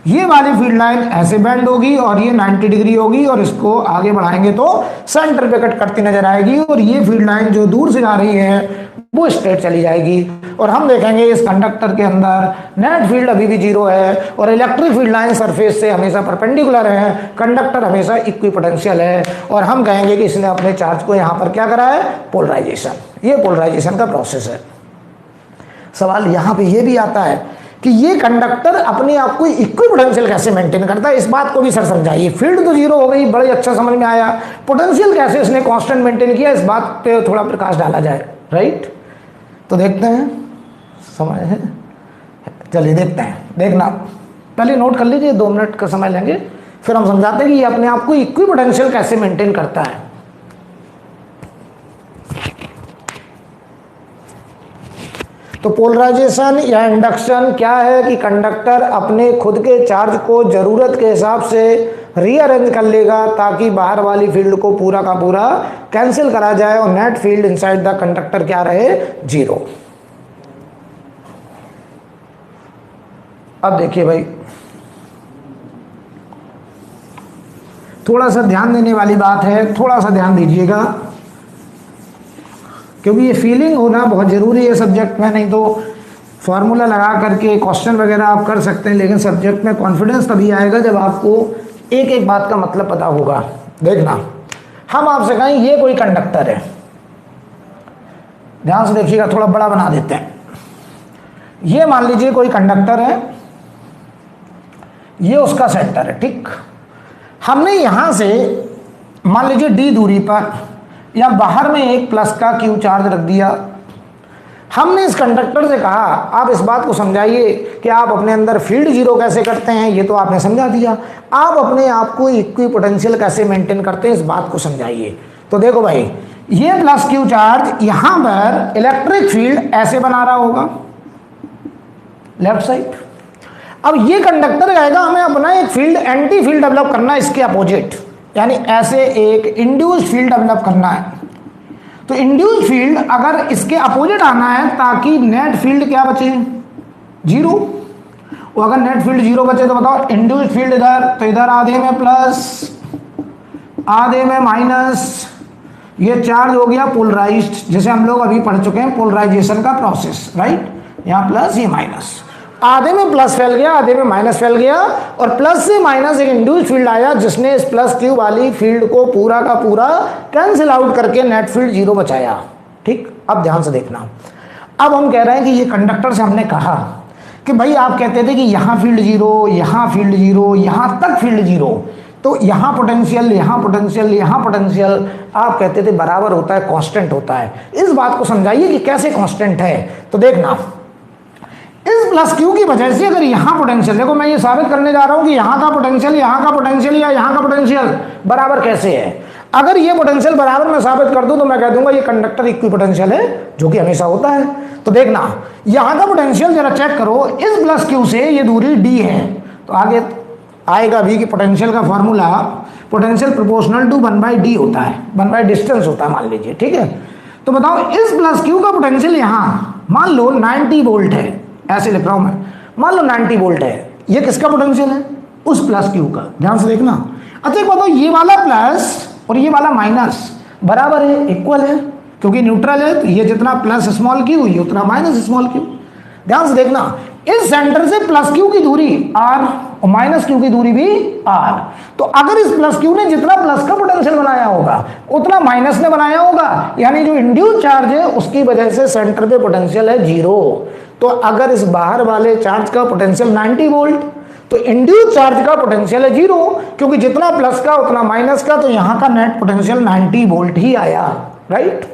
ये वाली फील्ड लाइन ऐसे बेंड होगी और ये 90 डिग्री होगी, और इसको आगे बढ़ाएंगे तो सेंटर पे कट करती नजर आएगी। और ये फील्ड लाइन जो दूर से जा रही है वो स्ट्रेट चली जाएगी, और हम देखेंगे इस कंडक्टर के अंदर नेट फील्ड अभी भी जीरो है, और इलेक्ट्रिक फील्ड लाइन सरफेस से हमेशा परपेंडिकुलर है, कंडक्टर हमेशा इक्विपोटेंशियल है, और हम कहेंगे कि इसने अपने चार्ज को यहाँ पर क्या करा है, पोलराइजेशन। ये पोलराइजेशन का प्रोसेस है। सवाल यहाँ पे ये भी आता है कि ये कंडक्टर अपने आप को इक्विपोटेंशियल कैसे मेंटेन करता है, इस बात को भी सर समझाइए। फील्ड तो जीरो हो गई, बड़े अच्छा समझ में आया, पोटेंशियल कैसे इसने कांस्टेंट मेंटेन किया, इस बात पे थोड़ा प्रकाश डाला जाए, राइट। तो देखते हैं, समय है, चलिए देखते हैं। देखना पहले नोट कर लीजिए, 2 मिनट का समय लेंगे, फिर हम समझाते हैं कि ये अपने आप को इक्विपोटेंशियल कैसे मेंटेन करता है। तो पोलराइजेशन या इंडक्शन क्या है कि कंडक्टर अपने खुद के चार्ज को जरूरत के हिसाब से रीअरेंज कर लेगा ताकि बाहर वाली फील्ड को पूरा का पूरा कैंसिल करा जाए और net field inside the conductor क्या रहे, जीरो। अब देखिए भाई, थोड़ा सा ध्यान देने वाली बात है, थोड़ा सा ध्यान दीजिएगा, क्योंकि ये फीलिंग होना बहुत ज़रूरी है सब्जेक्ट में। नहीं तो फॉर्मूला लगा करके क्वेश्चन वगैरह आप कर सकते हैं, लेकिन सब्जेक्ट में कॉन्फिडेंस तभी आएगा जब आपको एक एक बात का मतलब पता होगा। देखना, हम आपसे कहें ये कोई कंडक्टर है, ध्यान से देखिएगा, थोड़ा बड़ा बना देते हैं। ये मान लीजिए कोई कंडक्टर है, ये उसका सेंटर है, ठीक। हमने यहां से मान लीजिए d दूरी पर या बाहर में एक प्लस का Q चार्ज रख दिया। हमने इस कंडक्टर से कहा आप इस बात को समझाइए कि आप अपने अंदर फील्ड जीरो कैसे करते हैं, ये तो आपने समझा दिया। आप अपने आप को इक्विपोटेंशियल कैसे मेंटेन करते हैं, इस बात को समझाइए। तो देखो भाई, ये प्लस Q चार्ज यहां पर इलेक्ट्रिक फील्ड ऐसे बना रहा होगा लेफ्ट साइड। अब ये कंडक्टर कहेगा हमें अपना एक फील्ड, एंटी फील्ड डेवलप करना है इसके अपोजिट, यानी ऐसे एक इंड्यूस्ड फील्ड डेवलप करना है। तो इंड्यूस्ड फील्ड अगर इसके अपोजिट आना है ताकि नेट फील्ड क्या बचे, जीरो। और अगर नेट फील्ड जीरो बचे तो बताओ इंड्यूस्ड फील्ड इधर, तो इधर आधे में प्लस आधे में माइनस, ये चार्ज हो गया पोलराइज्ड, जैसे हम लोग अभी पढ़ चुके हैं पोलराइजेशन का प्रोसेस, राइट। यहाँ प्लस ये माइनस, आधे में प्लस फैल गया, आधे में माइनस फैल गया, और प्लस से माइनस एक इंड्यूस्ड फील्ड आया जिसने इस प्लस Q वाली फील्ड को पूरा का पूरा कैंसिल आउट करके नेट फील्ड जीरो बचाया, ठीक। अब ध्यान से देखना, अब हम कह रहे हैं कि ये कंडक्टर से हमने कहा कि भाई आप कहते थे कि यहाँ फील्ड जीरो, यहाँ फील्ड जीरो, यहाँ तक फील्ड जीरो, तो यहाँ पोटेंशियल, यहाँ पोटेंशियल, यहाँ पोटेंशियल आप कहते थे बराबर होता है, कांस्टेंट होता है। इस बात को समझाइए कि कैसे कांस्टेंट है। तो देखना, इस प्लस Q की वजह से अगर यहाँ पोटेंशियल, देखो मैं ये साबित करने जा रहा हूँ कि यहाँ का पोटेंशियल, यहाँ का पोटेंशियल या यहाँ का पोटेंशियल बराबर कैसे है। अगर ये पोटेंशियल बराबर मैं साबित कर दूं तो मैं कह दूंगा ये कंडक्टर इक्विपोटेंशियल है, जो कि हमेशा होता है। तो देखना, यहाँ का पोटेंशियल जरा चेक करो, इस प्लस Q से ये दूरी d है, तो आगे आएगा भी कि पोटेंशियल का formula potential proportional to 1/d होता है, 1 डिस्टेंस होता है मान लीजिए, ठीक है। तो बताओ इस प्लस Q का पोटेंशियल यहाँ मान लो 90 वोल्ट है, ऐसे लिख रहा हूं मैं, मान लो 90 वोल्ट है, ये किसका पोटेंशियल है, उस प्लस Q का। ध्यान से देखना, अच्छा एक बताओ ये वाला प्लस और ये वाला माइनस बराबर है, इक्वल है, क्योंकि न्यूट्रल है, तो ये जितना प्लस स्मॉल Q ये उतना माइनस स्मॉल Q। ध्यान से देखना, इस सेंटर से प्लस Q की दूरी r और माइनस Q की दूरी भी r, तो अगर इस प्लस Q ने जितना प्लस का पोटेंशियल बनाया होगा उतना माइनस ने बनाया होगा, यानी जो इंड्यूस चार्ज है उसकी वजह से सेंटर पे पोटेंशियल है जीरो। तो अगर इस बाहर वाले चार्ज का पोटेंशियल 90 वोल्ट, तो इंड्यूस चार्ज का पोटेंशियल है जीरो, क्योंकि जितना प्लस का उतना माइनस का, तो यहाँ का नेट पोटेंशियल 90 वोल्ट ही आया, राइट।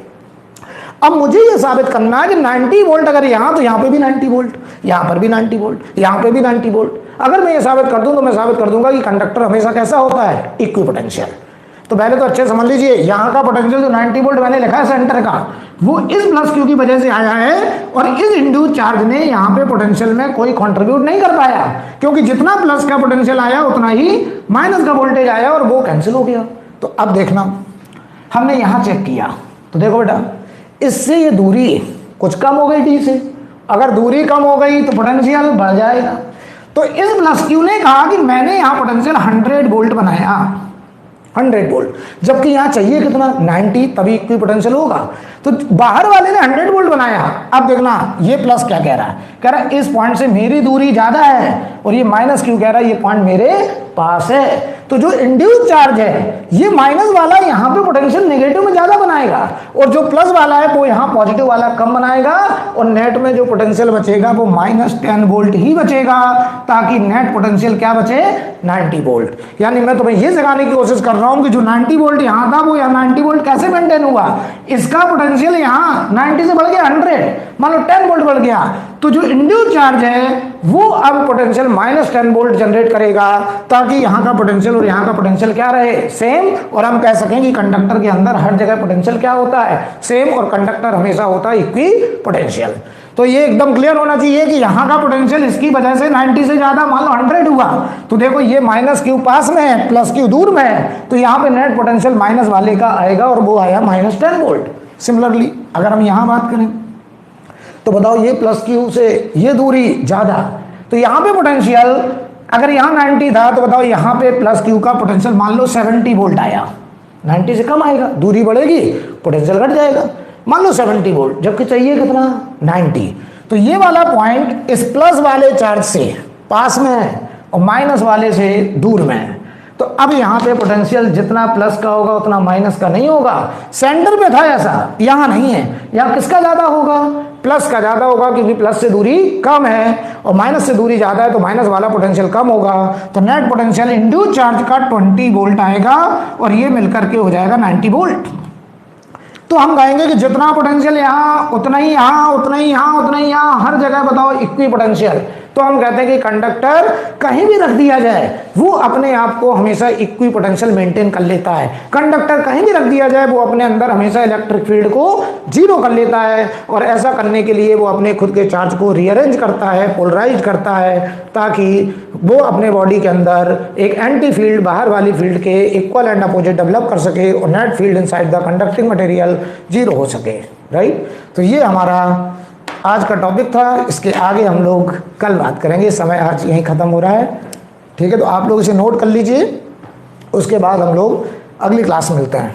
अब मुझे ये साबित करना है कि 90 वोल्ट अगर यहाँ, तो यहाँ पे भी 90 वोल्ट, यहाँ पर भी 90 वोल्ट, यहाँ पे भी 90 वोल्ट। अगर मैं ये साबित कर दूं तो मैं साबित कर दूंगा कि कंडक्टर हमेशा कैसा होता है, इक्विपोटेंशियल। तो पहले तो अच्छे समझ लीजिए, यहाँ का पोटेंशियल जो 90 वोल्ट मैंने लिखा है सेंटर का, वो इस प्लस क्यू की वजह से आया है, और इस इंड्यूस चार्ज ने यहाँ पे पोटेंशियल में कोई कंट्रीब्यूट नहीं कर पाया, क्योंकि जितना प्लस का पोटेंशियल आया उतना ही माइनस का वोल्टेज आया और वो कैंसिल हो गया। तो अब देखना, हमने यहाँ चेक किया तो देखो बेटा, इससे ये दूरी कुछ कम हो गई डी से, अगर दूरी कम हो गई तो पोटेंशियल बढ़ जाएगा। तो इस प्लस क्यू ने कहा कि मैंने यहाँ पोटेंशियल 100 वोल्ट बनाया, 100 वोल्ट, जबकि यहाँ चाहिए कितना 90, तभी इक्विपोटेंशियल होगा। तो बाहर वाले ने 100 वोल्ट बनाया। अब देखना ये प्लस क्या कह रहा है, कह रहा है इस पॉइंट से मेरी दूरी ज्यादा है, और ये माइनस क्यू कह रहा है ये पॉइंट मेरे पास है। तो जो इंड्यूस चार्ज है ये माइनस वाला यहाँ पे पोटेंशियल नेगेटिव में ज्यादा बनाएगा, और जो प्लस वाला है वो यहाँ पॉजिटिव वाला कम बनाएगा, और नेट में जो पोटेंशियल बचेगा वो -10 वोल्ट ही बचेगा, ताकि नेट पोटेंशियल क्या बचे 90 वोल्ट। यानी मैं तुम्हें ये सिखाने की कोशिश कर रहा हूँ कि जो 90 वोल्ट यहाँ था वो यहाँ 90 वोल्ट कैसे मेंटेन हुआ। इसका पोटेंशियल यहाँ 90 से बढ़ गया 100, मान लो 10 वोल्ट बढ़ गया, तो जो इंड्यूस चार्ज है वो अब पोटेंशियल -10 वोल्ट जनरेट करेगा, ताकि यहाँ का पोटेंशियल और यहाँ का पोटेंशियल क्या रहे सेम, और हम कह सकें कि कंडक्टर के अंदर हर जगह पोटेंशियल क्या होता है सेम, और कंडक्टर हमेशा होता है इक्वी पोटेंशियल। तो ये एकदम क्लियर होना चाहिए कि यहाँ का पोटेंशियल इसकी वजह से 90 से ज्यादा मान लो 100 हुआ, तो देखो ये माइनस क्यू पास में है, प्लस क्यू दूर में है, तो यहाँ पे नेट पोटेंशियल माइनस वाले का आएगा, और वो आया -10 वोल्ट। सिमिलरली अगर हम यहाँ बात करें तो बताओ ये प्लस क्यू से ये दूरी ज्यादा, तो यहाँ पे पोटेंशियल अगर यहाँ 90 था तो बताओ यहाँ पे प्लस क्यू का पोटेंशियल मान लो 70 वोल्ट आया, 90 से कम आएगा, दूरी बढ़ेगी पोटेंशियल घट जाएगा, मान लो 70 वोल्ट, जबकि चाहिए कितना 90। तो ये वाला पॉइंट इस प्लस वाले चार्ज से पास में है और माइनस वाले से दूर में है। तो अब यहाँ पे पोटेंशियल जितना प्लस का होगा उतना माइनस का नहीं होगा। सेंटर पे था ऐसा, यहाँ नहीं है, यहाँ किसका ज्यादा होगा प्लस का ज्यादा होगा, क्योंकि प्लस से दूरी कम है और माइनस से दूरी ज्यादा है, तो माइनस वाला पोटेंशियल कम होगा। तो नेट पोटेंशियल इंड्यूस चार्ज का 20 वोल्ट आएगा, और ये मिलकर के हो जाएगा 90 वोल्ट। तो हम कहेंगे कि जितना पोटेंशियल यहाँ उतना ही यहाँ, उतना ही यहाँ, उतना ही यहाँ, हर जगह बताओ इक्वी पोटेंशियल। तो हम कहते हैं कि कंडक्टर कहीं भी रख दिया जाए वो अपने आप को हमेशा इक्वी पोटेंशियल मेंटेन कर लेता है। कंडक्टर कहीं भी रख दिया जाए वो अपने अंदर हमेशा इलेक्ट्रिक फील्ड को 0 कर लेता है, और ऐसा करने के लिए वो अपने खुद के चार्ज को रीअरेंज करता है, पोलराइज करता है, ताकि वो अपने बॉडी के अंदर एक एंटी फील्ड बाहर वाली फील्ड के इक्वल एंड अपोजिट डेवलप कर सके, और net field inside the conducting material 0 हो सके। राइट, तो ये हमारा आज का टॉपिक था। इसके आगे हम लोग कल बात करेंगे, समय आज यहीं ख़त्म हो रहा है। ठीक है, तो आप लोग इसे नोट कर लीजिए, उसके बाद हम लोग अगली क्लास में मिलते हैं।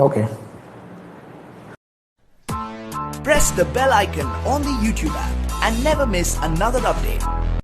Okay. Press the bell icon on the YouTube app and never miss another update.